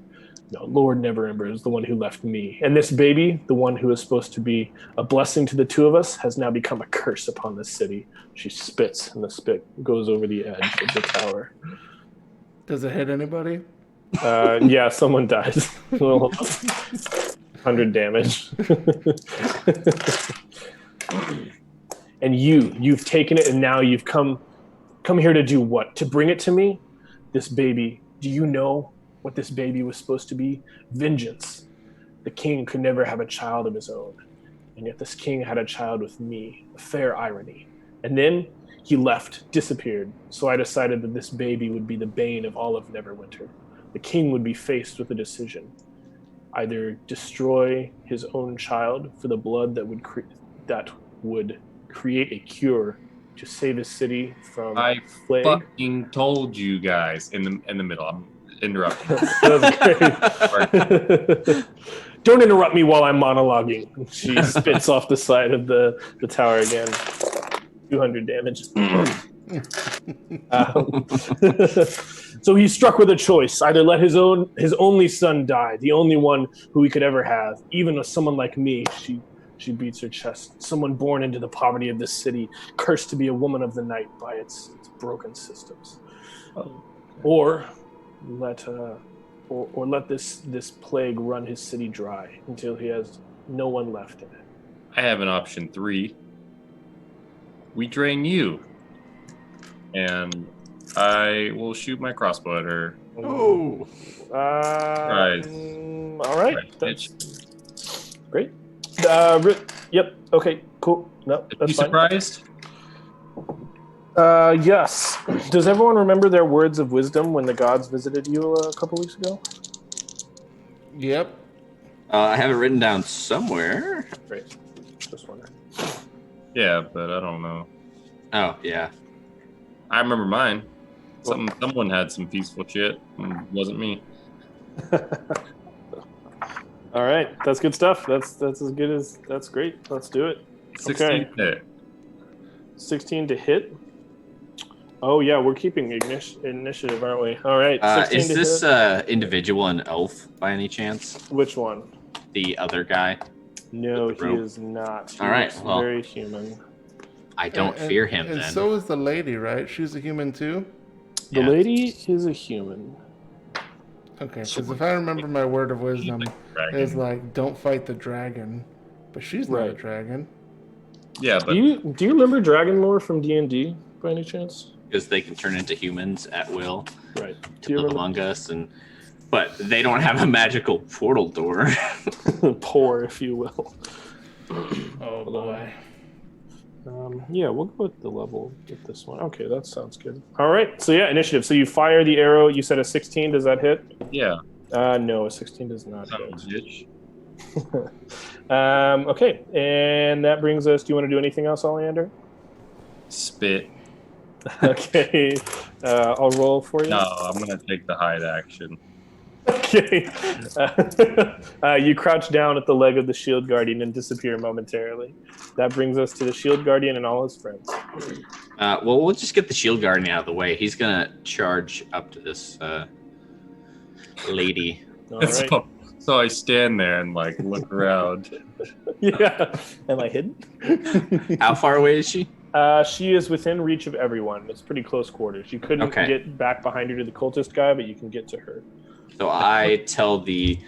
No, Lord Neverember is the one who left me. And this baby, the one who is supposed to be a blessing to the two of us, has now become a curse upon this city. She spits, and the spit goes over the edge of the tower. Does it hit anybody? Yeah, someone dies. 100 damage. And you've taken it, and now you've come here to do what? To bring it to me? This baby, do you know what this baby was supposed to be? Vengeance. The king could never have a child of his own, and yet this king had a child with me. A fair irony. And then he left, disappeared, so I decided that this baby would be the bane of all of Neverwinter. The king would be faced with a decision. Either destroy his own child for the blood that would create a cure to save his city from plague. Fucking told you guys in the middle. I'm interrupting. Great. Don't interrupt me while I'm monologuing. She spits off the side of the tower again. 200 damage. So he's struck with a choice: either let his only son die, the only one who he could ever have, even with someone like me. She beats her chest. Someone born into the poverty of this city, cursed to be a woman of the night by its broken systems, or let this plague run his city dry until he has no one left in it. I have an option 3. We drain you, and I will shoot my crossbow at her. Oh. Right. All right. Right, That's great. Yep. Okay. Cool. No, that's You fine. surprised? Yes. Does everyone remember their words of wisdom when the gods visited you a couple weeks ago? Yep. I have it written down somewhere. Great. Just wondering. Yeah, but I don't know. Oh, yeah. I remember mine. Someone had some peaceful shit, and it wasn't me. All right. That's good stuff. That's as good as. That's great. Let's do it. 16 hit. 16 to hit. Oh yeah, we're keeping initiative, aren't we? All right. 16 Is to this hit. individual an elf by any chance? Which one? The other guy? No, With the he rope? is not. He All right, looks well. very human. I don't fear him and then. so is the lady, right? She's a human too? The lady is a human. Okay, because if I remember my word of wisdom, it's like, don't fight the dragon. But she's not a dragon. Yeah, but... Do you remember dragon lore from D&D, by any chance? Because they can turn into humans at will. Right. To live among us, but they don't have a magical portal door. Poor, if you will. Oh, boy. Yeah, we'll go with the level with this one. Okay, that sounds good. All right, so yeah, initiative. So you fire the arrow. You said a 16. Does that hit? Yeah. No, a 16 does not hit. Okay, and that brings us... Do you want to do anything else, Oleander? Spit. Okay, I'll roll for you. No, I'm going to take the hide action. Okay. You crouch down at the leg of the shield guardian and disappear momentarily. That brings us to the shield guardian and all his friends. Well, we'll just get the shield guardian out of the way. He's going to charge up to this lady. All right. So I stand there and like look around. Yeah. Am I hidden? How far away is she? She is within reach of everyone. It's pretty close quarters. You couldn't get back behind her to the cultist guy, but you can get to her. So I tell the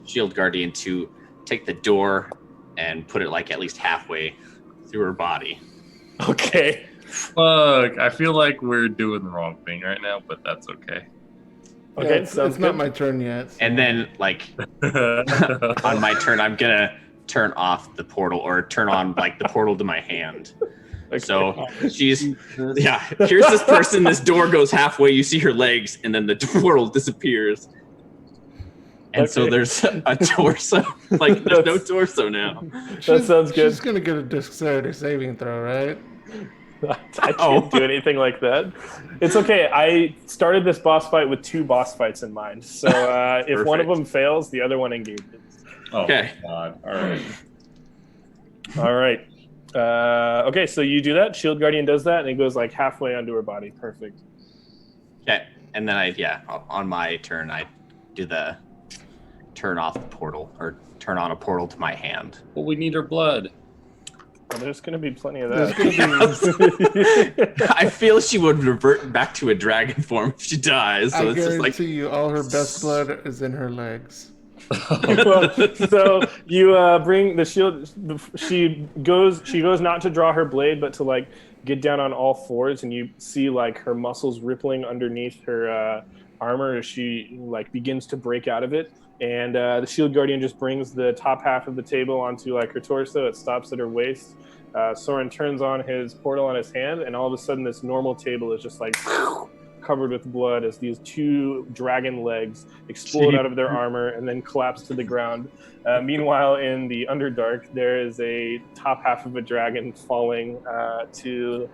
shield guardian to take the door and put it like at least halfway through her body. Okay. Fuck, I feel like we're doing the wrong thing right now, but that's okay. Okay, it's not my turn yet. So. And then, like, on my turn, I'm gonna turn off the portal or turn on like the portal to my hand. Okay. So here's this person. This door goes halfway. You see her legs, and then the portal disappears. And so there's a torso. Like there's no torso now. That sounds good. She's gonna get a dexterity saving throw, right? I can't do anything like that. It's okay. I started this boss fight with 2 boss fights in mind. So if one of them fails, the other one engages. Oh, okay. God. All right. All right. Okay, so you do that. Shield Guardian does that, and it goes like halfway onto her body. Perfect. Okay, and then on my turn, I do the turn off the portal or turn on a portal to my hand. Well, we need her blood. Well, there's going to be plenty of that. I feel she would revert back to a dragon form if she dies. So I it's just guarantee you, all her best blood is in her legs. So you bring the shield. She goes not to draw her blade, but to like get down on all fours, and you see like her muscles rippling underneath her armor as she like begins to break out of it. And the shield guardian just brings the top half of the table onto like her torso. It stops at her waist. Soren turns on his portal on his hand, and all of a sudden, this normal table is just like covered with blood as these 2 dragon legs explode out of their armor and then collapse to the ground. Meanwhile, in the Underdark, there is a top half of a dragon falling to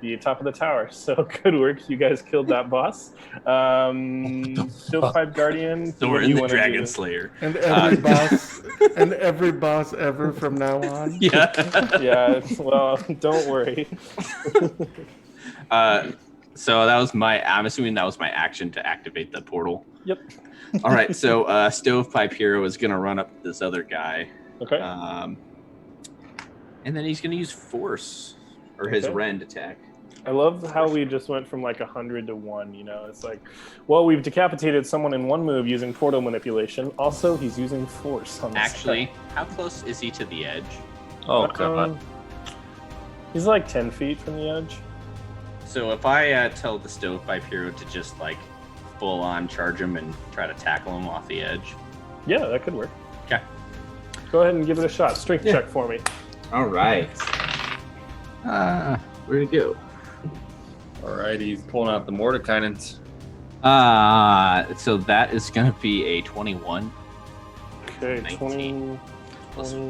the top of the tower. So good work. You guys killed that boss. Stovepipe Guardian. So we're in the Dragon Slayer. And every boss ever from now on. Yeah. Yeah, well, don't worry. So I'm assuming that was my action to activate the portal. Yep. All right, so Stovepipe Hero is going to run up to this other guy. Okay. And then he's going to use Force, or his Rend attack. I love how we just went from like 100 to 1, you know? It's like, well, we've decapitated someone in one move using portal manipulation. Also, he's using Force on this Actually, guy. how close is he to the edge? Oh, God. He's like 10 feet from the edge. So if I tell the Stovepipe Hero to just like full on charge him and try to tackle him off the edge. Yeah, that could work. Okay. Go ahead and give it a shot. Strength check for me. All right. Where'd it go? All right, he's pulling out the Mordekainen's. So that is going to be a 21. Okay, 19. 20.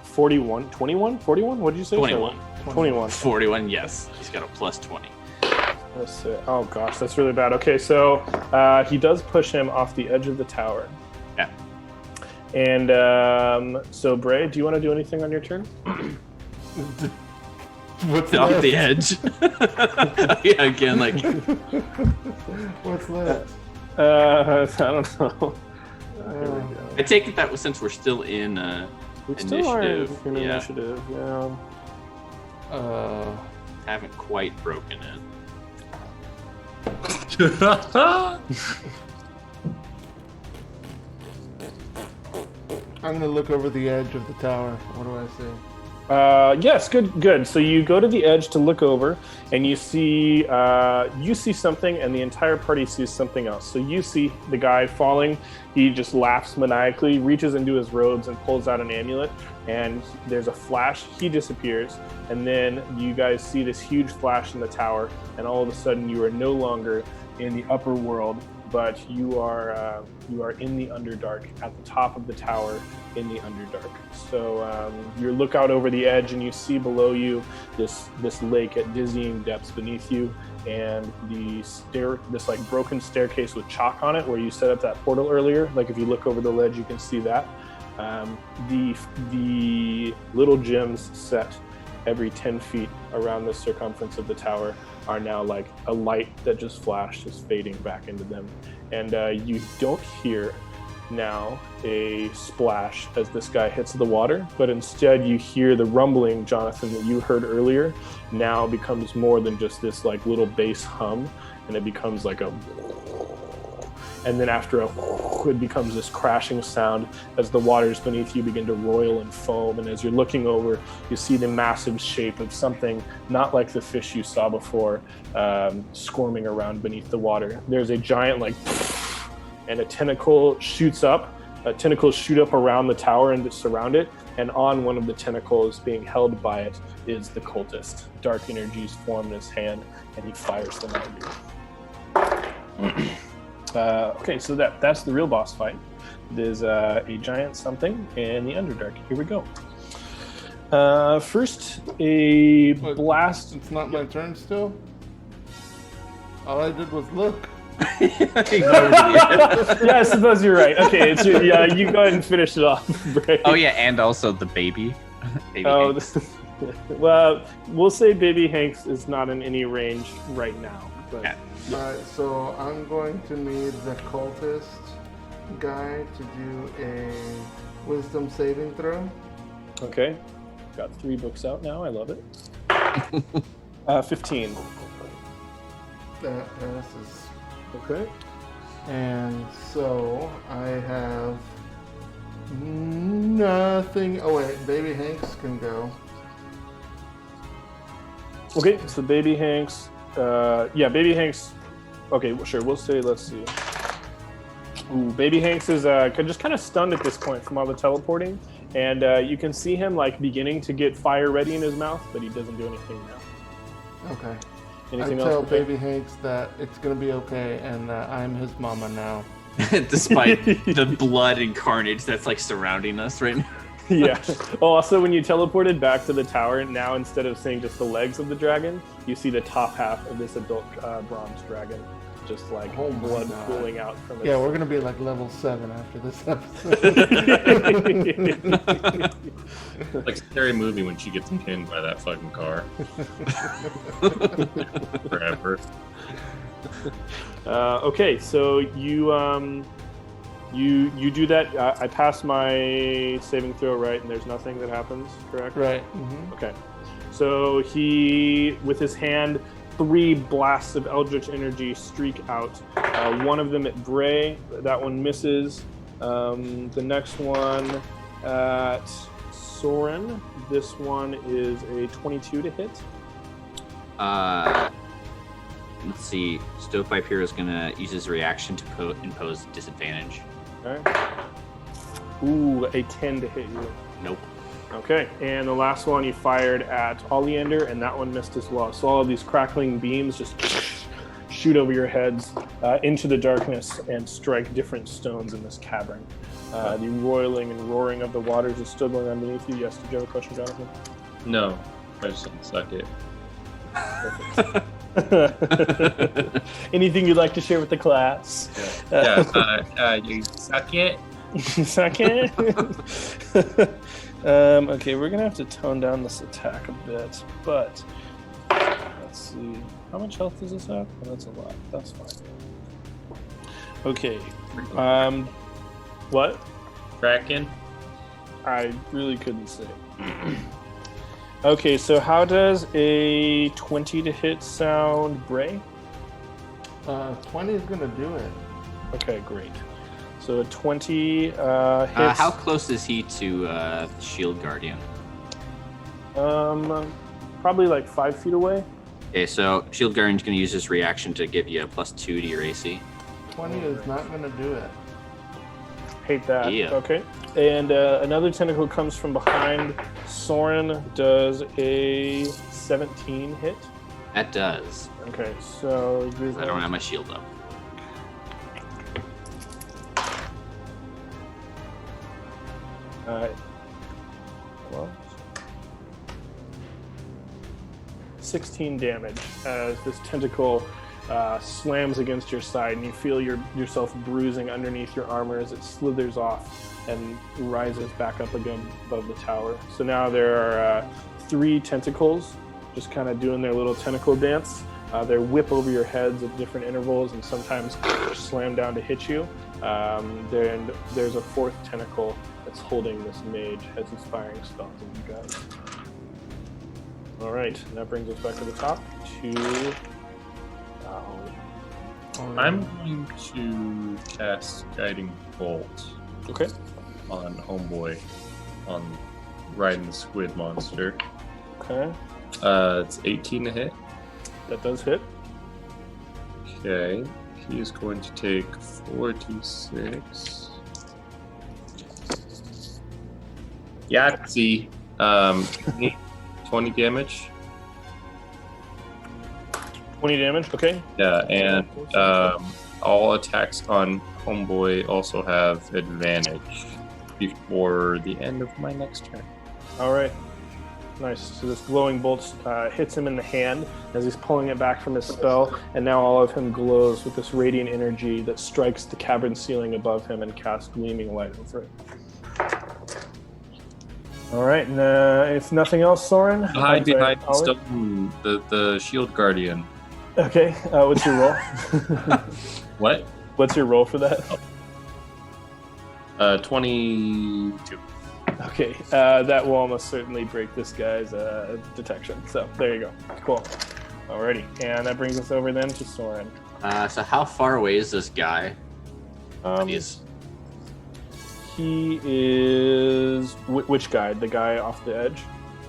41. 21? 41? What did you say? 21. 21. 41, yes. He's got a plus 20. Let's see. Oh, gosh, that's really bad. Okay, so he does push him off the edge of the tower. Yeah. And so, Bray, do you want to do anything on your turn? What's Off left? the edge. Yeah, again, like... What's left? I don't know. I take it that was since we're still in We still are in Initiative, yeah. initiative, yeah. Haven't quite broken it. I'm gonna look over the edge of the tower. What do I see? Yes, good. So you go to the edge to look over, and you see something, and the entire party sees something else. So you see the guy falling. He just laughs maniacally, reaches into his robes, and pulls out an amulet. And there's a flash. He disappears, and then you guys see this huge flash in the tower. And all of a sudden, you are no longer in the upper world, but you are in the Underdark, at the top of the tower in the Underdark. So you look out over the edge and you see below you this lake at dizzying depths beneath you, and this like broken staircase with chalk on it where you set up that portal earlier. Like if you look over the ledge, you can see that. The little gems set every 10 feet around the circumference of the tower are now like a light that just flashed is fading back into them. And you don't hear now a splash as this guy hits the water, but instead you hear the rumbling, Jonathan, that you heard earlier now becomes more than just this like little bass hum, and it becomes like a, and then after it becomes this crashing sound as the waters beneath you begin to roil and foam. And as you're looking over, you see the massive shape of something not like the fish you saw before, squirming around beneath the water. There's a giant like, and a tentacle shoots up. Tentacles shoot up around the tower and surround it. And on one of the tentacles, being held by it, is the cultist. Dark energies form in his hand, and he fires them at you. Okay, so that's the real boss fight. There's a giant something in the Underdark. Here we go. First, a blast. It's not my turn still? All I did was look. Yeah, I suppose you're right. Okay, it's your, yeah. You go ahead and finish it off, Bray. Oh yeah, and also the baby. Hanks. Well, we'll say Baby Hanks is not in any range right now. But Yeah. Alright, so I'm going to need the cultist guy to do a wisdom saving throw. Okay, got 3 books out now. I love it. 15. That passes. Okay. And so I have nothing. Oh wait, Baby Hanks can go. Okay, so Baby Hanks. Yeah, Baby Hanks. Okay, well, sure. We'll say. Let's see. Ooh, Baby Hanks is just kind of stunned at this point from all the teleporting, and you can see him like beginning to get fire ready in his mouth, but he doesn't do anything now. Okay. Anything I else? tell to say? Baby Hanks that it's gonna be okay, and that I'm his mama now. Despite the blood and carnage that's like surrounding us right now. Yeah. Oh, also, when you teleported back to the tower, now instead of seeing just the legs of the dragon, you see the top half of this adult bronze dragon, just like Oh my blood God. pooling out from it. Yeah, we're gonna be like level 7 after this episode. Like scary movie when she gets pinned by that fucking car. Forever. Okay, so you do that. I pass my saving throw, right? And there's nothing that happens, correct? Right. Mm-hmm. Okay. So he, with his hand, 3 blasts of eldritch energy streak out. One of them at Bray. That one misses. The next one at Soren. This one is a 22 to hit. Let's see. Stovepipe here is gonna use his reaction to impose disadvantage. Okay. Ooh, a 10 to hit you. Nope. Okay, and the last one you fired at Oleander, and that one missed as well. So all of these crackling beams just shoot over your heads into the darkness and strike different stones in this cavern. The roiling and roaring of the waters is still going on beneath you. Yes, did you have a question, Jonathan? No, I just didn't suck it. Anything you'd like to share with the class? You suck it. Second. Okay, we're gonna have to tone down this attack a bit, but let's see. How much health does this have? Oh, that's a lot. That's fine. Okay. What? Kraken. I really couldn't say. Okay, so how does a 20 to hit sound, Bray? 20 is gonna do it. Okay, great. So a 20 hits. How close is he to Shield Guardian? Probably like 5 feet away. Okay, so Shield Guardian's going to use his reaction to give you a +2 to your AC. 20 is not gonna do it. Hate that. Yeah. Okay. And another tentacle comes from behind. Soren does a 17 hit. That does. Okay, so I don't have my shield up. Well, 16 damage as this tentacle slams against your side, and you feel yourself bruising underneath your armor as it slithers off and rises back up again above the tower. So now there are 3 tentacles just kind of doing their little tentacle dance. They whip over your heads at different intervals and sometimes slam down to hit you. Then there's a 4th tentacle that's holding this mage as he's firing spells at you guys. All right, and that brings us back to the top to... I'm going to cast Guiding Bolt Okay. on Homeboy, on riding the squid monster. Okay, It's 18 to hit. that does hit. Okay, he is going to take 4d6. Yahtzee. 20 damage. 20 damage, okay. Yeah, and all attacks on Homeboy also have advantage before the end of my next turn. All right. Nice. So this glowing bolt hits him in the hand as he's pulling it back from his spell, and now all of him glows with this radiant energy that strikes the cavern ceiling above him and casts gleaming light over it. All right, and if nothing else, Soren? Hide behind Ollie? the Shield Guardian. Okay, what's your roll? What? What's your roll for that? 22. Okay, that will almost certainly break this guy's detection. So there you go. Cool. Alrighty, and that brings us over then to Soren. So how far away is this guy? He is which guy? The guy off the edge?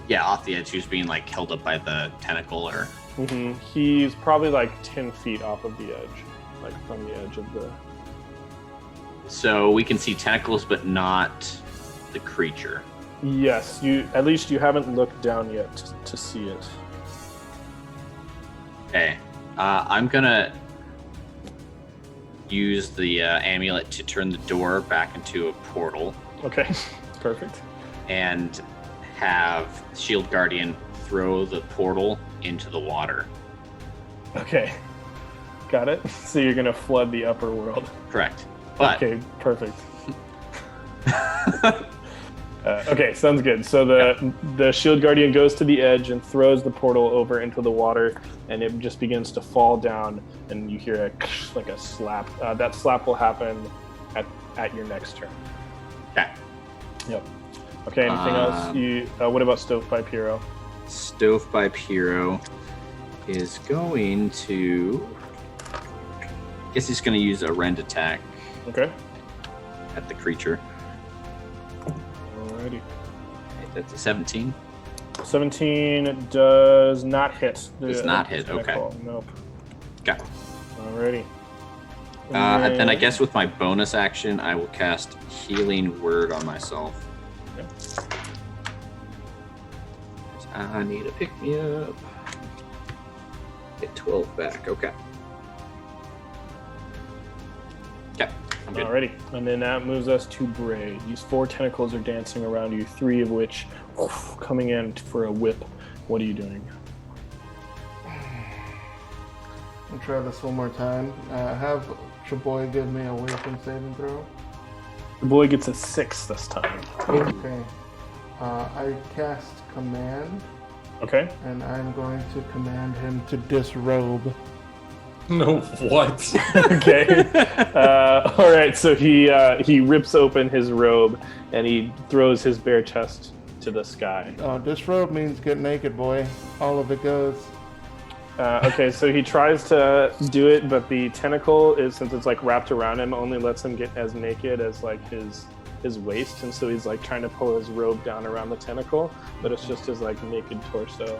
Yeah, off the edge, who's being like held up by the tentacle, or Mm-hmm. He's probably like 10 feet off of the edge, like from the edge of the. so we can see tentacles, but not the creature. Yes, at least you haven't looked down yet to see it. Okay, I'm gonna use the amulet to turn the door back into a portal Okay, perfect. and have Shield Guardian throw the portal into the water. Okay, got it. So you're gonna flood the upper world. Correct. But Okay, perfect. Okay, sounds good. So the Shield Guardian goes to the edge and throws the portal over into the water, and it just begins to fall down, and you hear like a slap. That slap will happen at your next turn. okay. Yep. Okay, anything else? What about Stovepipe Hero? Stovepipe Hero is going to... I guess he's going to use a rend attack Okay. at the creature. Alrighty. That's a 17. 17 does not hit. Does not hit, okay. Nope. Okay. Alrighty. Then I guess with my bonus action, I will cast Healing Word on myself. Okay. I need to pick me up. Get 12 back. Okay. Okay. I'm good. Alrighty, and then that moves us to Bray. These 4 tentacles are dancing around you, 3 of which coming in for a whip. What are you doing? I'll try this one more time. Have Chaboy give me a wisdom saving throw. The boy gets a 6 this time. Okay. I cast command, Okay. and I'm going to command him to disrobe. No, what? Okay. All right. So he rips open his robe and he throws his bare chest to the sky. Oh, this robe means get naked, boy. All of it goes. Okay, so he tries to do it, but the tentacle is, since it's like wrapped around him, only lets him get as naked as like his waist, and so he's like trying to pull his robe down around the tentacle, but it's just his like naked torso.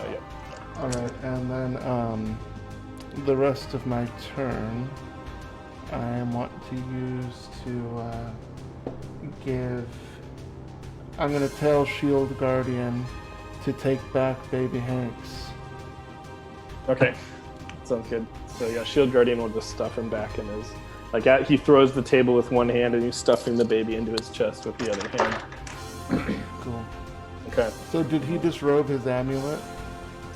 Yeah. All right, and then the rest of my turn, I want to use to give. I'm gonna tell Shield Guardian to take back Baby Hanks. Okay, sounds good. So yeah, Shield Guardian will just stuff him back in his. He throws the table with one hand and he's stuffing the baby into his chest with the other hand. Cool. Okay. So did he disrobe his amulet?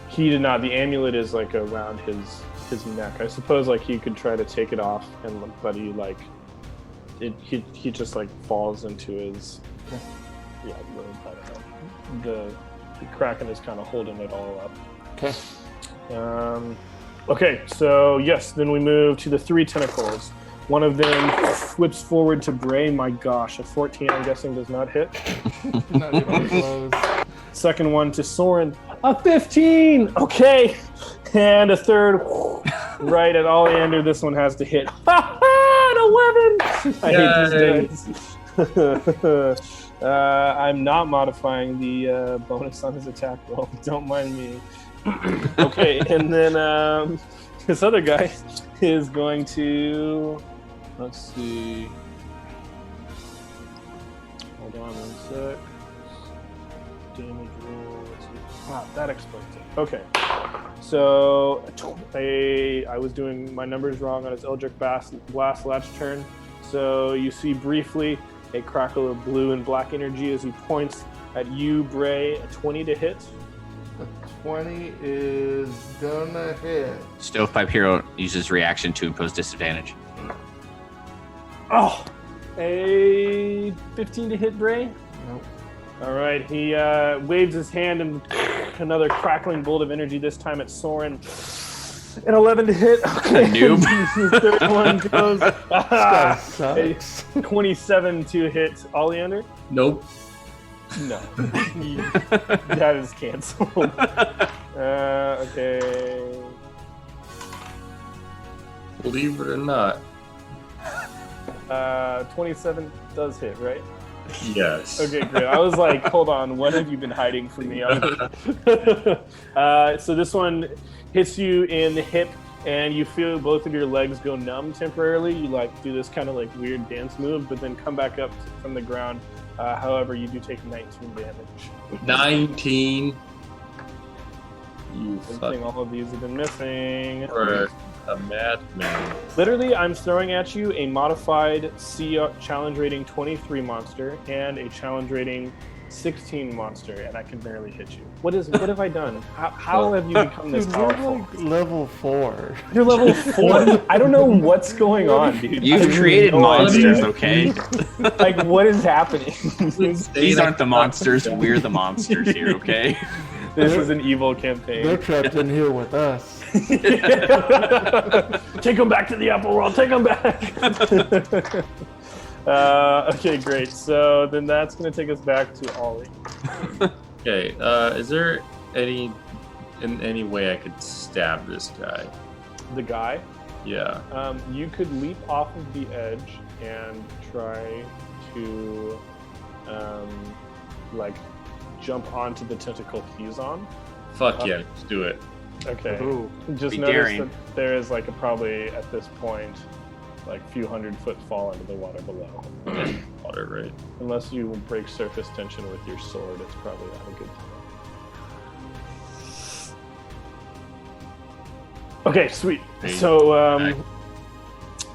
He did not. The amulet is like around his neck. I suppose like he could try to take it off, but he like he just like falls into his robe. I don't know. The Kraken is kind of holding it all up. Okay. Okay, so yes, then we move to the three tentacles. One of them whips forward to Bray. My gosh, a 14, I'm guessing, does not hit. Not even close. Second one to Soren, a 15. Okay, and a third right at Oleander. This one has to hit. An 11. I hate these dice. I'm not modifying the bonus on his attack roll. Don't mind me. Okay, and then this other guy is going to, let's see, hold on one sec, damage roll, let's see, that explains it. Okay, so I was doing my numbers wrong on his Eldritch Blast last turn, so you see briefly a crackle of blue and black energy as he points at you, Bray, a 20 to hit. 20 is gonna hit. Stovepipe Hero uses reaction to impose disadvantage. Oh, a 15 to hit, Bray. Nope. All right, he waves his hand and another crackling bolt of energy. This time at Soren. An 11 to hit. Okay. Noob. Third one goes. This guy sucks. 27 to hit Oleander. Nope. No, that is canceled. Okay. Believe it or not. 27 does hit, right? Yes. Okay, great. I was like, hold on, what have you been hiding from me? So this one hits you in the hip, and you feel both of your legs go numb temporarily. You like do this kind of like weird dance move, but then come back up from the ground. However, you do take 19 damage. 19. You Good thing all of these have been missing. for a madman. Literally, I'm throwing at you a modified challenge rating 23 monster and a challenge rating 16 monster, and I can barely hit you. What have I done? How have you become this Dude, we're powerful? like level 4. You're level 4? I don't know what's going on, dude. You've created monsters, okay? Like, what is happening? These aren't the monsters, we're the monsters here, okay? This is an evil They're campaign. trapped in here with us. Take them back to the upper world. Take them back. Okay, great. So then that's going to take us back to Ollie. Okay, is there any way I could stab this guy? The guy. Yeah. You could leap off of the edge and try to, like, jump onto the tentacle he's on. Fuck yeah, let's do it. Okay. Ooh, Just be notice daring. that there is like probably at this point, like a few 100-foot fall into the water below. Water, right? Unless you break surface tension with your sword, it's probably not a good time. Okay, sweet. So,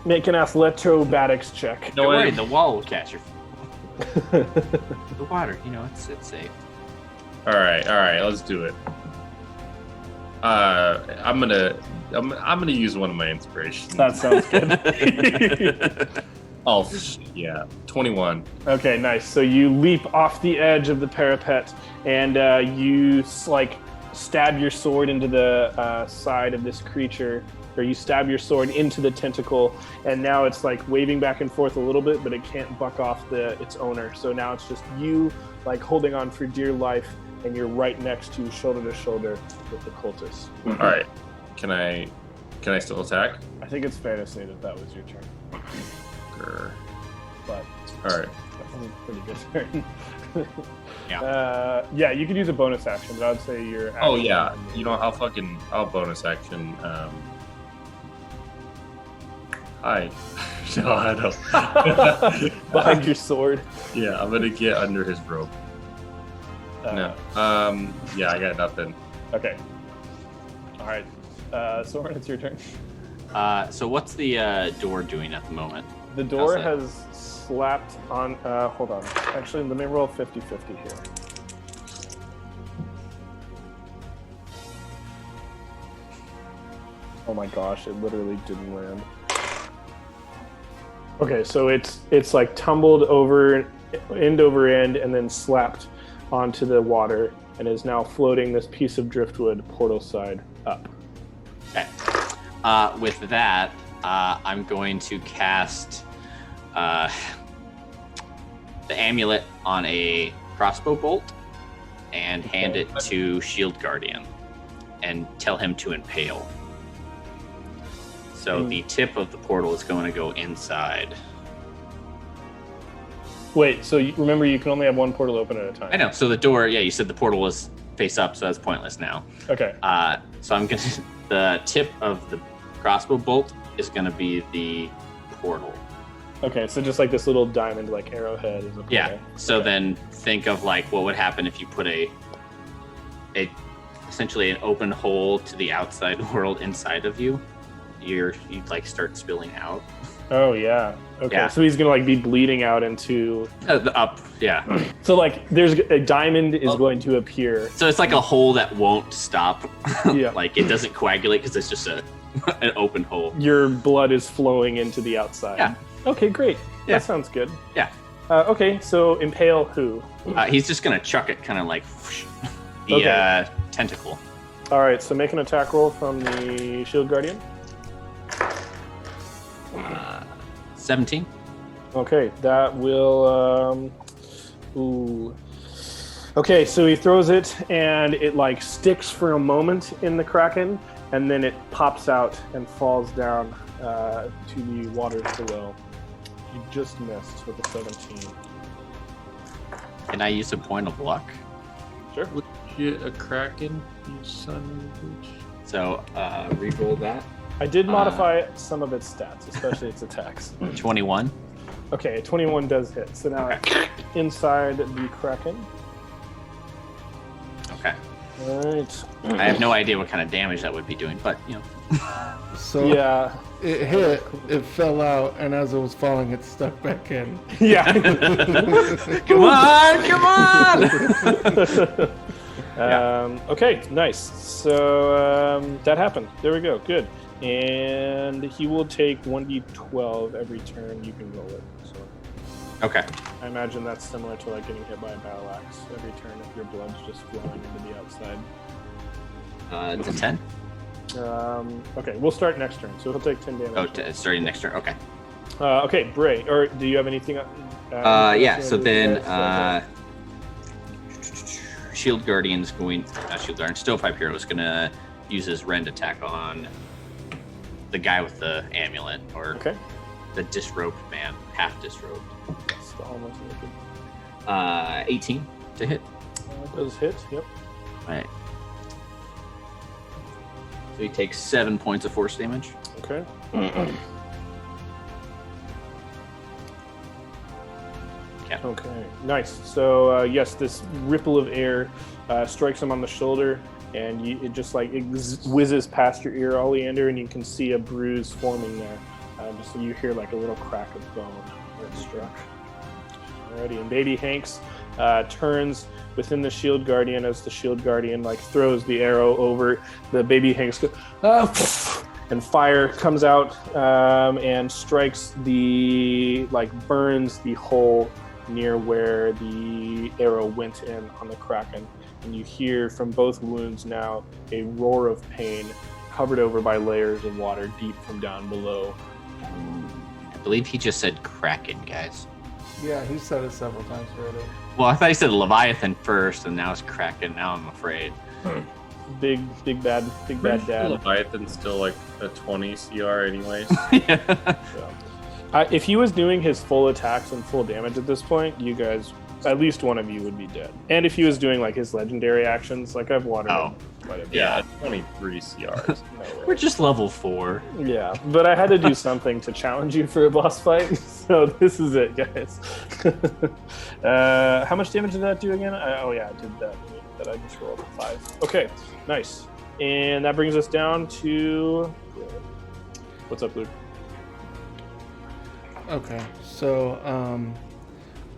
make an athletics check. Don't worry, the wall will catch your... The water, it's safe. All right, let's do it. I'm gonna use one of my inspirations. That sounds good. Oh yeah, 21. Okay, nice. So you leap off the edge of the parapet, and you stab your sword into the side of this creature, or you stab your sword into the tentacle, and now it's like waving back and forth a little bit, but it can't buck off its owner. So now it's just you like holding on for dear life, and you're right next to shoulder with the cultist. All right. Can I still attack? I think it's fair to say that was your turn. Grr. But All right. that was a pretty good turn. Yeah. Yeah, you could use a bonus action, but I would say you're. Oh yeah. You know, I'll bonus action. Hi. No, I don't. Behind your sword. Yeah, I'm gonna get under his robe. No. Yeah, I got nothing. Okay. All right. Soren, it's your turn. So what's the door doing at the moment? The door How's has slapped on. Hold on. Actually, let me roll 50-50 here. Oh my gosh! It literally didn't land. Okay, so it's like tumbled over end over end and then slapped onto the water and is now floating this piece of driftwood portal side up. Okay. With that, I'm going to cast the amulet on a crossbow bolt and hand it to Shield Guardian and tell him to impale. So the tip of the portal is going to go inside. Wait, so remember you can only have one portal open at a time. I know. So the door, yeah, you said the portal was face up, so that's pointless now. Okay. So I'm going to, the tip of the crossbow bolt is going to be the portal. Okay, so just like this little diamond, like arrowhead is a portal. Yeah. So Okay. then think of like what would happen if you put a essentially an open hole to the outside world inside of you. You'd like start spilling out. Oh yeah. Okay. Yeah. So he's gonna like be bleeding out into. The up, yeah. So like, there's a diamond is going to appear. So it's like a hole that won't stop. Yeah. Like it doesn't coagulate because it's just an open hole. Your blood is flowing into the outside. Yeah. Okay, great. Yeah. That sounds good. Yeah. Okay, so impale who? He's just gonna chuck it, kind of like whoosh, the tentacle. All right, so make an attack roll from the Shield Guardian. 17. Okay, that will. Ooh. Okay, so he throws it, and it like sticks for a moment in the Kraken, and then it pops out and falls down to the waters below. You just missed with a 17. Can I use a point of luck? Sure. Get a kraken, you son of a bitch. So re-roll that. I did modify some of its stats, especially its attacks. 21. Okay, 21 does hit. So now it's inside the Kraken. Okay. All right. I have no idea what kind of damage that would be doing, but you know. So Yeah. it hit, it fell out, and as it was falling, it stuck back in. Yeah. Come on! Okay, nice. So that happened. There we go. Good. And he will take 1d12 every turn. You can roll it. So Okay. I imagine that's similar to like getting hit by a battle axe every turn if your blood's just flowing into the outside. It's a 10. Okay, we'll start next turn. So he'll take 10 damage. Starting next turn. Okay. Okay, Bray. Or do you have anything? Yeah. So then, Shield Guardian's going. Shield Guardian. Stovepipe Hero is going to use his rend attack on the guy with the amulet, or Okay. the disrobed man, half disrobed. That's the almost naked. 18 to hit. It does hit. Yep. All right. So he takes 7 points of force damage. Okay. Yeah. Okay, nice. So yes, this ripple of air strikes him on the shoulder, and it just like it whizzes past your ear, Oleander, and you can see a bruise forming there. Just so you hear like a little crack of bone where it struck. Alrighty, and Baby Hanks turns within the Shield Guardian as the Shield Guardian like throws the arrow over the Baby Hanks. And fire comes out and strikes burns the hole near where the arrow went in on the Kraken. And you hear from both wounds now a roar of pain covered over by layers of water deep from down below. I believe he just said Kraken, guys. Yeah, he said it several times already. Well, I thought he said Leviathan first, and now it's Kraken. Now I'm afraid. Big bad dad. Leviathan's still like a 20 CR anyways. Yeah. If he was doing his full attacks and full damage at this point, you guys, at least one of you would be dead. And if he was doing like his legendary actions, like I've watered him quite a bit. Yeah, 23 CRs. No way. We're just level 4. Yeah, but I had to do something to challenge you for a boss fight, so this is it, guys. How much damage did that do again? I did that. I just rolled a 5. Okay, nice. And that brings us down to... What's up, Luke? Okay, so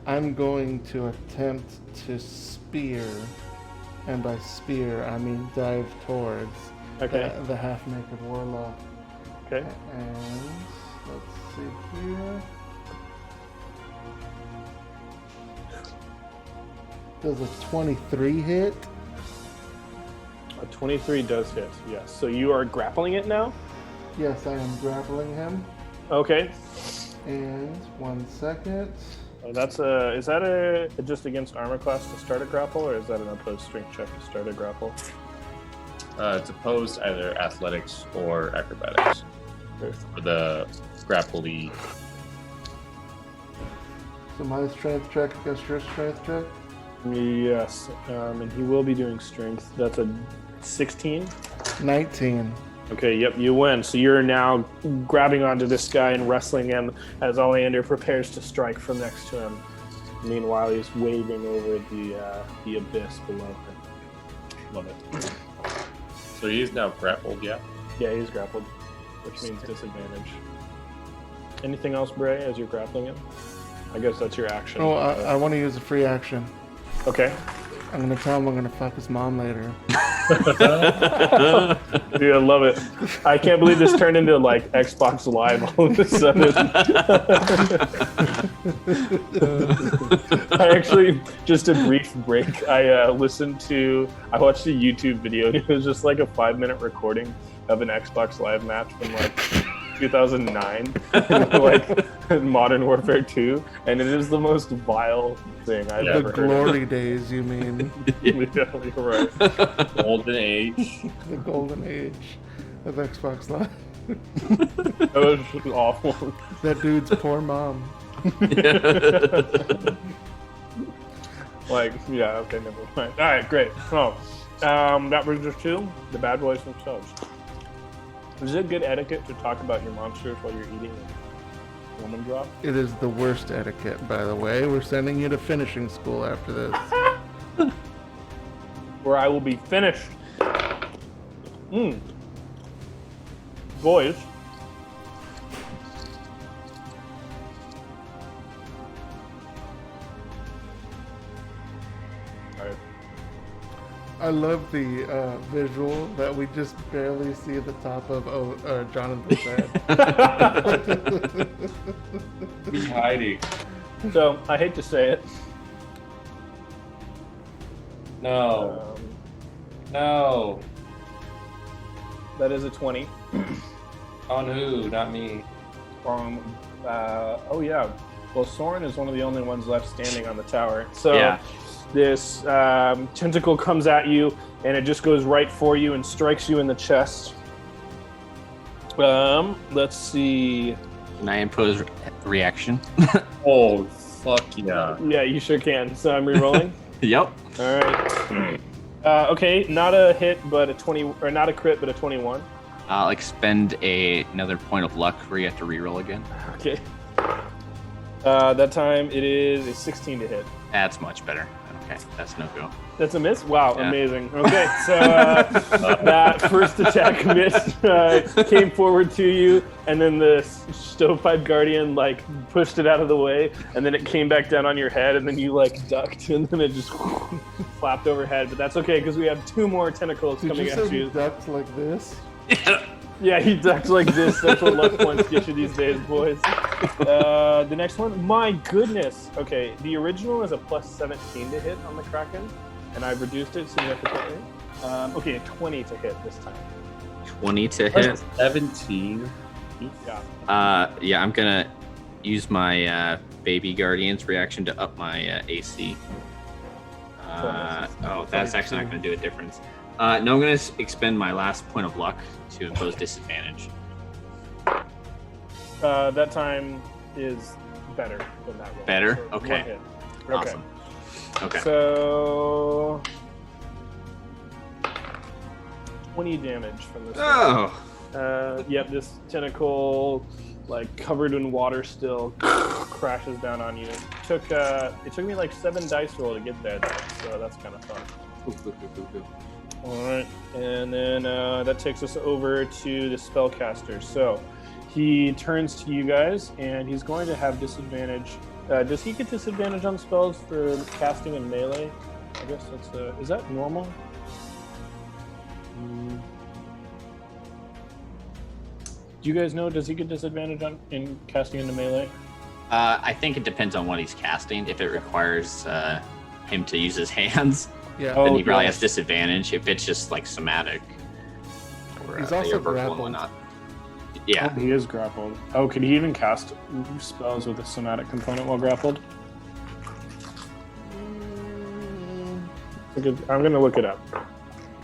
I'm going to attempt to spear, and by spear I mean dive towards the half-naked warlock. Okay. And let's see here. Does a 23 hit? A 23 does hit, yes. So you are grappling it now? Yes, I am grappling him. Okay. And 1 second. That's is that a just against armor class to start a grapple, or is that an opposed strength check to start a grapple? It's opposed either athletics or acrobatics for the grapple-y. So my strength check against your strength check? Yes, and he will be doing strength. That's a 16. 19. Okay, yep, you win. So you're now grabbing onto this guy and wrestling him as Oleander prepares to strike from next to him. Meanwhile, he's waving over the abyss below him. Love it. So he's now grappled, yeah? Yeah, he's grappled, which means disadvantage. Anything else, Bray, as you're grappling him? I guess that's your action. Oh, I want to use a free action. Okay. I'm going to tell him I'm going to fuck his mom later. Dude, I love it. I can't believe this turned into like Xbox Live all of a sudden. I actually, just a brief break, I watched a YouTube video, and it was just like a 5-minute recording of an Xbox Live match from like 2009, like Modern Warfare 2, and it is the most vile thing I've The ever heard. glory days, you mean? Yeah, you're right. Golden age. The golden age of Xbox Live. That was just awful. That dude's poor mom. Like, yeah, okay, never mind. All right, great. Oh, that brings us to the bad boys themselves. Is it good etiquette to talk about your monsters while you're eating a lemon drop? It is the worst etiquette, by the way. We're sending you to finishing school after this. Where I will be finished. Boys. All right. I love the visual that we just barely see the top of Jonathan's head. He's hiding. So, I hate to say it. No. No. That is a 20. On who? Not me. Oh yeah. Well, Soren is one of the only ones left standing on the tower. So Yeah. this tentacle comes at you, and it just goes right for you and strikes you in the chest. Let's see. Can I impose reaction? Oh, fuck yeah. Yeah, you sure can. So I'm rerolling. Yep. All right. Okay, not a hit, but a 20, or not a crit, but a 21. I'll expend another point of luck where you have to reroll again. Okay. That time it is a 16 to hit. That's much better. Okay, that's no go. That's a miss? Wow, Yeah. amazing. Okay, so that first attack miss came forward to you, and then the stovepipe guardian like pushed it out of the way, and then it came back down on your head, and then you like ducked, and then it just flapped overhead. But that's okay, because we have 2 more tentacles Did coming you at say you. you ducked like this? Yeah, he ducked like this. That's what luck points get you these days, boys. The next one, my goodness. Okay, the original is a plus 17 to hit on the Kraken. and I've reduced it significantly. Okay, a 20 to hit this time. 20 to hit. 17. Yeah. Yeah, I'm gonna use my baby guardian's reaction to up my AC. That's actually not gonna do a difference. No, I'm gonna expend my last point of luck to impose disadvantage. That time is better than that roll. Better? So Okay. one hit. Okay. Awesome. Okay. So 20 damage from this. Oh. Yep, this tentacle, like covered in water, still crashes down on you. It took me like 7 dice roll to get there, though, so that's kind of fun. All right, and then that takes us over to the spellcaster. So he turns to you guys, and he's going to have disadvantage. Does he get disadvantage on spells for casting in melee? I guess that's is that normal? Do you guys know? Does he get disadvantage in casting into melee? I think it depends on what he's casting. If it requires him to use his hands, Yeah. then he probably has disadvantage. If it's just like somatic, or He's the also universal and grappled. whatnot. Yeah. Oh, he is grappled. Oh, could he even cast spells with a somatic component while grappled? I'm going to look it up,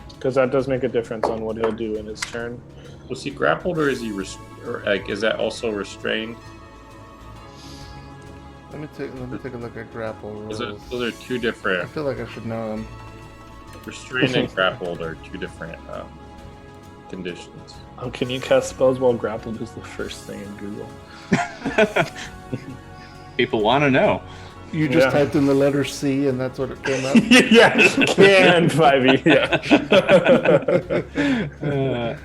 because that does make a difference on what he'll do in his turn. Was he grappled or is he is that also restrained? Let me take a look at grapple rules. Those are two I different. feel like I should know them. Restrained and grappled are two different conditions. Oh, can you cast spells while grappled is the first thing in Google. People want to know. You just Yeah. typed in the letter C and that's what it came up. Yeah, can 5e. Yeah.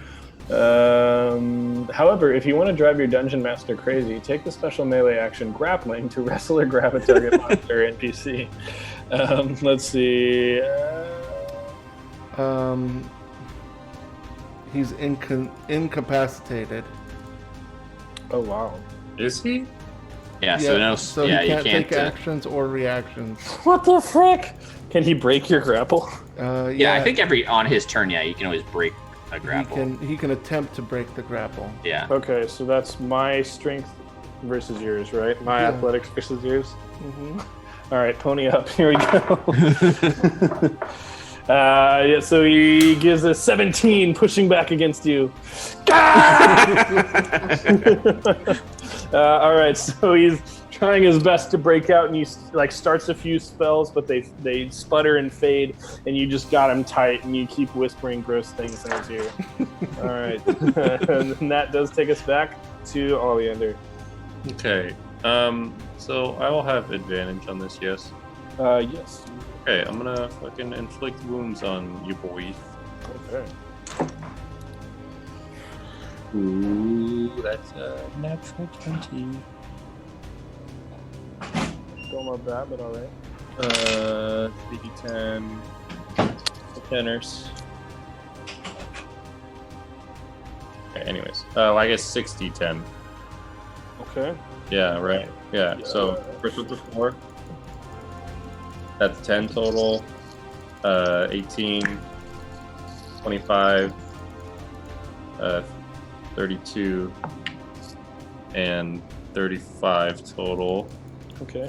However, if you want to drive your dungeon master crazy, take the special melee action grappling to wrestle or grab a target monster or NPC. Let's see. He's incapacitated. Oh wow! Is he? Yeah. So no. so Yeah, he can't you can't. take actions or reactions. What the frick? Can he break your grapple? Yeah, I think on his turn, yeah, you can always break a grapple. He can attempt to break the grapple. Yeah. Okay, so that's my strength versus yours, right? My Yeah. athletics versus yours. Mm-hmm. All right, pony up. Here we go. Yeah, so he gives a 17, pushing back against you. All right, so he's trying his best to break out, and he starts a few spells, but they sputter and fade, and you just got him tight, and you keep whispering gross things in his ear. All right, and that does take us back to Oleander. Okay. So I will have advantage on this, yes? Yes. Okay, I'm gonna fucking inflict wounds on you, boy. Okay. Ooh, that's a natural 20. Don't love that, but all right. 3d10. 10ers. Okay, anyways. Oh, I guess 60-10. Okay. Yeah, right. Yeah, so first with the 4. That's 10 total. 18, 25, 32, and 35 total. Okay.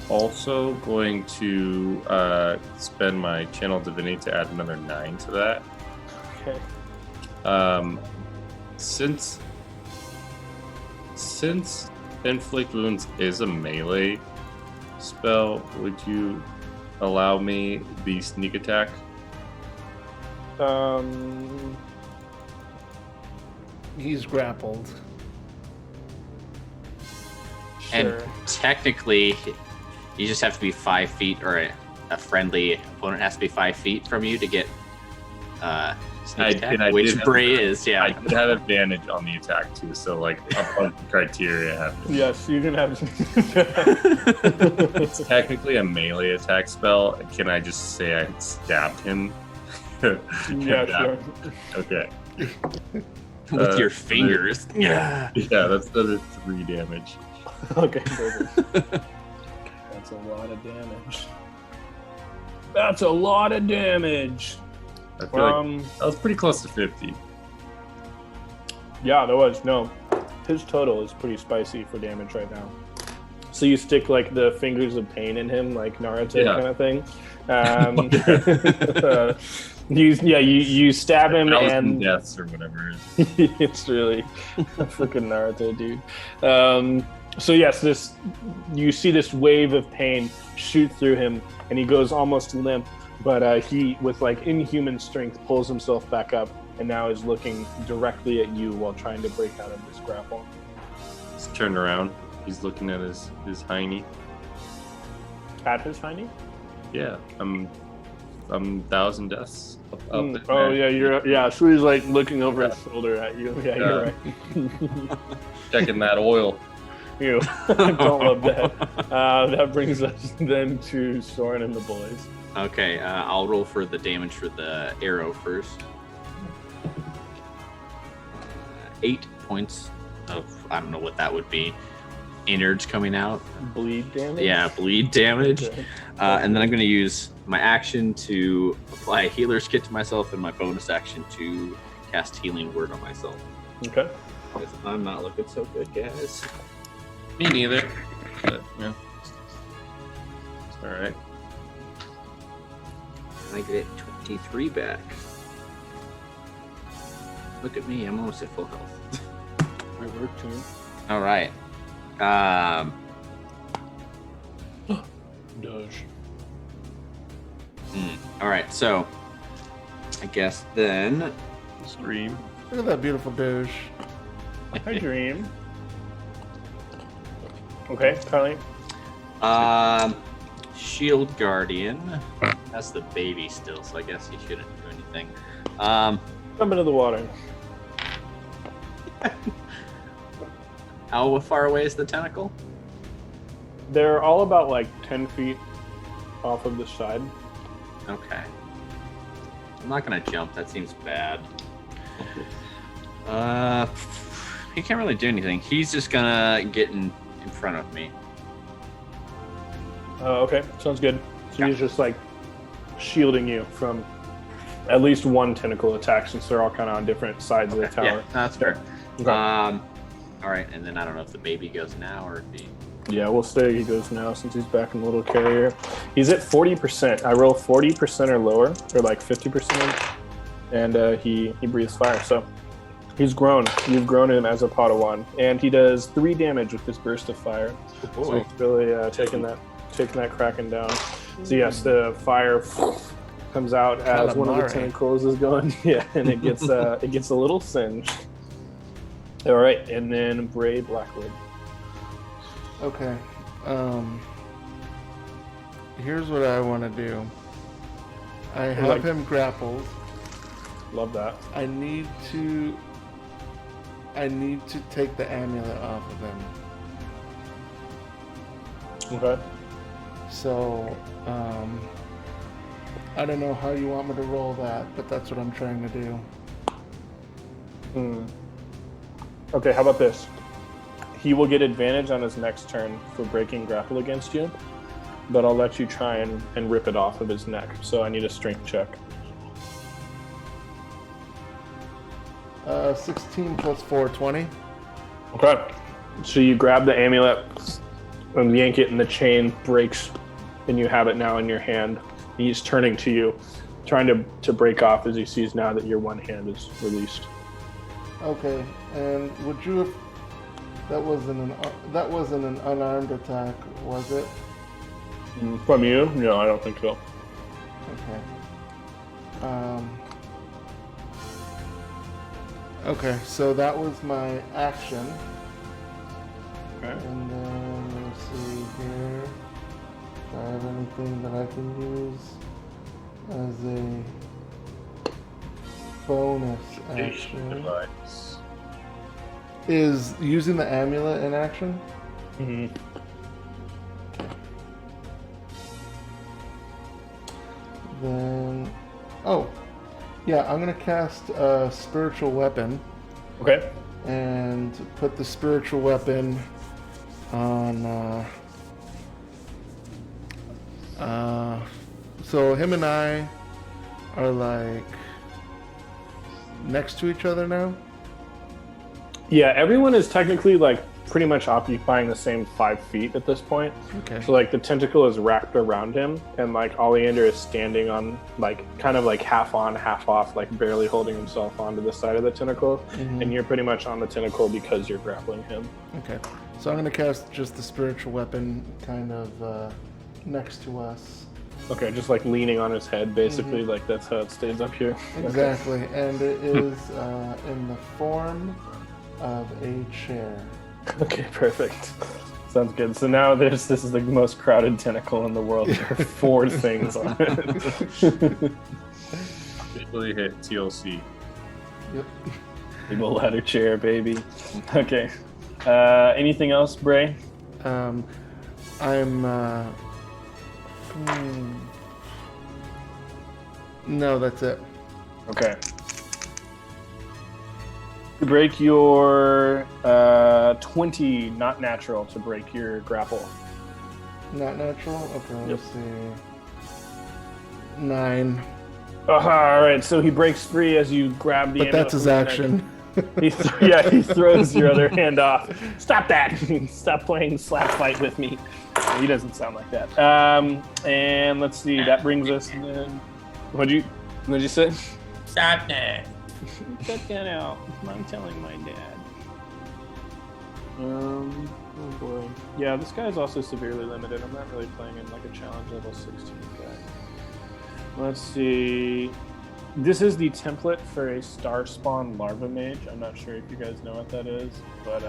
Also going to spend my channel divinity to add another 9 to that. Okay. Since inflict wounds is a melee spell, would you allow me the sneak attack? He's grappled. And Sure. technically, you just have to be 5 feet, or a friendly opponent has to be 5 feet from you to get sneak attack, which Bray is. I Yeah. could have advantage on the attack too, so like a criteria happens. Yes, you can have. It's technically a melee attack spell. Can I just say I stabbed him? Yeah, sure. Okay. With your fingers. Yeah. Yeah, that's another 3 damage. Okay, perfect. That's a lot of damage. That's a lot of damage. I feel like that was pretty close to 50. Yeah, there was. No. His total is pretty spicy for damage right now. So you stick like the fingers of pain in him, like Naruto Yeah. kind of thing. You stab him 1,000 and deaths or whatever it is. it's really freaking Naruto, dude. So yes, you see this wave of pain shoot through him, and he goes almost limp. But he, with like inhuman strength, pulls himself back up, and now is looking directly at you while trying to break out of this grapple. He's turned around. He's looking at his hiney. At his hiney? Yeah, I'm 1,000 deaths up Oh there. yeah, so he's like looking over his shoulder at you. Yeah, you're right. Checking that oil. You don't love that. That brings us then to Soren and the boys. Okay, I'll roll for the damage for the arrow first. 8 points of, I don't know what that would be, innards coming out. Bleed damage? Yeah, bleed damage. Okay. And then I'm going to use my action to apply a healer's kit to myself and my bonus action to cast healing word on myself. Okay. Because I'm not looking so good, guys. Me neither. But, yeah. It's all right. I get 23 back. Look at me, I'm almost at full health. My work too. All right. Doge. All right, so I guess then Stream. Look at that beautiful douche. Hi, Dream. Okay, Kylie. Shield Guardian. That's the baby still, so I guess he shouldn't do anything. Jump into the water. How far away is the tentacle? They're all about like 10 feet off of the side. Okay. I'm not gonna jump. That seems bad. He can't really do anything. He's just gonna get in front of me. Okay, sounds good. So he's just like shielding you from at least one tentacle attack, since they're all kind of on different sides of the tower. Yeah, that's fair. Okay. All right, and then I don't know if the baby goes now or if he. Yeah, we'll say he goes now since he's back in the little carrier. He's at 40%. I roll 40% or lower, or like 50%, and he breathes fire. So he's grown. You've grown him as a Padawan, and he does 3 damage with this burst of fire. So he's really taking that Kraken down. So yes, the fire comes out as one of the Calamari. tentacles is going. Yeah, and it gets a little singed. All right, and then Bray Blackwood. Okay. Here's what I want to do. I have Like- him grappled. Love that. I need to take the amulet off of him. Okay. So, I don't know how you want me to roll that, but that's what I'm trying to do. Okay, how about this? He will get advantage on his next turn for breaking grapple against you, but I'll let you try and rip it off of his neck. So I need a strength check. 16 plus 4, 20. Okay. So you grab the amulet and yank it, and the chain breaks, and you have it now in your hand. He's turning to you, trying to break off as he sees now that your one hand is released. Okay, and would you have... That wasn't an unarmed attack, was it? From you? No, I don't think so. Okay. Okay, so that was my action. Okay. And then let's see here. If I have anything that I can use as a bonus action. Device. Is using the amulet in action? Mm-hmm. Then, oh, yeah, I'm gonna cast a spiritual weapon Okay. and put the spiritual weapon on So him and I are like next to each other now. Yeah, everyone is technically like pretty much occupying the same 5 feet at this point. Okay. So like the tentacle is wrapped around him, and like Oleander is standing on like kind of like half on, half off, like barely holding himself onto the side of the tentacle, and you're pretty much on the tentacle because you're grappling him. Okay. So I'm gonna cast just the spiritual weapon kind of next to us. Okay, just like leaning on his head, basically. Like that's how it stays up here. Exactly, and it is in the form of a chair. Okay, perfect. Sounds good. So now this is the most crowded tentacle in the world. There are 4 things on it. Really hit TLC. Yep. Big old ladder chair, baby. Okay. Anything else, Bray? No, that's it. Okay. To break your 20, not natural, to break your grapple. Not natural? Okay, let's see. 9. All right, so he breaks free as you grab the But that's his action. He throws your other hand off. Stop that! Stop playing slap fight with me. He doesn't sound like that. And let's see, that brings us. What'd you say? Stop that. Cut that out. I'm telling my dad. Oh boy. Yeah, this guy is also severely limited. I'm not really playing in like a challenge level 16 guy. Let's see. This is the template for a star spawn larva mage. I'm not sure if you guys know what that is, but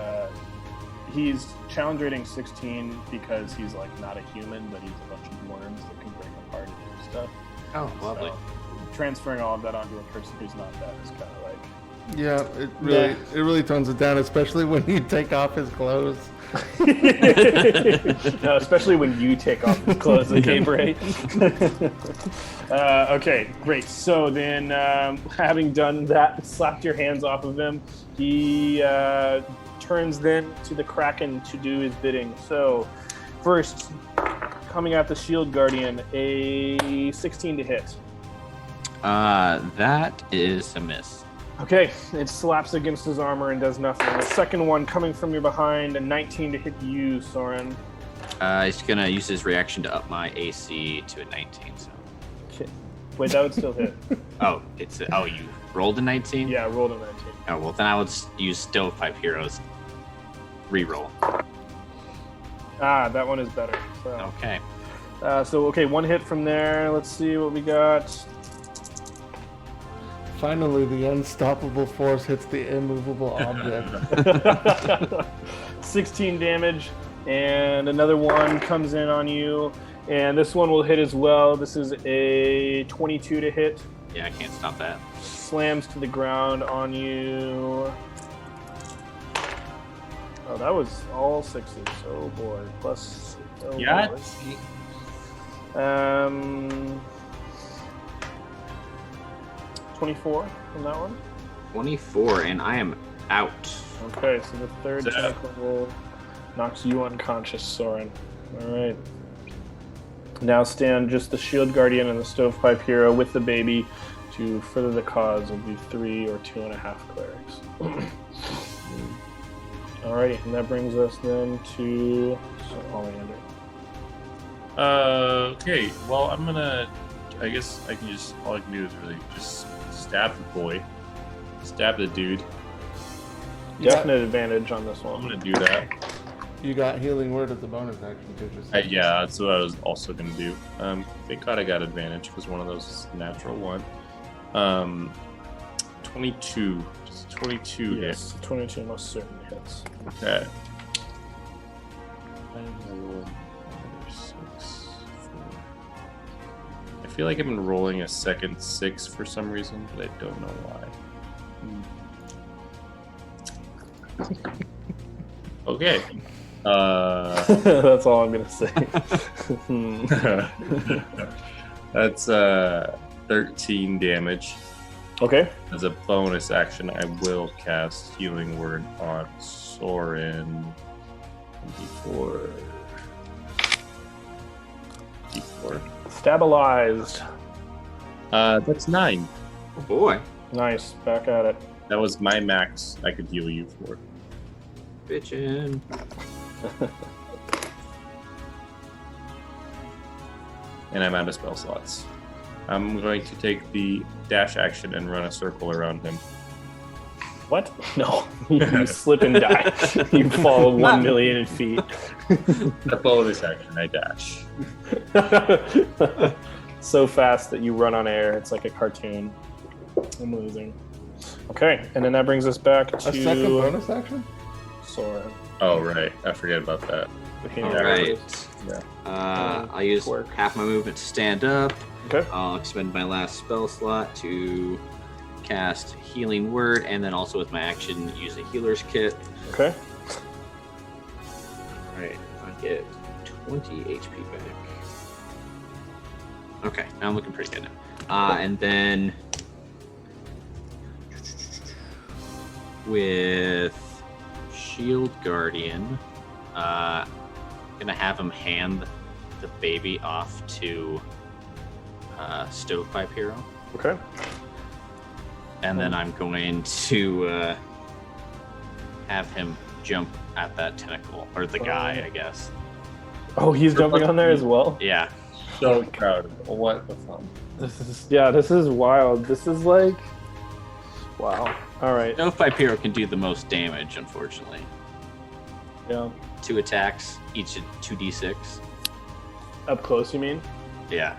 he's challenge rating 16 because he's like not a human, but he's a bunch of worms that can break apart and do stuff. Oh, lovely. So, transferring all of that onto a person who's not that is kind of like Yeah, it really tones it down, especially when you take off his clothes. no, especially when you take off his clothes, okay, Bray? Okay, great. So then, having done that, slapped your hands off of him, he turns then to the Kraken to do his bidding. So, first, coming at the Shield Guardian, a 16 to hit. That is a miss. Okay, it slaps against his armor and does nothing. The second one coming from your behind, a 19 to hit you, Soren. He's gonna use his reaction to up my AC to a 19. So. Okay. Wait, that would still hit. Oh, you rolled a 19? Yeah, I rolled a 19. Oh well, then I would use Stovepipe Heroes. Reroll. That one is better. So. Okay. Okay, 1 hit from there. Let's see what we got. Finally, the unstoppable force hits the immovable object. 16 damage, and another one comes in on you, and this one will hit as well. This is a 22 to hit. Yeah, I can't stop that. Slams to the ground on you. Oh, that was all 6s. Oh boy. Plus. Oh Yeah. boy. 24 from that one. 24, and I am out. Okay, so the third So- tentacle knocks you unconscious, Soren. Alright. Now stand just the Shield Guardian and the Stovepipe Hero with the baby to further the cause of the 3 or 2.5 clerics. Alrighty, and that brings us then to Oleander. Okay, well, I guess I can just, all I can do is really just stab the boy. Stab the dude. Definite advantage on this I'm one. gonna do that. You got healing word as a bonus action too. Just Yeah, that's what I was also gonna do. Thank God I got advantage because one of those is a natural one. 22. Just 22 Yes, 22 most certainly hits. hits. Okay. Another 6, 4. I feel like I've been rolling a second 6 for some reason, but I don't know why. Okay. That's all I'm gonna say. That's 13 damage. Okay. As a bonus action, I will cast Healing Word on Soren. D4. Stabilized. That's 9. Oh boy. Nice. Back at it. That was my max I could heal you for. Bitchin'. And I'm out of spell slots. I'm going to take the dash action and run a circle around him. What? No. You slip and die. You fall 1 million feet. A bonus action, I dash. So fast that you run on air. It's like a cartoon. I'm losing. Okay, and then that brings us back to A second bonus action? Sora. Oh, right. I forget about that. All right. Yeah. I'll use Work. half my movement to stand up. Okay. I'll expend my last spell slot to cast Healing Word, and then also with my action, use a Healer's Kit. Okay. All right. I get 20 HP back. Okay, now I'm looking pretty good now. And then with Shield Guardian, gonna have him hand the baby off to Stovepipe Hero, Okay. and then I'm going to have him jump at that tentacle, or the guy, I guess. Oh, he's jumping on there as well? Yeah. So proud of him. What the fun. This is wild. This is like... Wow. All right. Stovepipe Hero can do the most damage, unfortunately. Yeah. 2 attacks, each at 2d6. Up close, you mean? Yeah.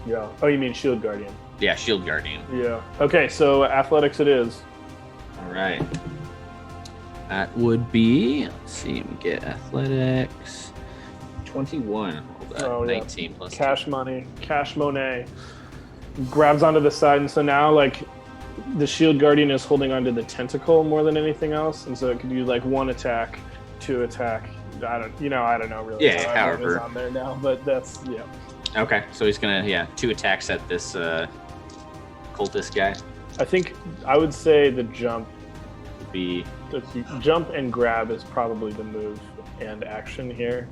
Yeah. Oh, you mean Shield Guardian. Yeah, Shield Guardian. Yeah. Okay, so athletics it is. All right. That would be, let's see, we get athletics. 21. Roll that. Oh, yeah. 19 plus Cash money. Cash Monet. Grabs onto the side, and so now, like, the Shield Guardian is holding onto the tentacle more than anything else, and so it could do, like, 1 attack, 2 attack. I don't know really. Yeah, how everyone is however. on there now, but that's, yeah. Okay, so he's gonna, 2 attacks at this cultist guy. I think I would say the jump Be the jump and grab is probably the move and action here.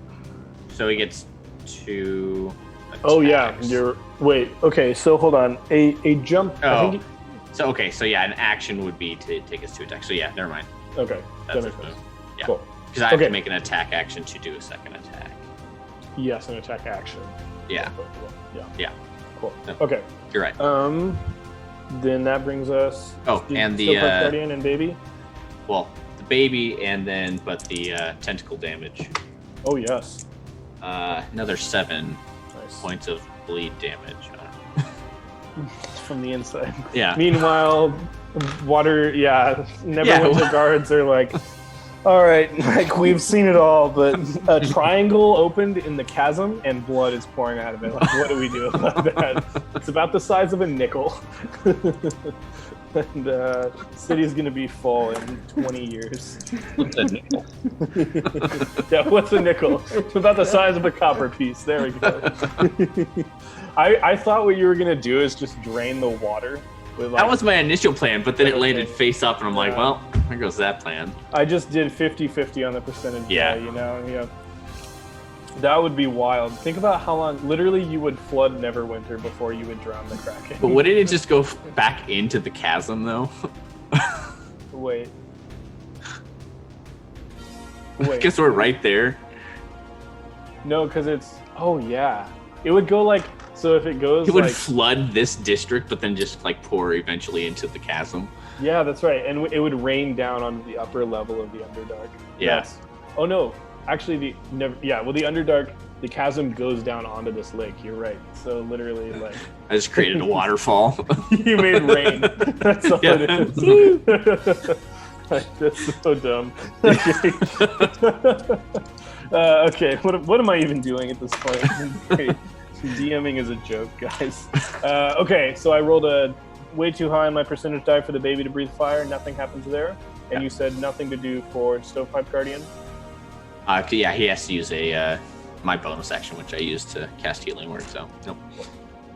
so he gets 2 attacks. Oh yeah, wait. Okay, so hold on. A jump. Oh. I think, So okay, so yeah, an action would be to take his 2 attacks. So yeah, never mind. okay, That's that his makes move. sense. Yeah. Cool. Because I have Okay. to make an attack action to do a second attack. Yes, an attack action. Yeah, Yeah. Yeah. Cool. Yep. Okay. you're right. Then that brings us. Oh, to and the, Stovepipe Guardian and baby. Well, the baby, and then but the tentacle damage. Oh yes. Another 7 Nice. points of bleed damage. From the inside. Yeah. Meanwhile, water. Yeah. Neverwinter Yeah. guards are like. All right, like we've seen it all, but a triangle opened in the chasm and blood is pouring out of it. Like, what do we do about that? It's about the size of a nickel. And city's gonna be full in 20 years. What's a nickel? Yeah, what's a nickel? It's about the size of a copper piece. There we go. I thought what you were gonna do is just drain the water. With, like, That was my initial plan, but then it Okay. landed face up, and I'm like, Yeah. well, there goes that plan. I just did 50-50 on the percentage. Yeah. You know, yeah. That would be wild. Think about how long, literally, you would flood Neverwinter before you would drown the Kraken. But wouldn't it just go back into the chasm, though? Wait. I Wait. guess we're right there. No, because it's. Oh, yeah. It would go like. So if it goes It would like. flood this district, but then just like pour eventually into the chasm. Yeah, that's right. And it would rain down onto the upper level of the Underdark. Yeah. That's- Oh, no. Actually, the Underdark, the chasm goes down onto this lake. You're right. So literally, like. I just created a waterfall. You made rain. That's all Yeah. it is. That's so dumb. Okay, what am I even doing at this point? Great. DMing is a joke, guys. Okay, so I rolled a way too high on my percentage die for the baby to breathe fire. Nothing happens there. And you said nothing to do for Stovepipe Guardian? Yeah, he has to use a my bonus action, which I use to cast Healing Word. So nope.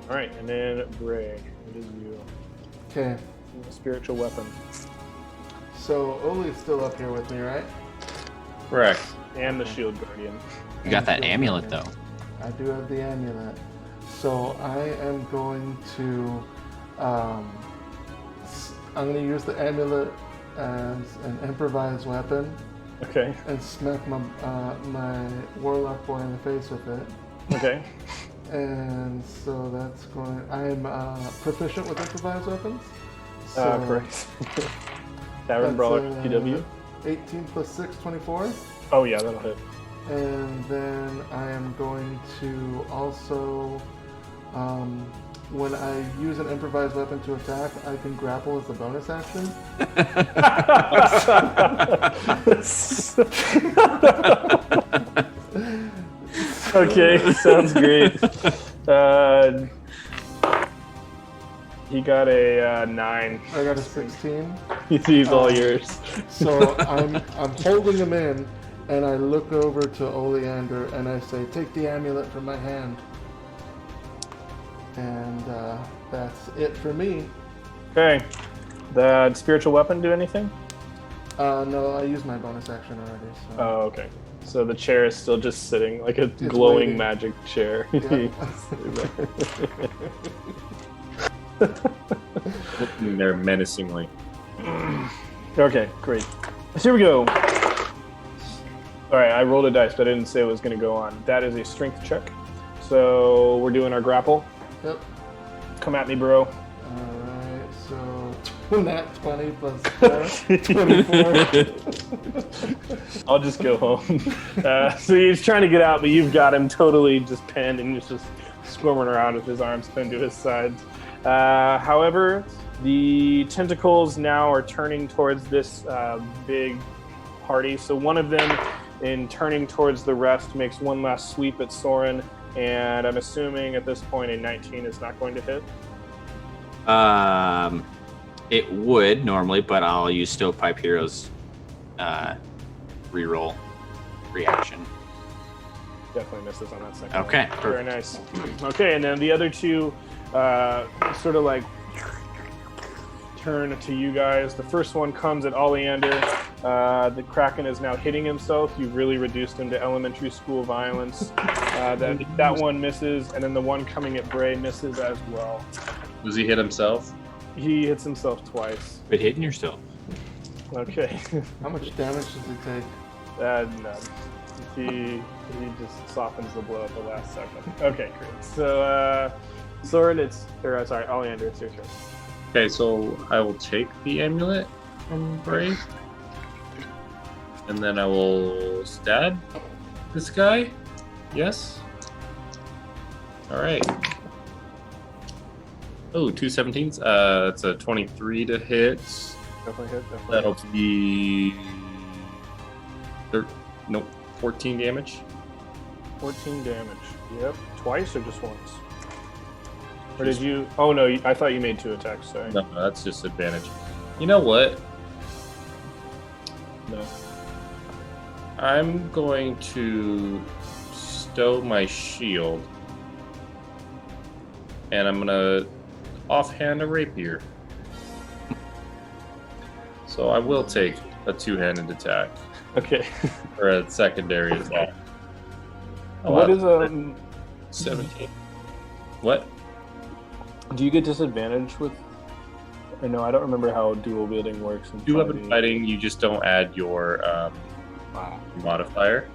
All right, and then Bray, it is you. Okay, Spiritual weapon. so Oli's still up here with me, right? Correct. And the Shield Guardian. You got that amulet though. I do have the amulet. So I am going to, I'm going to use the amulet as an improvised weapon Okay. and smack my warlock boy in the face with it. Okay. And so that's going. I am proficient with improvised weapons. So Correct. Tavern Brawler PW. 18 plus 6, 24. Oh yeah, that'll hit. And then I am going to also, when I use an improvised weapon to attack, I can grapple as a bonus action. Okay, sounds great. He got a 9. I got a 16. He's all yours. So I'm holding him in, and I look over to Oleander and I say, "Take the amulet from my hand." And that's it for me. Okay. The spiritual weapon do anything? No, I used my bonus action already. So. Oh, okay. So the chair is still just sitting like a glowing waiting. magic chair. Yeah. Looking there menacingly. Okay, great. So here we go. All right, I rolled a dice, but I didn't say it was going to go on. That is a strength check. So we're doing our grapple. Yep. Come at me, bro. Alright, so nat 20 plus 24. I'll just go home. So he's trying to get out, but you've got him totally just pinned, and he's just squirming around with his arms pinned to his sides. However, the tentacles now are turning towards this big party. So one of them, in turning towards the rest, makes one last sweep at Soren, and I'm assuming at this point a 19 is not going to hit. It would normally, but I'll use Stovepipe Hero's reroll reaction. Definitely misses on that second. Okay, one. Very perfect. nice. Okay, and then the other two sort of like turn to you guys. The first one comes at Oleander. The Kraken is now hitting himself. You've really reduced him to elementary school violence. That one misses, and then the one coming at Bray misses as well. Does he hit himself? He hits himself twice. Quit hitting yourself. Okay. How much damage does he take? None. He just softens the blow at the last second. Okay, great. So, Soren, Oleander, it's your turn. Okay, so I will take the amulet from Bray. And then I will stab this guy. Yes? Alright. Oh, 2 17s. That's a 23 to hit. Definitely hit. That'll be 14 damage. 14 damage. Yep. Twice or just once? Or did you? Oh no, I thought you made 2 attacks. Sorry. No, that's just advantage. You know what? No. I'm going to stow my shield. And I'm gonna offhand a rapier. So I will take a 2-handed attack. Okay. Or a secondary attack. What is 17. What? Do you get disadvantage with? Or no, I don't remember how dual wielding works. In Dual weapon 5e. fighting, you just don't add your modifier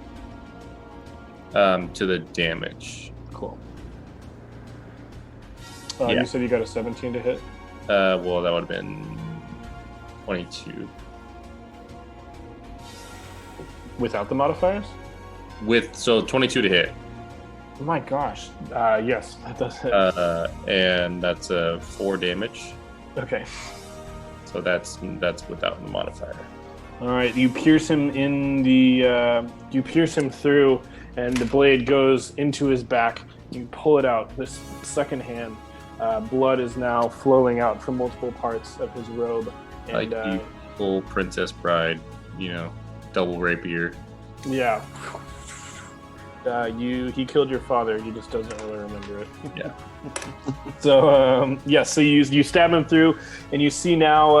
to the damage. Cool. Yeah. You said you got a 17 to hit. Well, that would have been 22. Without the modifiers? So 22 to hit. Oh my gosh. Yes, that does hit. And that's a 4 damage. Okay. So that's without the modifier. All right. You pierce him you pierce him through, and the blade goes into his back. You pull it out. This second hand, blood is now flowing out from multiple parts of his robe. And, Like you full Princess Bride, double rapier. yeah. He killed your father. He just doesn't really remember it. Yeah. So so you stab him through, and you see now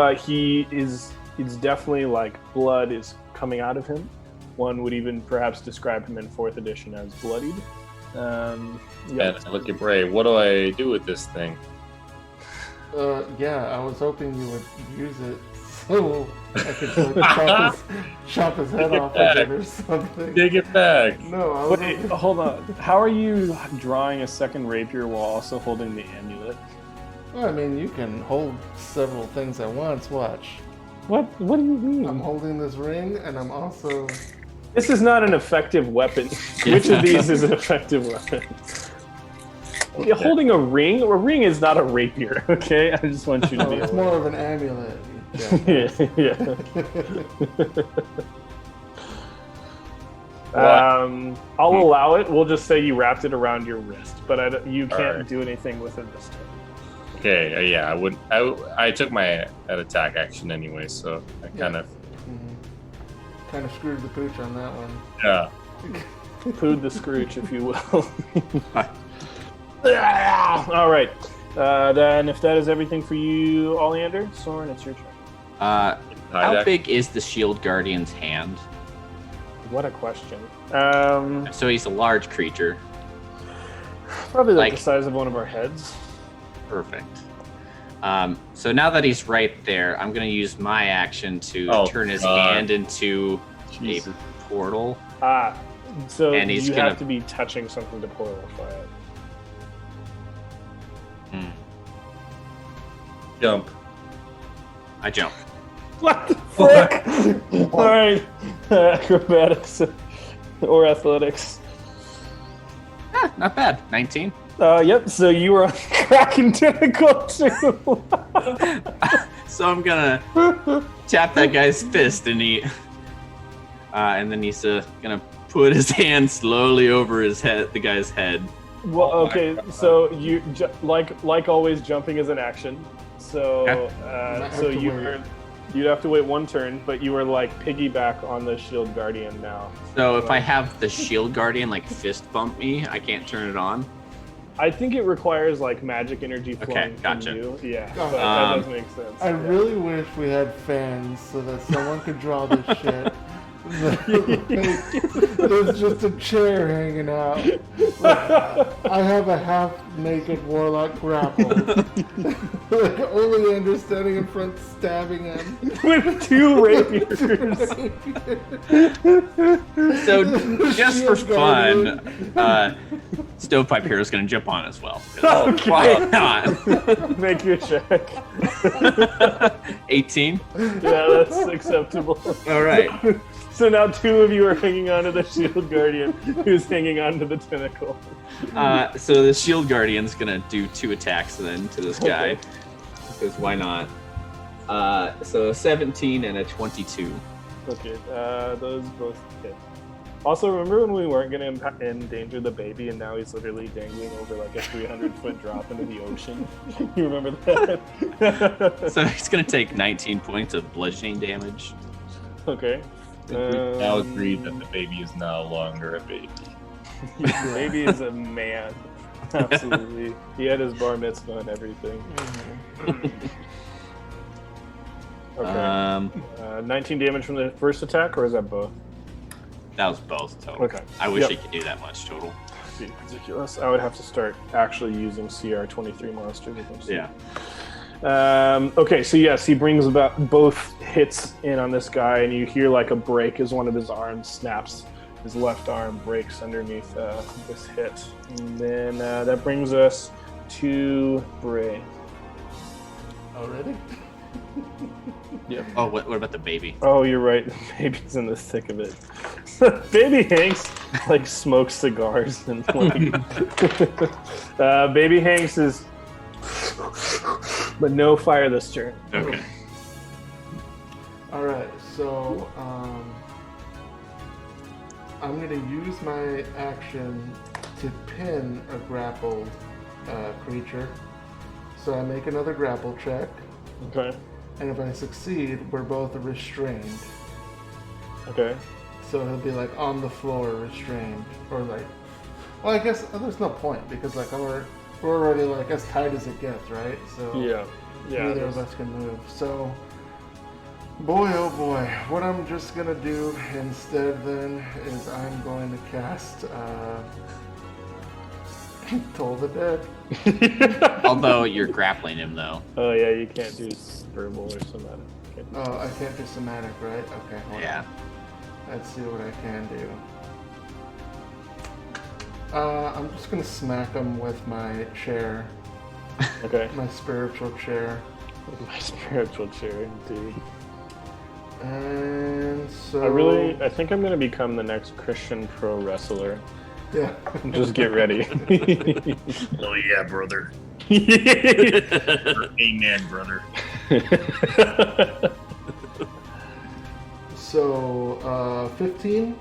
it's definitely like blood is coming out of him. One would even perhaps describe him in 4th edition as bloodied. Yep. And I look at Bray. What do I do with this thing? Yeah, I was hoping you would use it so I could chop his head off with it or something. Take it back. No, I was Wait, hoping- hold on. How are you drawing a second rapier while also holding the amulet? Well, I mean, you can hold several things at once. Watch. What do you mean? I'm holding this ring, and I'm also. This is not an effective weapon. Which of these is an effective weapon? You're holding a ring? A ring is not a rapier, okay? I just want you to No, be it's aware. more of an amulet. Yeah. I'll allow it. We'll just say you wrapped it around your wrist, but you can't Alright. do anything with it this time. Okay, yeah, I wouldn't. I took my attack action anyway, so I kind of. Kind of screwed the pooch on that one. Yeah. Pooed the Scrooge, if you will. All right. Then, if that is everything for you, Oleander, Soren, it's your turn. How big is the shield guardian's hand? What a question. So he's a large creature. Probably like Like- the size of one of our heads. Perfect. So now that he's right there, I'm going to use my action to Oh, turn his God. hand into Jesus. a portal. So And he's you gonna- have to be touching something to portalify it. Jump. I jump. What the frick? All right. Acrobatics or athletics. Not bad. 19. Yep, so you were on Kraken Tentacle too. So I'm gonna tap that guy's fist, and then he's gonna put his hand slowly over his head, the guy's head. Well, Oh my okay, God. so you like always, jumping is an action. So Might have so to you'd have to wait one turn, but you were like piggyback on the Shield Guardian now. So if I have the shield guardian like fist bump me, I can't turn it on. I think it requires like magic energy flowing gotcha. from you. Yeah, Oh. but that does make sense. I yeah. really wish we had fans so that someone could draw this shit. There's just a chair hanging out. I have a half-naked warlock grappled. Like Oleander standing in front, stabbing him. with two rapiers. So just for Shield fun, guardian. Stovepipe Hero is gonna jump on as well. Okay. Why not? Make your check. 18. Yeah, that's acceptable. All right. So now two of you are hanging onto the Shield Guardian, who's hanging onto the tentacle. So the shield guardian's gonna do 2 attacks then to this guy. Okay. Because why not? So a 17 and a 22. Okay, those both hit. Also, remember when we weren't going to endanger the baby, and now he's literally dangling over like a 300-foot drop into the ocean? You remember that? So he's gonna take 19 points of bludgeoning damage. Okay. We now agreed that the baby is no longer a baby. The baby is a man. Absolutely. He had his bar mitzvah and everything. Okay. 19 damage from the first attack, or is that both? That was both total. Okay. I wish Yep. he could do that much total. That'd be ridiculous. I would have to start actually using CR23 monsters. Yeah. Okay, so yes, he brings about both hits in on this guy, and you hear like a break as one of his arms snaps. His left arm breaks underneath this hit. And then that brings us to Bray. Already? Yep. Oh, what about the baby? Oh, you're right. The baby's in the thick of it. Baby Hanks like smokes cigars and like Baby Hanks is, but no fire this turn. Okay. Alright, so I'm gonna use my action to pin a grappled creature. So I make another grapple check, Okay. and if I succeed, we're both restrained. Okay. So he'll be like on the floor restrained, or like, well, I guess there's no point because like we're already like as tight as it gets, right? So Yeah. Yeah. neither of us can move. So, boy, oh boy, what I'm just gonna do instead then is I'm going to cast Toll the dead. Although you're grappling him, though. Oh yeah, you can't do verbal or somatic. Oh, I can't do somatic, right? Okay, hold Yeah. on. Let's see what I can do. I'm just gonna smack him with my chair, Okay. my spiritual chair. My spiritual chair, indeed. And so I think I'm gonna become the next Christian pro wrestler. yeah. Just get ready. Oh yeah, brother. Amen, brother. So 15.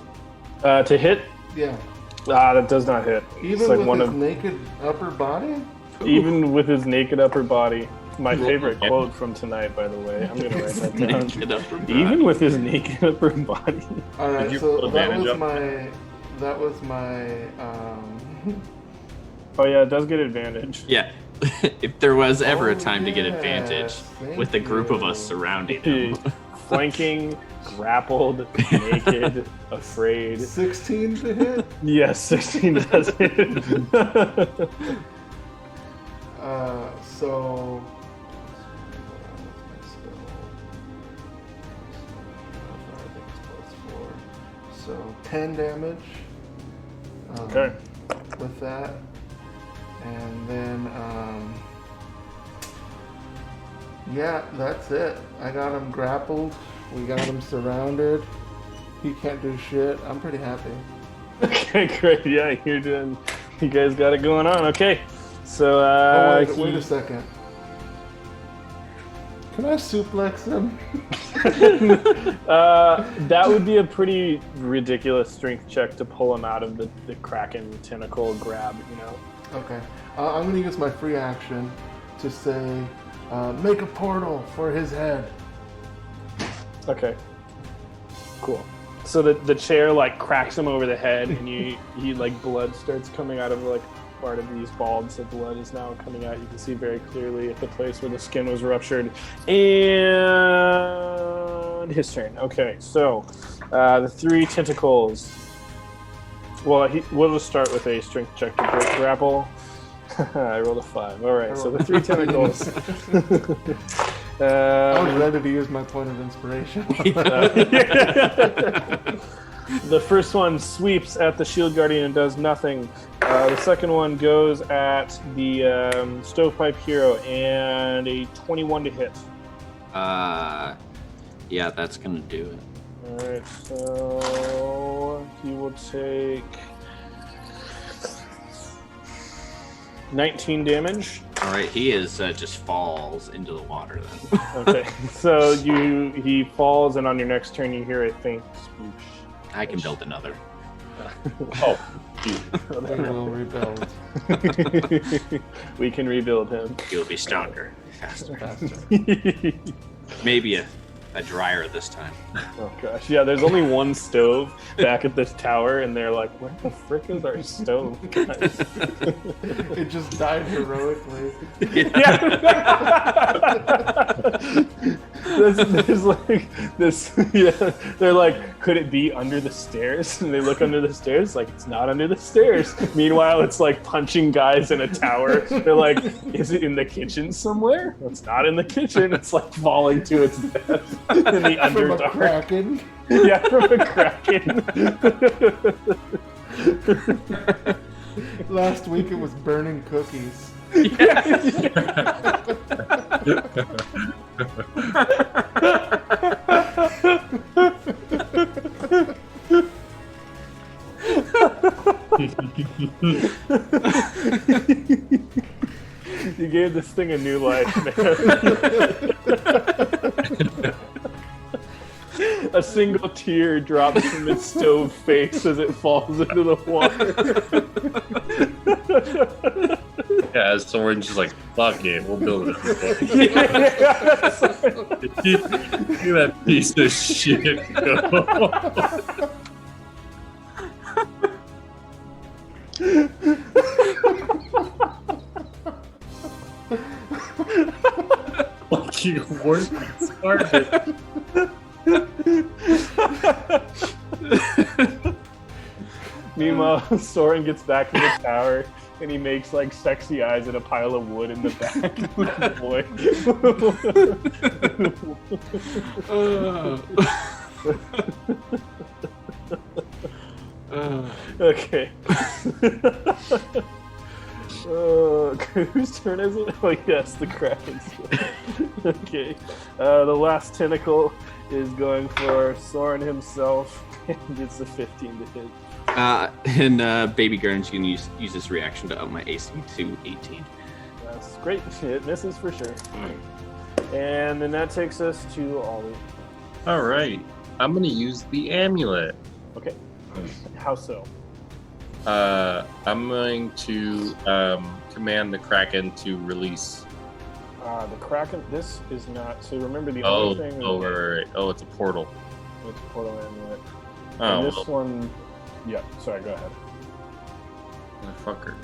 To hit? Yeah. That does not hit. Even It's like with one his of naked upper body. even with his naked upper body. My favorite quote from tonight, by the way. I'm gonna write that down. Naked upper body. Even with his naked upper body. All right. Did you So put that advantage was up? my. That was my. Oh yeah, it does get advantage. Yeah. If there was ever a Oh, time to get yes, advantage thank with a group of you. us surrounding him. Flanking, grappled, naked, afraid. 16 to hit. Yes, 16 does hit. So. So 10 damage. Okay. With that, and then yeah, that's it. I got him grappled. We got him surrounded. He can't do shit. I'm pretty happy. Okay, great. Yeah, you guys got it going on. Okay. So, Wait a second. Can I suplex him? that would be a pretty ridiculous strength check to pull him out of the Kraken tentacle grab, you know? Okay. I'm going to use my free action to say, make a portal for his head. Okay. Cool. So the chair like cracks him over the head, and he like blood starts coming out of like part of these bulbs. The blood is now coming out. You can see very clearly at the place where the skin was ruptured. And his turn. Okay, so the 3 tentacles. Well, we'll just start with a strength check to break grapple. I rolled a 5. All right, so the 3 tentacles. I was ready to use my point of inspiration. The first one sweeps at the shield guardian and does nothing. The second one goes at the stovepipe hero and a 21 to hit. Yeah, that's gonna do it. All right, so he will take 19 damage. All right, he is just falls into the water then. Okay, so he falls, and on your next turn you hear a faint sploosh. I can build another. Oh, We will rebuild We can rebuild him. He'll be stronger, faster. faster. Maybe a dryer this time. Oh gosh, yeah. There's only one stove back at this tower, and they're like, "Where the frick is our stove, guys?" It just died heroically. There's like this. Yeah, they're like, "Could it be under the stairs?" And they look under the stairs, like it's not under the stairs. Meanwhile, it's like punching guys in a tower. They're like, "Is it in the kitchen somewhere?" Well, it's not in the kitchen. It's like falling to its death in the From a Underdark. kraken. Yeah, from a kraken. Last week it was burning cookies. You gave this thing a new life, man. A single tear drops from its stove face as it falls into the water. yeah, as Soren's just like, fuck it, we'll build it. Look at that piece of shit go. Fucking worst started. Meanwhile, Soren gets back to the tower. and he makes like sexy eyes at a pile of wood in the back. Boy. Okay. Whose turn is it? Oh yes, the Kraken's. Okay. The last tentacle is going for Soren himself, and it's a 15 to hit. And Baby Garden's going to use this reaction to up my AC to 18. That's great. It misses for sure. And then that takes us to Ollie. All right. I'm going to use the amulet. Okay. How so? I'm going to command the Kraken to release. The Kraken. This is not. So remember the only thing. It's a portal. It's a portal amulet. Oh, And this one. Yeah. Sorry. Go ahead. Motherfucker.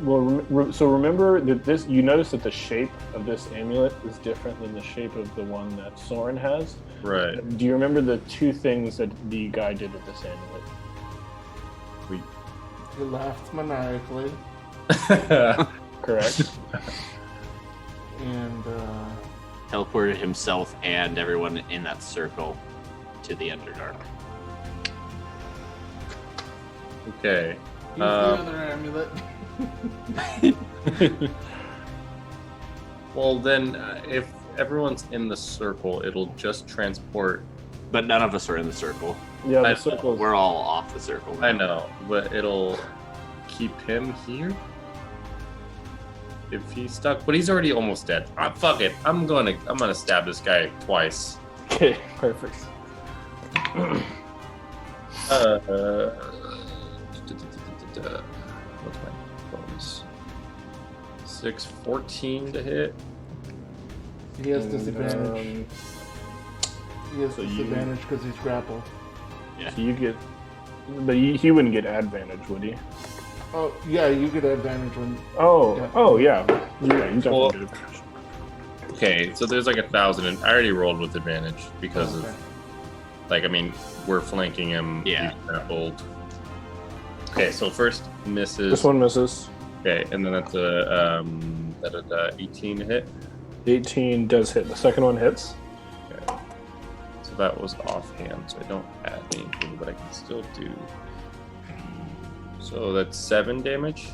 Well, so remember that this. You notice that the shape of this amulet is different than the shape of the one that Soren has. Right. Do you remember the two things that the guy did with this amulet? He laughed maniacally, Correct. and Teleported himself and everyone in that circle to the Underdark. Okay. use the other amulet. Well, then, if everyone's in the circle, it'll just transport. But none of us are in the circle. Yeah, I- the circle. We're all off the circle. I know, but it'll keep him here. If he's stuck, but he's already almost dead. Fuck it. I'm gonna stab this guy twice. Okay, perfect. What's my bonus? 6, 14 to hit. He has And, disadvantage. He has so you- disadvantage because he's grappled. So you get, but he wouldn't get advantage, would he? Oh yeah, you get advantage when. Oh, Yeah. oh yeah, you definitely Well- get advantage. Okay, so there's like 1,000, and I already rolled with advantage because Okay. of, like, I mean, we're flanking him. Yeah. He's grappled. Okay, so first misses. This one misses. Okay, and then that's a 18 to hit. 18 does hit. The second one hits. Okay. So that was offhand, so I don't add anything, but I can still do. So that's 7 damage.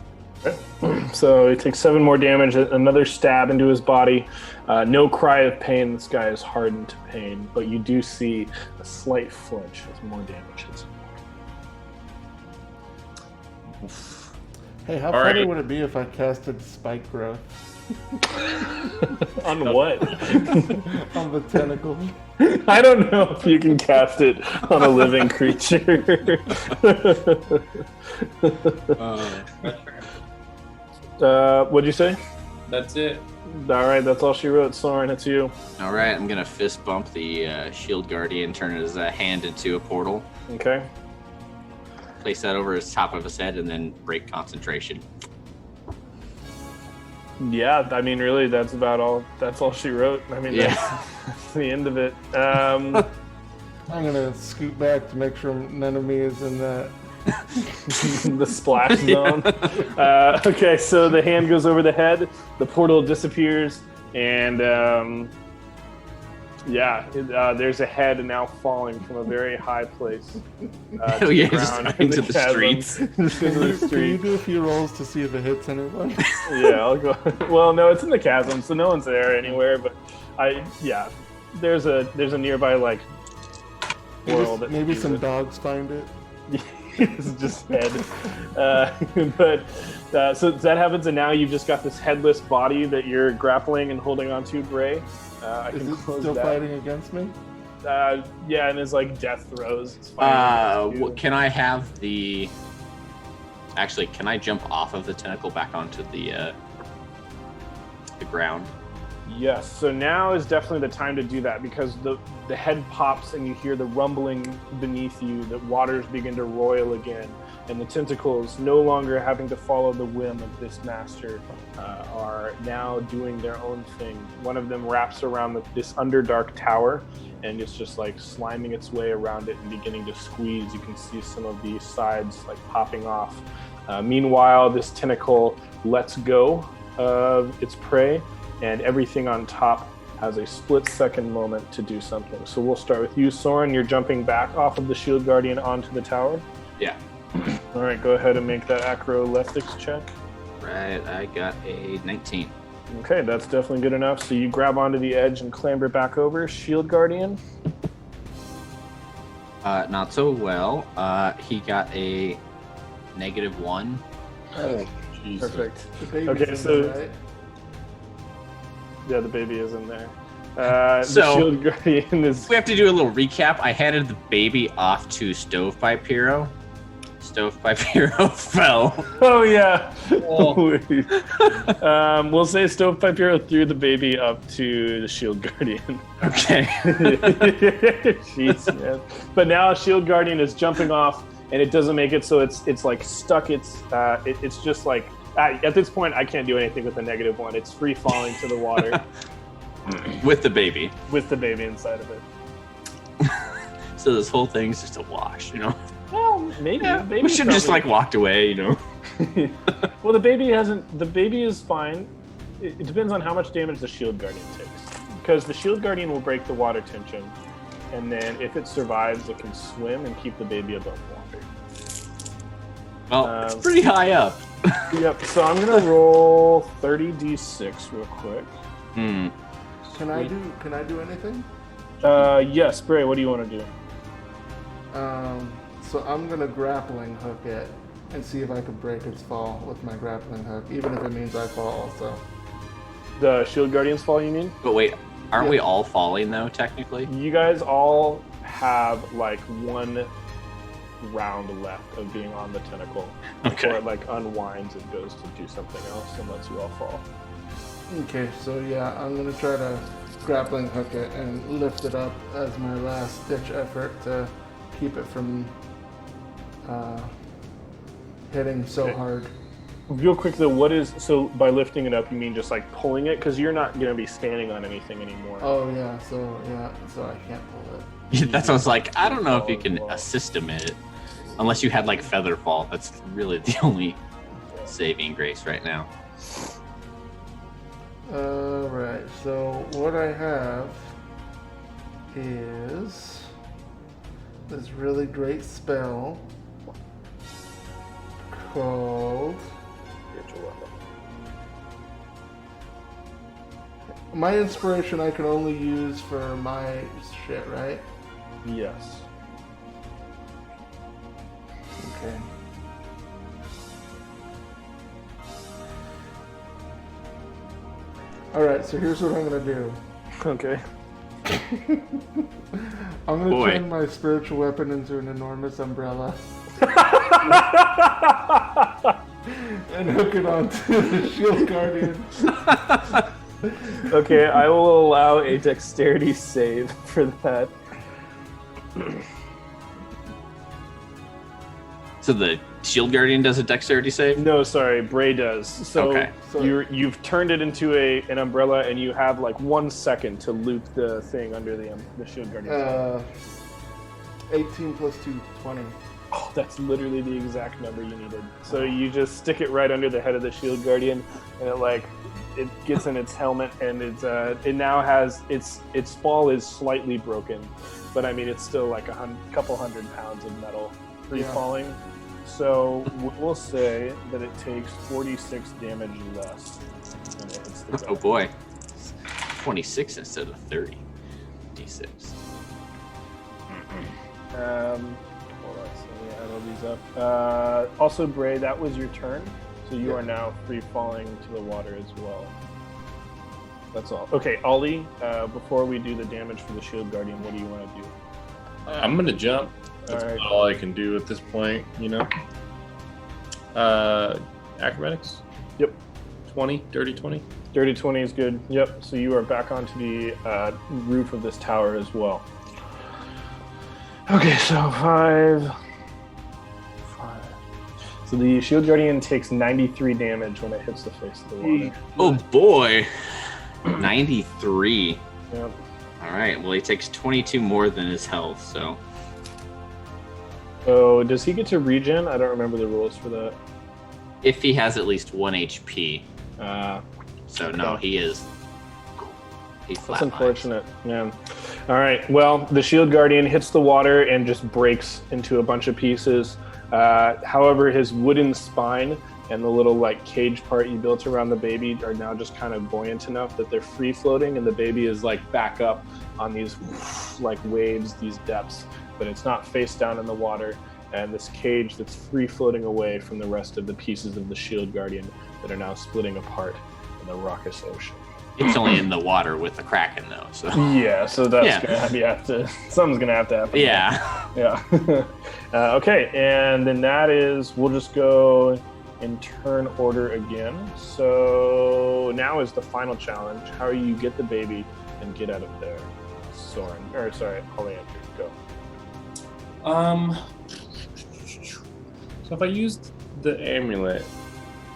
So he takes 7 more damage. Another stab into his body. No cry of pain. This guy is hardened to pain, but you do see a slight flinch as more damage hits him. Hey, how All funny right. would it be if I casted Spike Growth On what? on the tentacle? I don't know if you can cast it on a living creature. What'd you say? That's it. All right, that's all she wrote. Soren, it's you. All right, I'm gonna fist bump the Shield Guardian, turn his hand into a portal, Okay. place that over his top of his head, and then break concentration. Yeah, I mean, really, that's about all. That's all she wrote. I mean, Yeah. that's the end of it. I'm gonna scoot back to make sure none of me is in that. The splash zone. Okay, so the hand goes over the head, the portal disappears, and there's a head now falling from a very high place. Oh yeah, just into the streets. Just into the Can you street. do a few rolls to see if it hits anyone? Yeah, I'll go. Well, no, it's in the chasm, so no one's there anywhere. But there's a nearby like world. that Maybe sees some it. dogs find it. It's just head. So that happens, and now you've just got this headless body that you're grappling and holding onto, Gray. I Is can it close still that. fighting against me? Yeah, and it's like death throws. It's fighting against you. Can I have the? Actually, can I jump off of the tentacle back onto the ground? Yes, so now is definitely the time to do that because the head pops and you hear the rumbling beneath you, the waters begin to roil again, and the tentacles, no longer having to follow the whim of this master, are now doing their own thing. One of them wraps around this Underdark tower, and it's just like sliming its way around it and beginning to squeeze. You can see some of the sides like popping off. Meanwhile, this tentacle lets go of its prey, and everything on top has a split-second moment to do something. So we'll start with you, Soren. You're jumping back off of the Shield Guardian onto the tower. Yeah. All right, go ahead and make that acrobatics check. Right, I got a 19. Okay, that's definitely good enough. So you grab onto the edge and clamber back over. Shield Guardian. Not so well. He got a -1. Oh, Jesus. Perfect. The baby's Okay, in so- there, right? Yeah, the baby is in there. The So- Shield Guardian is... We have to do a little recap. I handed the baby off to Stovepipe Hero. Stovepipe Hero fell. Oh, yeah. Oh. We'll say Stovepipe Hero threw the baby up to the Shield Guardian. Okay. Jeez, man. But now Shield Guardian is jumping off, and it doesn't make it, so it's like stuck. It's just like at this point I can't do anything with the -1. It's free falling to the water With the baby. with the baby inside of it. So this whole thing's just a wash, you know? Well, maybe. Yeah, Baby's we should have just probably- walked away, you know? Well, the baby hasn't. The baby is fine. It depends on how much damage the Shield Guardian takes, because the Shield Guardian will break the water tension, and then if it survives, it can swim and keep the baby above water. Well, it's pretty high up. Yep. So I'm gonna roll 30d6 real quick. Hmm. Can I do anything? Yes, Bray. What do you want to do? So I'm gonna grappling hook it and see if I can break its fall with my grappling hook, even if it means I fall also. The Shield Guardian's fall, you mean? But wait, aren't Yeah. we all falling, though, technically? You guys all have like one round left of being on the tentacle Okay. before it like unwinds and goes to do something else and lets you all fall. Okay, so yeah, I'm gonna try to grappling hook it and lift it up as my last ditch effort to keep it from hitting so Okay. hard. Real quick though, so by lifting it up you mean just like pulling it, because you're not going to be standing on anything anymore. Oh yeah, so I can't pull it. That sounds like, I don't know if you can assist him in it. Unless you had, like, Feather Fall. That's really the only saving grace right now. Alright, so what I have is this really great spell called... My inspiration I can only use for my shit, right? Yes. Okay. Alright, so here's what I'm gonna do. Okay. I'm gonna Boy. turn my spiritual weapon into an enormous umbrella and hook it onto the Shield Guardian. Okay, I will allow a dexterity save for that. So the Shield Guardian does a dexterity save? No, sorry, Bray does. So Okay. you've turned it into an umbrella, and you have like 1 second to loop the thing under the Shield Guardian. 18 plus 2, 20. Oh, that's literally the exact number you needed. So you just stick it right under the head of the Shield Guardian, and it gets in its helmet, and it now has its fall is slightly broken, but I mean it's still like a couple hundred pounds of metal free Yeah. falling. So we'll say that it takes 46 damage less when it hits the Oh ground. boy. 26 instead of 30. D6. Hold on, so let me add all these up. Also, Bray, that was your turn, so you Yeah. are now free falling to the water as well. That's all. Okay, Ollie, before we do the damage for the Shield Guardian, what do you want to do? I'm gonna jump. That's All right. about all I can do at this point, you know. Acrobatics? Yep. 20, dirty 20. Dirty 20 is good. Yep, so you are back onto the roof of this tower as well. Okay, so 5. So the Shield Guardian takes 93 damage when it hits the face of the water. Oh boy. 93. Yep. Alright, well he takes 22 more than his health, so. So does he get to regen? I don't remember the rules for that. if he has at least 1 HP. So no, okay. he's That's flatlined. unfortunate. Yeah. All right. Well, the shield guardian hits the water and just breaks into a bunch of pieces. However, his wooden spine and the little like cage part you built around the baby are now just kind of buoyant enough that they're free floating, and the baby is like back up on these like waves, these depths, but it's not face down in the water. And this cage that's free floating away from the rest of the pieces of the shield guardian that are now splitting apart in the raucous ocean. It's only in the water with the Kraken though, so Yeah, so that's Yeah. something's gonna have to happen. yeah. Yeah. Okay, and then that is, we'll just go in turn order again. So now is the final challenge. How do you get the baby and get out of there? Soren, or sorry, Oleander, go. So if I used the amulet,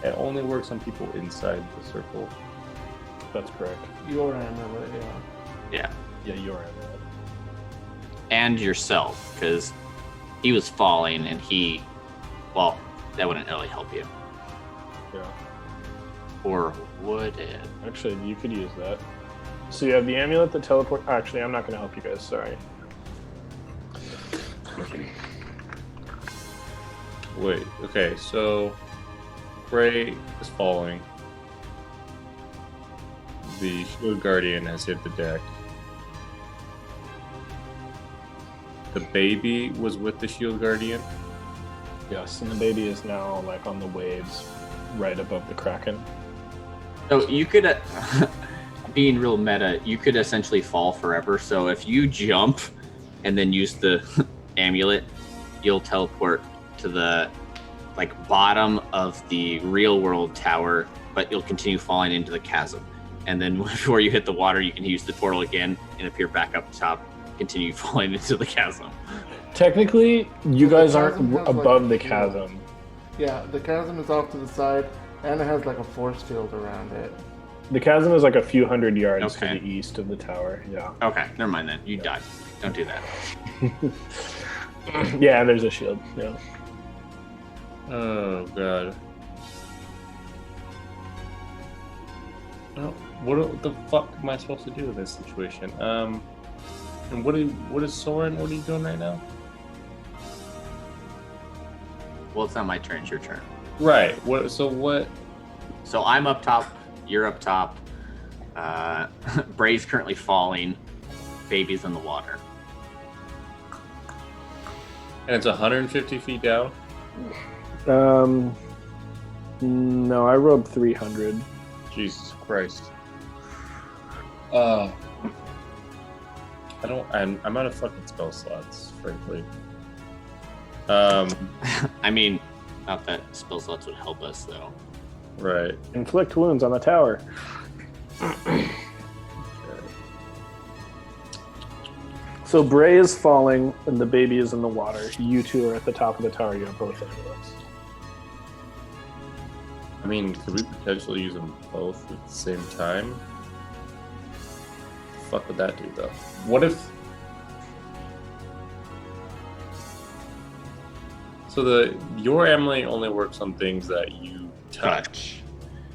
it only works on people inside the circle. That's correct. Your amulet, yeah. Yeah, you're amulet. And yourself, because he was falling and well, that wouldn't really help you. Yeah. Or would it? Actually, you could use that. So you have the amulet that teleport. Actually, I'm not going to help you guys. Sorry. Wait, okay, so Bray is falling. The shield guardian has hit the deck. The baby was with the shield guardian. Yes, and the baby is now like on the waves, right above the Kraken. So you could, being real meta, you could essentially fall forever. So if you jump and then use the amulet, you'll teleport to the bottom of the real world tower, but you'll continue falling into the chasm. And then before you hit the water, you can use the portal again and appear back up top, continue falling into the chasm. Technically, you So the guys aren't chasm has, like, above the a- chasm. Yeah, the chasm is off to the side, and it has like a force field around it. The chasm is like a few hundred yards to Okay. the east of the tower. Yeah. Okay, never mind then. You died. Don't do that. Yeah, there's a shield. Yeah. Oh god. Oh, what the fuck am I supposed to do in this situation? And what is Soren? What are you doing right now? Well, it's not my turn. It's your turn. Right. What? So what? So I'm up top. You're up top. Bray's currently falling. Baby's in the water. And it's 150 feet down. No, I rolled 300. Jesus Christ. I'm out of fucking spell slots, frankly. I mean, not that spell slots would help us though. Right. Inflict wounds on the tower. So Bray is falling and the baby is in the water. You two are at the top of the tower. You have both amulets. I mean, could we potentially use them both at the same time? The fuck would that do, though? What if... So your amulet only works on things that you touch.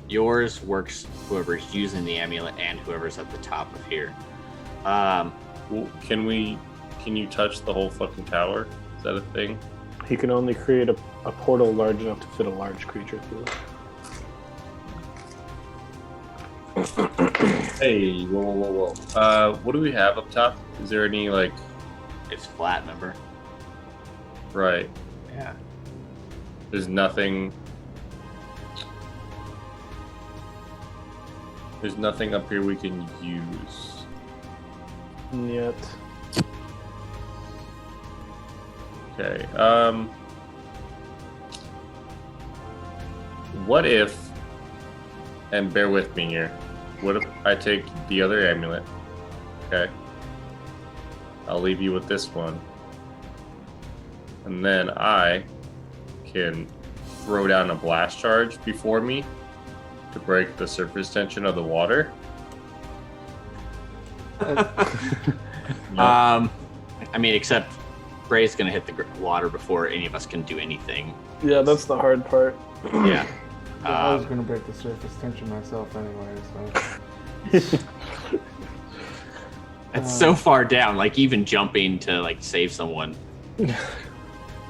Yours works whoever's using the amulet and whoever's at the top of here. Um, Well, can you touch the whole fucking tower? Is that a thing? He can only create a portal large enough to fit a large creature through. Hey, whoa. What do we have up top? Is there any, like... it's flat, remember? Right. Yeah. There's nothing... There's nothing up here we can use. Yet. Okay, what if, and bear with me here, what if I take the other amulet, okay? I'll leave you with this one. And then I can throw down a blast charge before me to break the surface tension of the water. I mean, except Bray's gonna hit the water before any of us can do anything. Yeah, that's the hard part. Yeah. I was gonna break the surface tension myself anyway, so. It's so far down. Like even jumping to like save someone.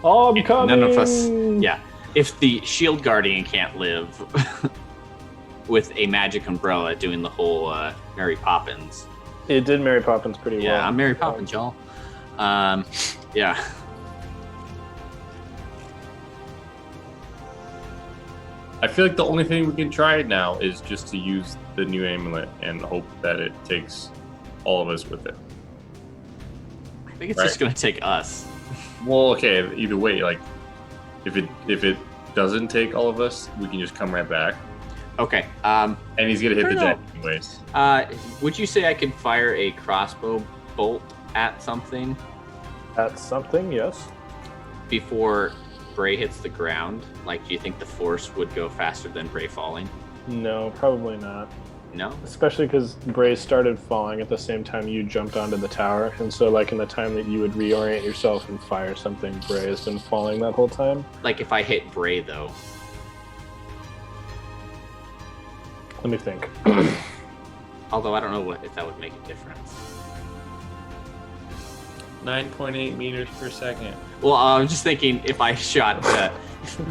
Oh, I'm coming. None of us. Yeah. If the shield guardian can't live with a magic umbrella doing the whole Mary Poppins. It did Mary Poppins pretty well. Yeah, I'm Mary Poppins, y'all. Yeah. I feel like the only thing we can try now is just to use the new amulet and hope that it takes all of us with it. I think it's just gonna take us. Well, okay. Either way, like if it doesn't take all of us, we can just come right back. Okay. And he's gonna hit the I jet don't anyways. Would you say I could fire a crossbow bolt at something That's something, yes. before Bray hits the ground? Like, do you think the force would go faster than Bray falling? No, probably not. No? Especially because Bray started falling at the same time you jumped onto the tower. And so, like, in the time that you would reorient yourself and fire something, Bray has been falling that whole time. Like, if I hit Bray, though. Let me think. Although I don't know if that would make a difference. 9.8 meters per second. Well, I'm just thinking if I shot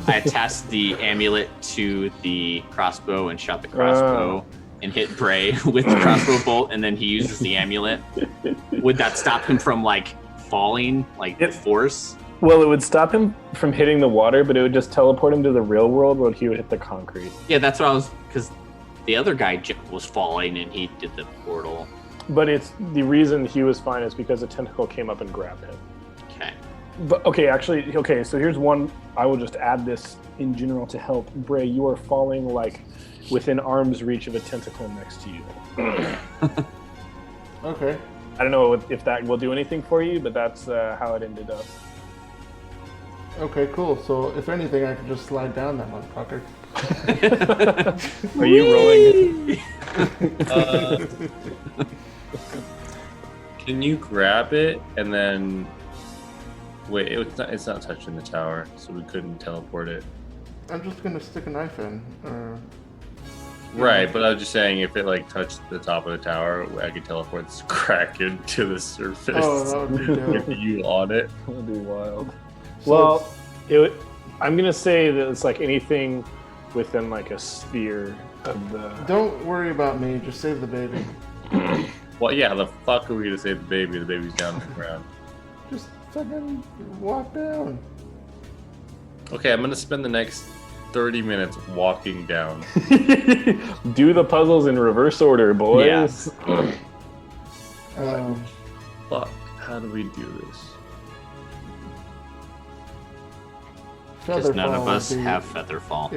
I attached the amulet to the crossbow and shot the crossbow and hit Bray with the crossbow bolt, and then he uses the amulet, would that stop him from, like, falling, like, the force? Well, it would stop him from hitting the water, but it would just teleport him to the real world where he would hit the concrete. Yeah, that's what I was... Because the other guy was falling, and he did the portal. But it's the reason he was fine is because a tentacle came up and grabbed him. Okay. But okay, so here's one. I will just add this in general to help. Bray, you are falling like within arm's reach of a tentacle next to you. Okay. I don't know if that will do anything for you, but that's how it ended up. Okay, cool. So if anything, I can just slide down that motherfucker. Are you rolling? Can you grab it and then wait? It's not touching the tower, so we couldn't teleport it. I'm just gonna stick a knife in. Right, but I was just saying if it like touched the top of the tower, I could teleport this Kraken to the surface. Oh, that would be dope. With you on it. That would be wild. So Well, I'm gonna say that it's like anything within like a sphere of the. don't worry about me. Just save the baby. Well, yeah, the fuck are we gonna save the baby? The baby's down on the ground. Just fucking walk down. Okay, I'm gonna spend the next 30 minutes walking down. Do the puzzles in reverse order, boys. Fuck, how do we do this? Because none of Featherfall us would be- have Featherfall.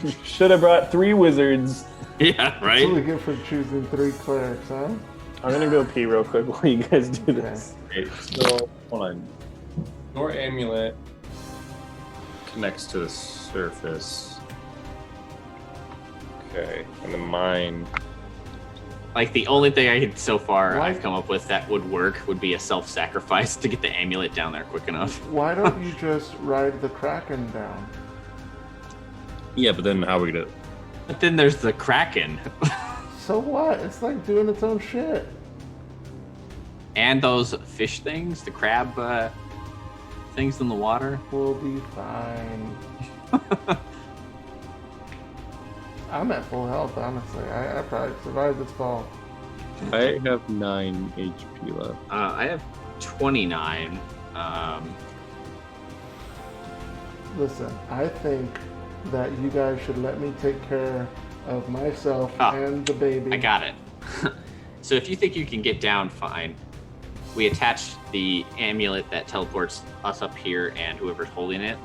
Yeah. Should have brought 3 wizards. Yeah, That's what we right? get for choosing 3 clerics, huh? I'm gonna go pee real quick while you guys do this. Okay, so hold on. Your amulet connects to the surface. Okay, and then mine. Like, the only thing so far Why- I've come up with that would work would be a self-sacrifice to get the amulet down there quick enough. Why don't you just ride the Kraken down? Yeah, but then how are we gonna? But then there's the Kraken. So what? It's like doing its own shit. And those fish things, the crab things in the water. We'll be fine. I'm at full health, honestly. I probably survived this fall. I have 9 HP left. I have 29. Listen, I think that you guys should let me take care of myself and the baby. I got it. So if you think you can get down, fine. We attach the amulet that teleports us up here and whoever's holding it.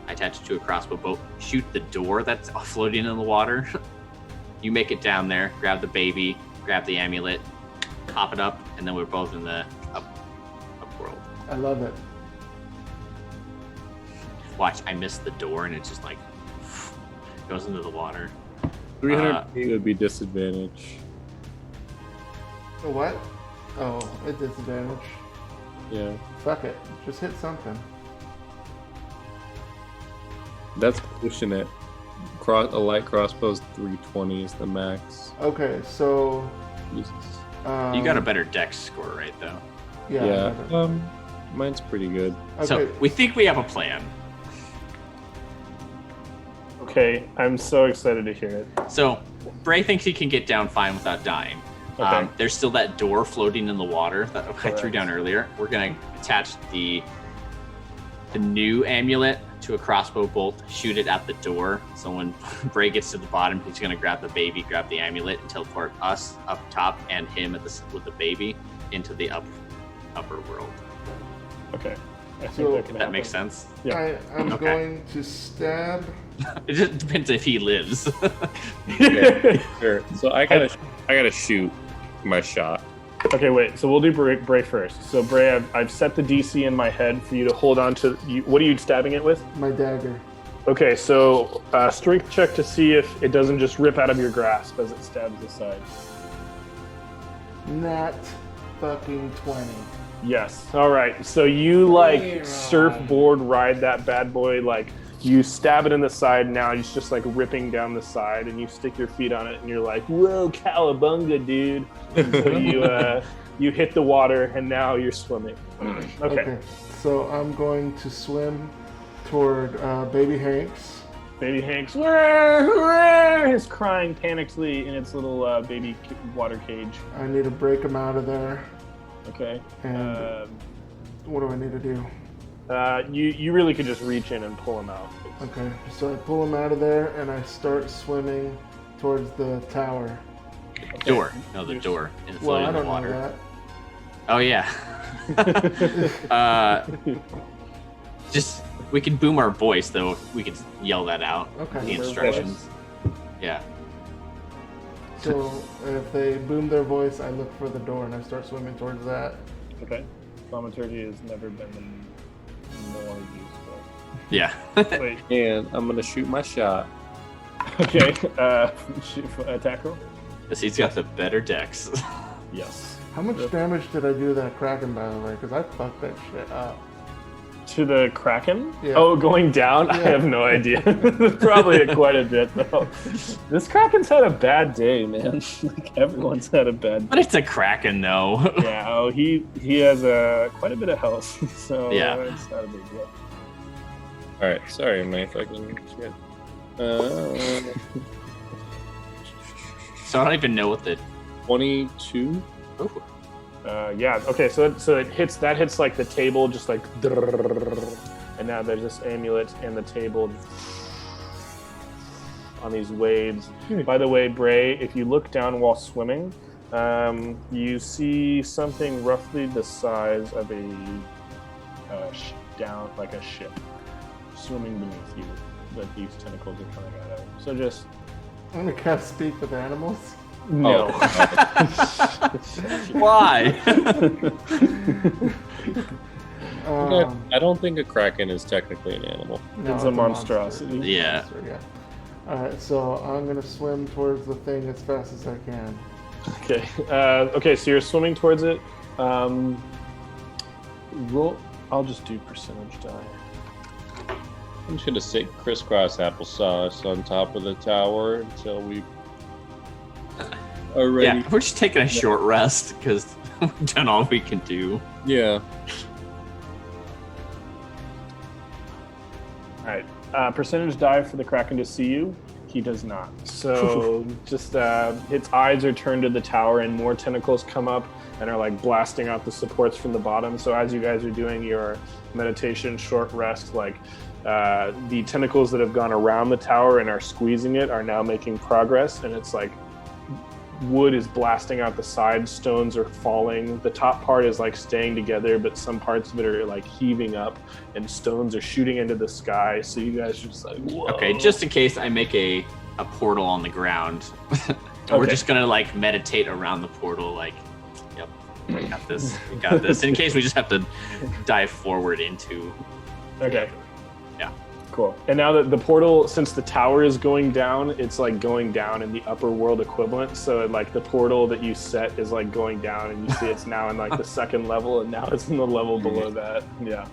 I attach it to a crossbow bolt. Shoot the door that's floating in the water. You make it down there, grab the baby, grab the amulet, pop it up, and then we're both in the up world. I love it. Watch, I missed the door and it just like goes into the water. 300 feet would be disadvantage. A what? Oh, a disadvantage. Yeah. Fuck it. Just hit something. That's pushing it. A light crossbow is 320 is the max. Okay, so Jesus. You got a better dex score, right? Though. Yeah. Yeah. better. Mine's pretty good. Okay. So we think we have a plan. Okay, I'm so excited to hear it. So Bray thinks he can get down fine without dying. Okay. There's still that door floating in the water that I threw Correct. down earlier. We're gonna attach the new amulet to a crossbow bolt, shoot it at the door. So when Bray gets to the bottom, he's gonna grab the baby, grab the amulet, and teleport us up top and him with the baby into the upper world. Okay. I think So- that can That happen. makes sense. Yeah. I'm Okay. going to stab. It just depends if he lives. Okay, sure. So I gotta shoot my shot. Okay, wait. So we'll do Bray first. So Bray, I've set the DC in my head for you to hold on to. What are you stabbing it with? My dagger. Okay, so strength check to see if it doesn't just rip out of your grasp as it stabs the side. Nat fucking 20. Yes. All right. So you like surfboard ride that bad boy. Like you stab it in the side. Now it's just like ripping down the side, and you stick your feet on it, and you're like, "Whoa, cowabunga, dude!" And so you hit the water, and now you're swimming. Okay. So I'm going to swim toward Baby Hanks. Baby Hank's is crying panically in its little baby water cage. I need to break him out of there. Okay. And what do I need to do? You really could just reach in and pull him out. Okay, so I pull him out of there and I start swimming towards the tower. Door. No, the door. And Well, floating I in the don't know water. that. Oh yeah. Just we can boom our voice though. We could yell that out. Okay. The instructions. Yeah. So if they boom their voice, I look for the door and I start swimming towards that. Okay. Thaumaturgy has never been more useful. Yeah. Wait. And I'm gonna shoot my shot. Okay. Attack roll. Because he's got the better dex. Yes. How much Yep. damage did I do to that Kraken, by the way? Because I fucked that shit up. To the Kraken? Yeah. Oh, going down? I Yeah. have no idea. Probably quite a bit, though. This Kraken's had a bad day, man. Like, everyone's had a bad But it's a Kraken though. Yeah, oh, he has quite a bit of health, so Yeah. it's not a big deal. All right, sorry, my fucking shit. So I don't even know what the 22. Ooh. Yeah, okay, so it hits like the table, just like, and now there's this amulet and the table on these waves. By the way, Bray, if you look down while swimming, you see something roughly the size of a ship swimming beneath you that these tentacles are coming out of. So just I'm gonna cast Speak with Animals. no. Why? I don't think a kraken is technically an animal. No, It's a monstrosity. Yeah. Monster, yeah. Alright, so I'm gonna swim towards the thing as fast as I can. Okay. Okay, so you're swimming towards it. Roll. I'll just do percentage die. We should have said crisscross applesauce on top of the tower until we are ready. Yeah, we're just taking a short rest because we've done all we can do. Yeah. All right. Percentage die for the Kraken to see you. He does not. So just its eyes are turned to the tower, and more tentacles come up and are like blasting out the supports from the bottom. So as you guys are doing your meditation short rest, like the tentacles that have gone around the tower and are squeezing it are now making progress, and it's like wood is blasting out the sides, stones are falling. The top part is like staying together, but some parts of it are like heaving up, and stones are shooting into the sky. So you guys are just like, whoa. Okay, just in case I make a portal on the ground, we're Okay. just gonna like meditate around the portal. Like, yep, we got this. We got this. In case we just have to dive forward into. Okay. Yeah. Cool. And now that the portal, since the tower is going down, it's like going down in the upper world equivalent. So like the portal that you set is like going down, and you see it's now in like the second level, and now it's in the level below that. Yeah.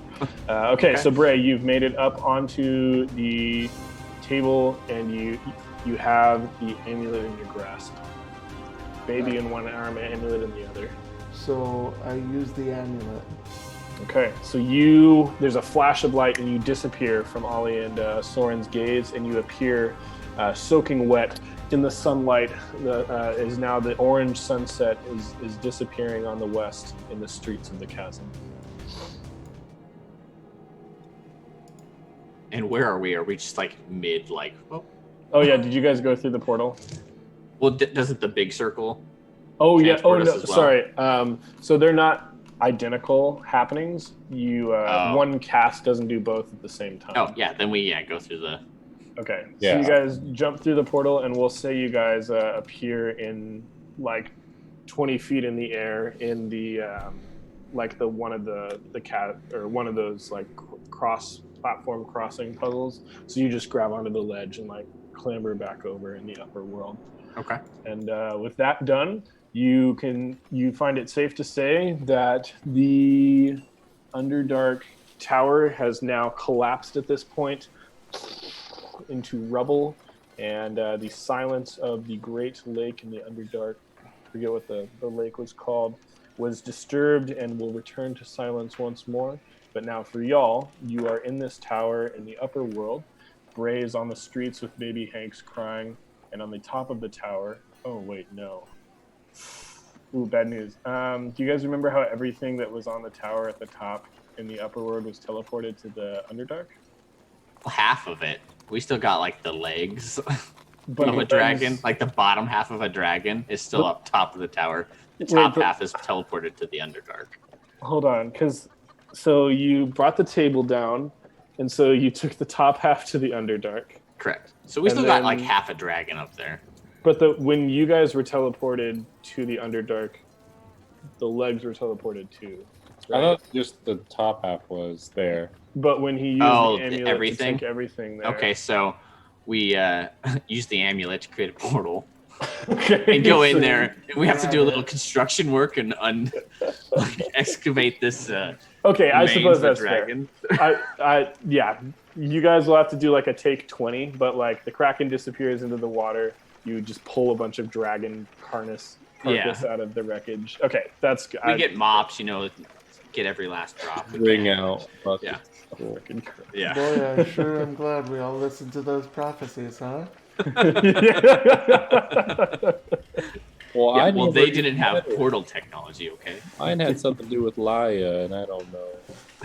Okay, so Bray, you've made it up onto the table, and you have the amulet in your grasp. Baby in one arm, amulet in the other. So I use the amulet. Okay, so there's a flash of light, and you disappear from Ollie and Soren's gaze, and you appear soaking wet in the sunlight. Is now the orange sunset is disappearing on the west in the streets of the chasm. And where are we? Are we just like mid, like? Oh yeah, did you guys go through the portal? Well, doesn't the big circle? Oh yeah. Oh transport us no. as well? Sorry. So they're not identical happenings. One cast doesn't do both at the same time. Oh yeah, then we go through the. Okay. Yeah. So you guys jump through the portal, and we'll say you guys appear in like 20 feet in the air in the like the one of the cat or one of those like platform crossing puzzles. So you just grab onto the ledge and like clamber back over in the upper world. Okay. And with that done, you find it safe to say that the Underdark Tower has now collapsed at this point into rubble, and the silence of the Great Lake in the Underdark, I forget what the lake was called, was disturbed and will return to silence once more. But now for y'all, you are in this tower in the upper world. Bray is on the streets with baby Hanks crying, and on the top of the tower, oh wait, no. Ooh, bad news. Do you guys remember how everything that was on the tower at the top in the upper world was teleported to the Underdark? Half of it. We still got like the legs But of a dragon. Like the bottom half of a dragon is still up top of the tower. The top half is teleported to the Underdark. Hold on, so you brought the table down, and so you took the top half to the Underdark. Correct. So we And still got then- like half a dragon up there. But when you guys were teleported to the Underdark, the legs were teleported too. I thought just the top half was there. But when he used Oh, the amulet everything? to take everything there. Okay, so we use the amulet to create a portal Okay. and go in so- there, and we have to do a little construction work and excavate this. Okay, I remains suppose of that's dragon. fair. Yeah, you guys will have to do like a take 20, but like the Kraken disappears into the water, you just pull a bunch of dragon carcass out of the wreckage. Okay, that's good. We get mops, get every last drop. we Ring can. out. Yeah. Cool. Yeah. Boy, I sure am glad we all listened to those prophecies, huh? Well, Yeah, I well, never they even didn't have had it. portal technology, okay? Mine had something to do with Laia, and I don't know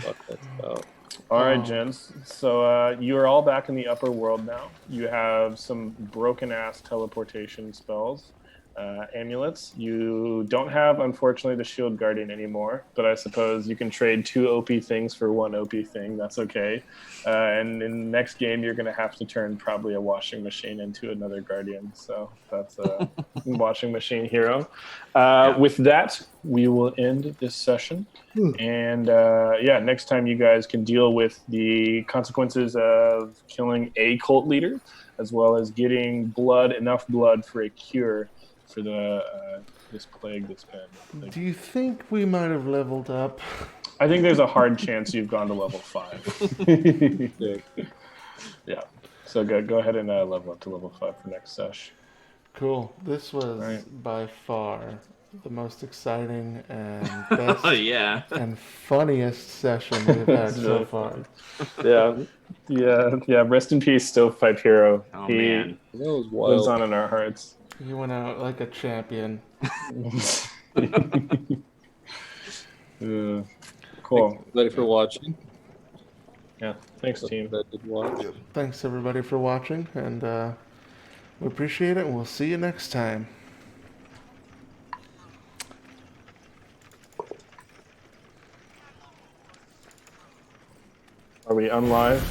what that's about. All right, gents. So you are all back in the upper world now. You have some broken-ass teleportation spells, amulets. You don't have, unfortunately, the Shield Guardian anymore, but I suppose you can trade 2 OP things for 1 OP thing. That's okay. And in the next game, you're going to have to turn probably a washing machine into another Guardian. So that's a washing machine hero. With that, we will end this session. And next time you guys can deal with the consequences of killing a cult leader, as well as getting enough blood for a cure for this plague that's been. Do you think we might have leveled up? I think there's a hard chance you've gone to level 5. Yeah. So go ahead and level up to level 5 for next sesh. Cool. This was Right. by far the most exciting and best Oh, yeah. and funniest session we've had so far. Yeah. Rest in peace, Stovepipe Hero. Oh, He man. That was lives wild. on in our hearts. He went out like a champion. Cool. Ready for watching? Yeah. Thanks, team. That did watch. Thanks everybody for watching, and we appreciate it, and we'll see you next time. Are we unlive?